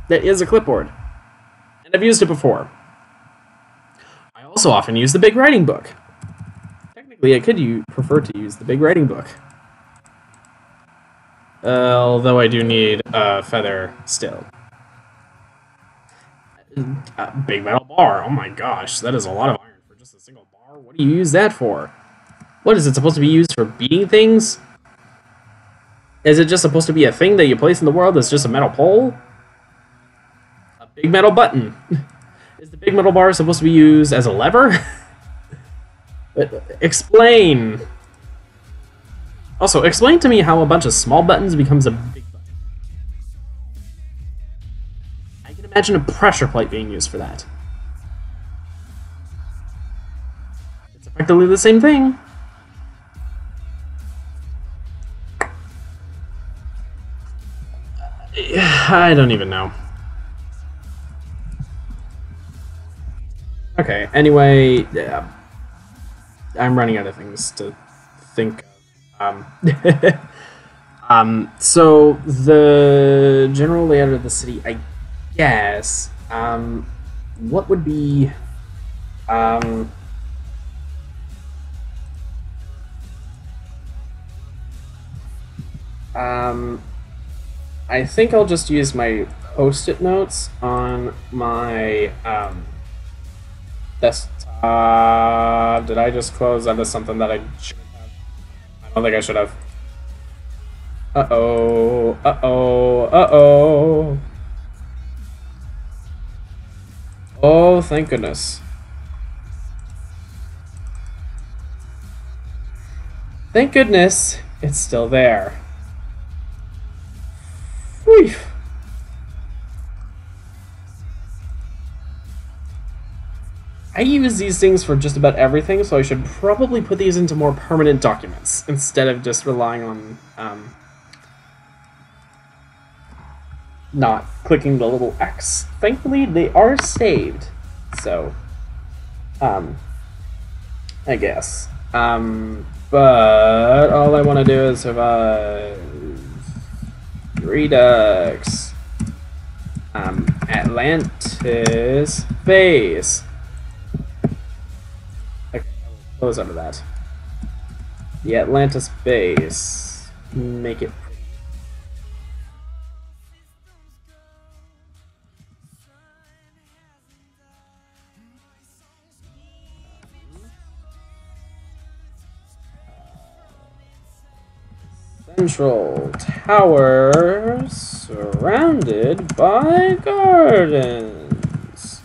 That is a clipboard. And I've used it before. I also often use the big writing book. Technically, I could prefer to use the big writing book. Although I do need a feather still. Big metal bar. Oh my gosh, that is a lot of iron for just a single bar. What do you use that for? What is it supposed to be used for beating things? Is it just supposed to be a thing that you place in the world that's just a metal pole? A big metal button. Is the big metal bar supposed to be used as a lever? Explain. Also, explain to me how a bunch of small buttons becomes a big button. I can imagine a pressure plate being used for that. It's effectively the same thing. I don't even know. Okay, anyway, yeah. I'm running out of things to think of. So the general layout of the city, I guess, what would be, I think I'll just use my post-it notes on my, desktop. Did I just close out of something that I shouldn't have? I don't think I should have. Uh-oh, uh-oh, uh-oh. Oh, thank goodness. Thank goodness it's still there. Whew. I use these things for just about everything, so I should probably put these into more permanent documents instead of just relying on not clicking the little X. Thankfully, they are saved, so I guess. But all I want to do is survive. Redux. Atlantis base. Okay, I'll close out of that. The Atlantis base. Make it pretty. Central tower surrounded by gardens.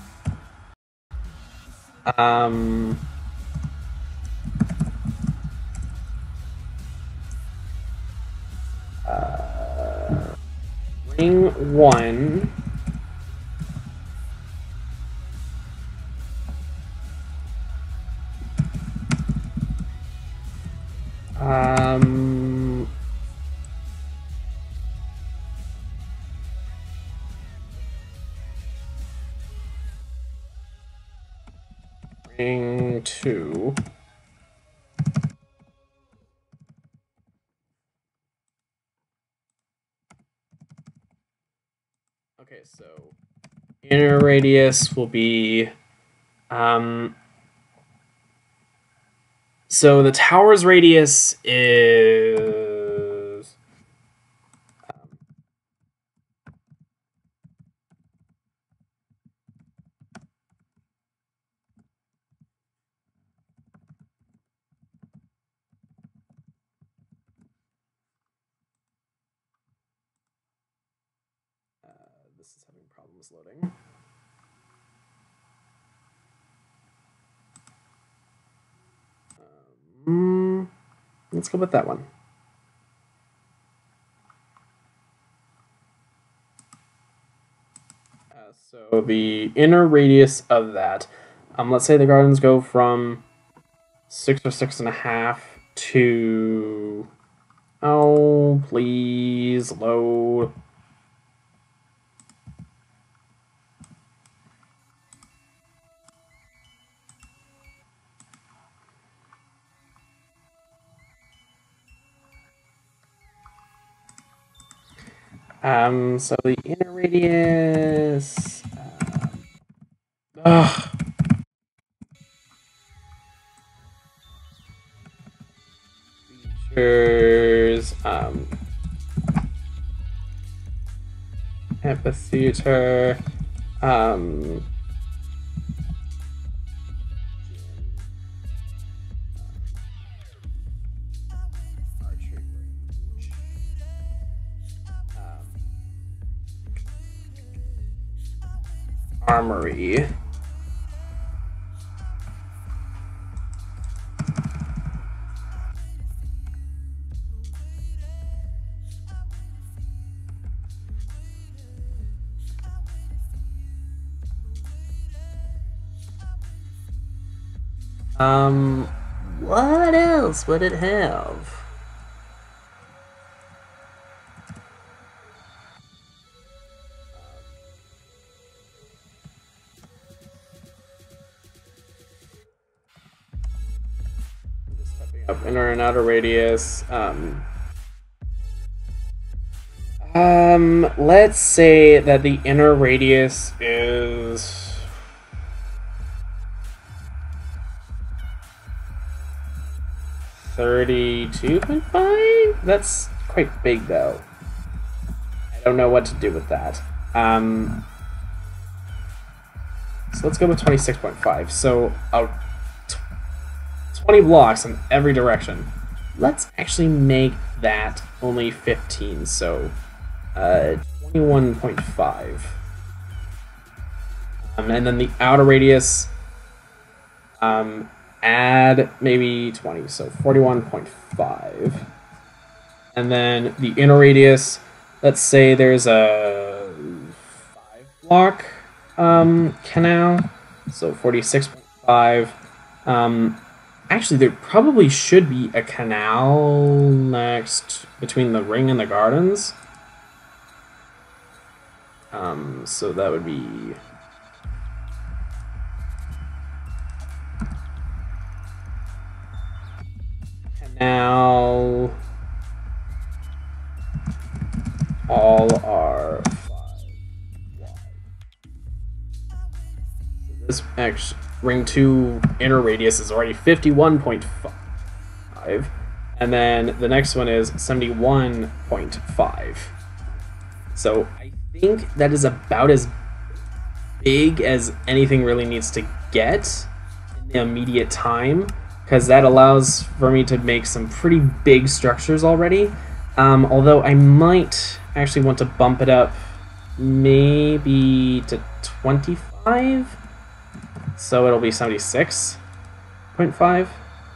Ring 1. Ring 2. Okay, so inner radius will be so the tower's radius is this is having problems loading. Let's go with that one. So the inner radius of that, let's say the gardens go from 6 or 6.5 to, oh, please load. So the inner radius, features, amphitheater. Archery range. Armory. What else would it have? Just typing up inner and outer radius. Let's say that the inner radius is 32.5? That's quite big, though. I don't know what to do with that. So let's go with 26.5. So 20 blocks in every direction. Let's actually make that only 15, so 21.5. And then the outer radius, add maybe 20, so 41.5. And then the inner radius, let's say there's a 5-block canal, so 46.5. Actually, there probably should be a canal next between the ring and the gardens. So that would be canal. All are 5 wide. So this actually, ring 2 inner radius is already 51.5, and then the next one is 71.5. So I think that is about as big as anything really needs to get in the immediate time, because that allows for me to make some pretty big structures already. Although I might actually want to bump it up maybe to 25, so it'll be 76.5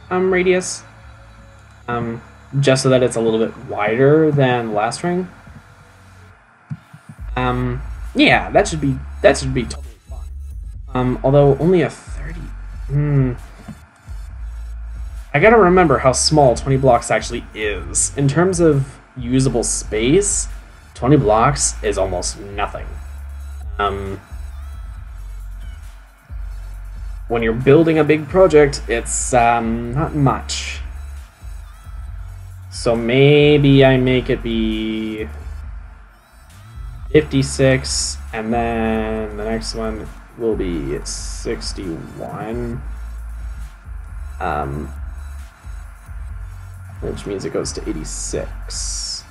radius, just so that it's a little bit wider than the last ring. Yeah, that should be totally fine. Although only a 30. I gotta remember how small 20 blocks actually is. In terms of usable space, 20 blocks is almost nothing. When you're building a big project, it's not much. So maybe I make it be 56, and then the next one will be 61. Which means it goes to 86.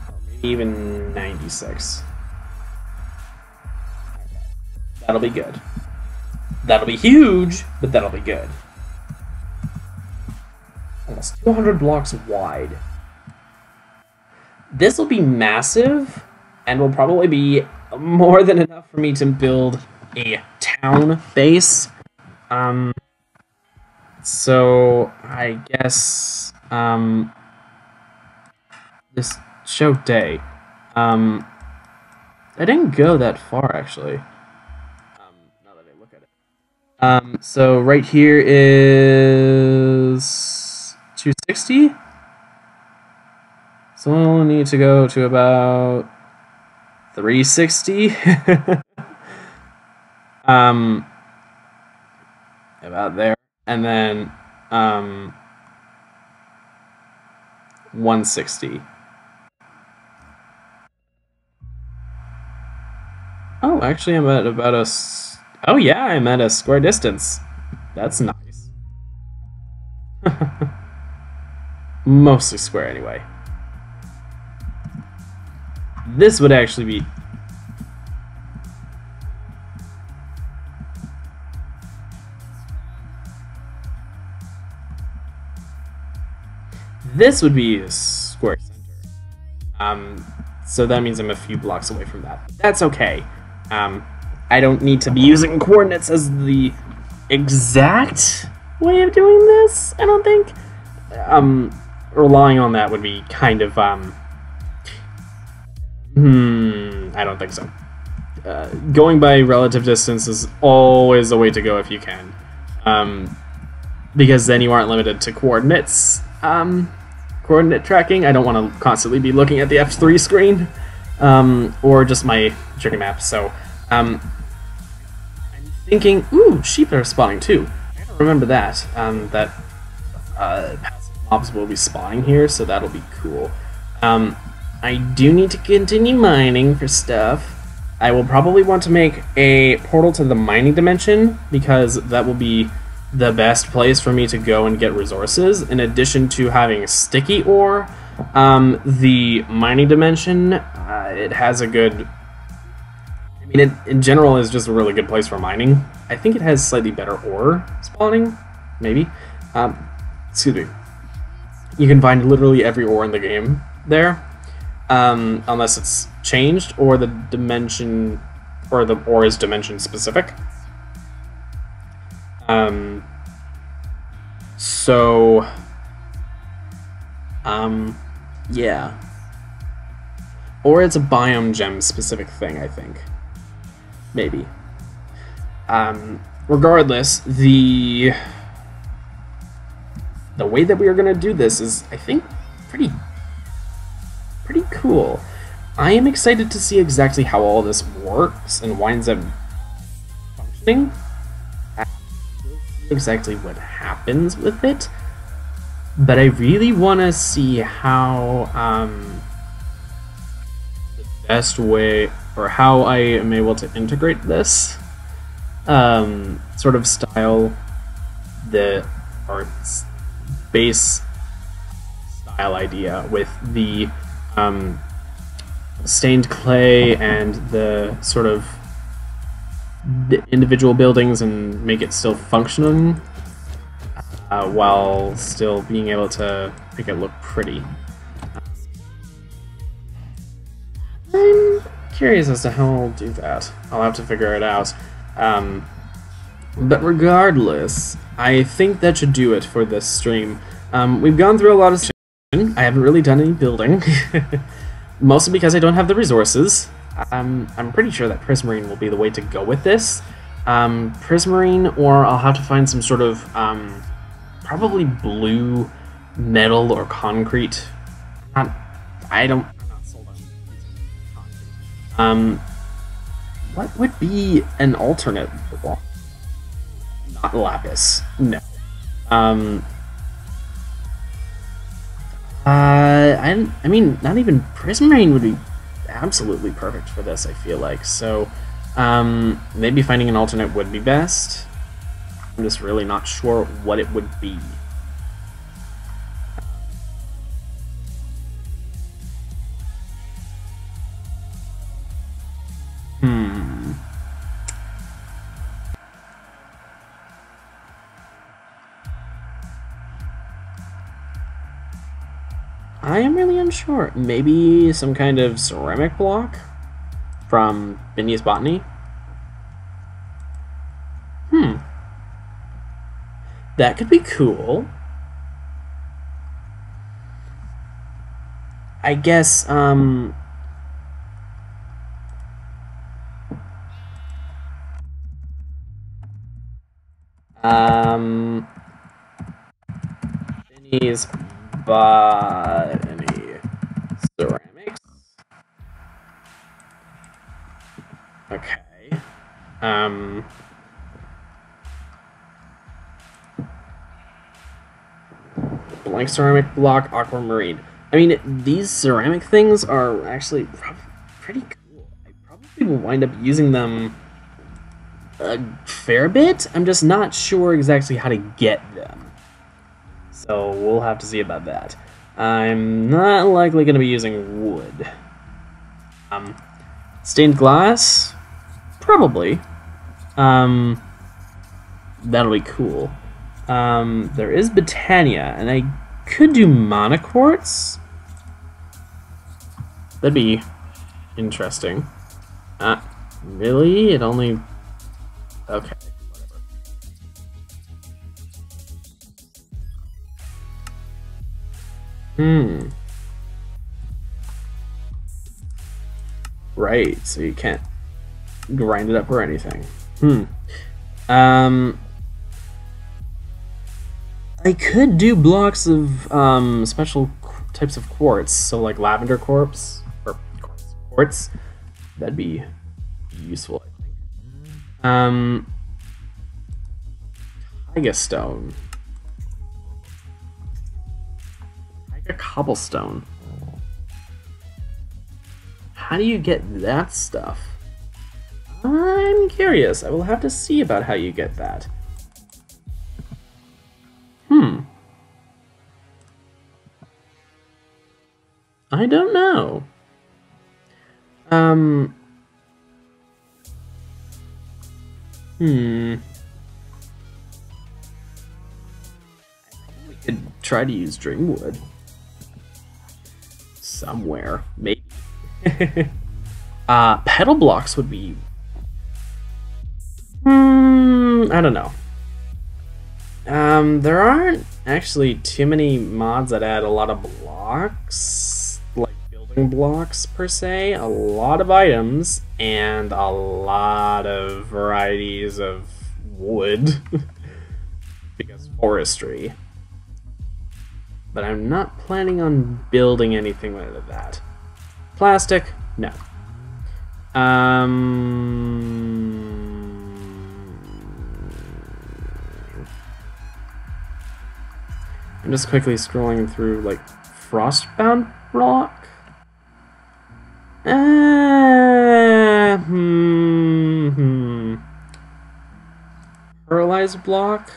Or maybe even 96. Okay. That'll be good. That'll be huge, but that'll be good. Almost 200 blocks wide. This will be massive, and will probably be more than enough for me to build a town base. So I guess this show day. I didn't go that far actually. Now that I look at it. So right here is 260. So I only need to go to about 360. About there. And then 160. Oh, actually I'm at about a... Oh yeah, I'm at a square distance. That's nice. Mostly square anyway. This would actually be... This would be a square center. So that means I'm a few blocks away from that. That's okay. I don't need to be using coordinates as the exact way of doing this, I don't think. Relying on that would be kind of, I don't think so. Going by relative distance is always the way to go if you can. Because then you aren't limited to coordinates. Coordinate tracking. I don't want to constantly be looking at the F3 screen, or just my trigger map. So, I'm thinking, ooh, sheep are spawning too. I gotta remember that. Passive mobs will be spawning here, so that'll be cool. I do need to continue mining for stuff. I will probably want to make a portal to the mining dimension, because that will be the best place for me to go and get resources, in addition to having sticky ore. The mining dimension, it has a good... I mean, it in general is just a really good place for mining. I think it has slightly better ore spawning, maybe. Excuse me. You can find literally every ore in the game there, unless it's changed, or the dimension, or the ore is dimension specific. Yeah. Or it's a biome gem specific thing, I think. Maybe. Regardless, the way that we are going to do this is, I think, pretty cool. I am excited to see exactly how all this works and winds up functioning. Exactly what happens with it, but I really want to see how the best way, or how I am able to integrate this sort of style, the arts base style idea with the stained clay and the sort of the individual buildings, and make it still functioning while still being able to make it look pretty. I'm curious as to how I'll do that. I'll have to figure it out. But regardless, I think that should do it for this stream. We've gone through a lot of stuff. I haven't really done any building, mostly because I don't have the resources. I'm pretty sure that prismarine will be the way to go with this. Prismarine, or I'll have to find some sort of probably blue metal or concrete. I'm not sold on. What would be an alternate block? Not lapis. No. I mean, not even prismarine would be absolutely perfect for this, I feel like. So, maybe finding an alternate would be best. I'm just really not sure what it would be. I am really unsure. Maybe some kind of ceramic block from Binya's Botany? That could be cool. I guess, Binya's Botany ceramics. Okay. Blank ceramic block, aquamarine. I mean, these ceramic things are actually pretty cool. I probably will wind up using them a fair bit. I'm just not sure exactly how to get them. So we'll have to see about that. I'm not likely going to be using wood. Stained glass? Probably. That'll be cool. There is Botania, and I could do monoquartz. That'd be interesting. Really? It only... Okay, whatever. Right, so you can't grind it up or anything. I could do blocks of special types of quartz, so like lavender quartz or quartz. That'd be useful, I think. Taiga stone, Taiga cobblestone. How do you get that stuff? I'm curious. I will have to see about how you get that. I don't know. I probably could try to use Dreamwood. Somewhere, maybe. Pedal blocks would be... I don't know. There aren't actually too many mods that add a lot of blocks, like building blocks per se, a lot of items, and a lot of varieties of wood, because forestry. But I'm not planning on building anything with that. Plastic? No. I'm just quickly scrolling through, like, Frostbound block? Paralyzed block?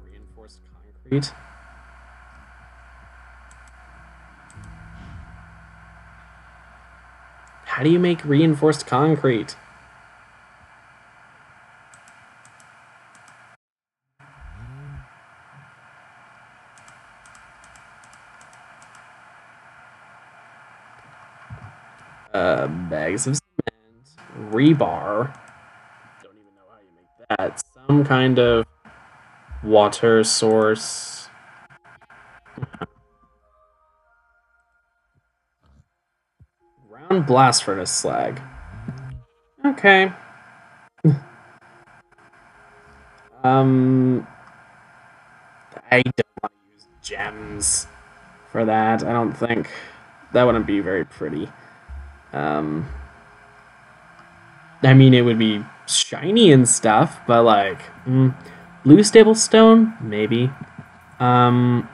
Reinforced concrete? How do you make reinforced concrete? Bags of cement, rebar. Don't even know how you make that. Some kind of water source. Round blast furnace slag. Okay. I don't want to use gems for that. I don't think that wouldn't be very pretty. I mean, it would be shiny and stuff, but like, blue stable stone, maybe. Or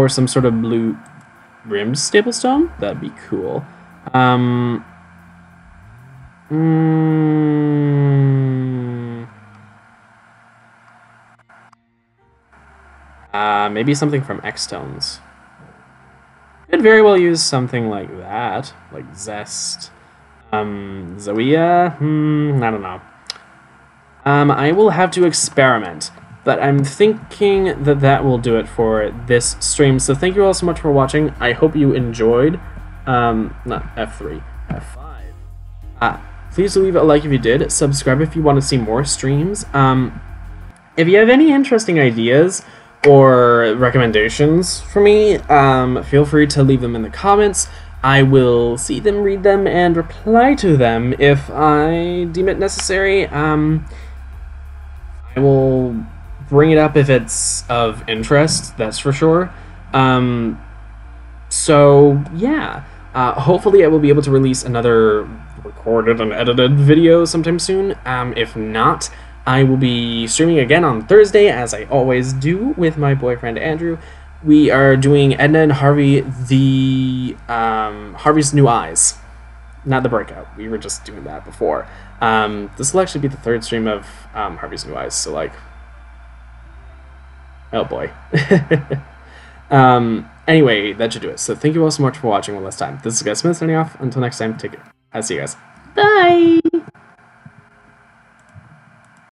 some sort of blue rimmed stable stone, that'd be cool. Maybe something from X-Tones. Could very well use something like that, like Zest. Zoea? I don't know. I will have to experiment, but I'm thinking that that will do it for this stream. So thank you all so much for watching. I hope you enjoyed. Not F3, F5. Please leave a like if you did. Subscribe if you want to see more streams. If you have any interesting ideas or recommendations for me, feel free to leave them in the comments. I will see them, read them, and reply to them if I deem it necessary. I will bring it up if it's of interest, that's for sure. So, yeah. Hopefully I will be able to release another recorded and edited video sometime soon. If not, I will be streaming again on Thursday, as I always do, with my boyfriend Andrew. We are doing Edna and Harvey, the Harvey's New Eyes. Not the breakout. We were just doing that before. This will actually be the third stream of Harvey's New Eyes, so like, Oh boy. Anyway, that should do it. So thank you all so much for watching one last time. This is Guy Smith signing off. Until next time, take care. I'll see you guys. Bye!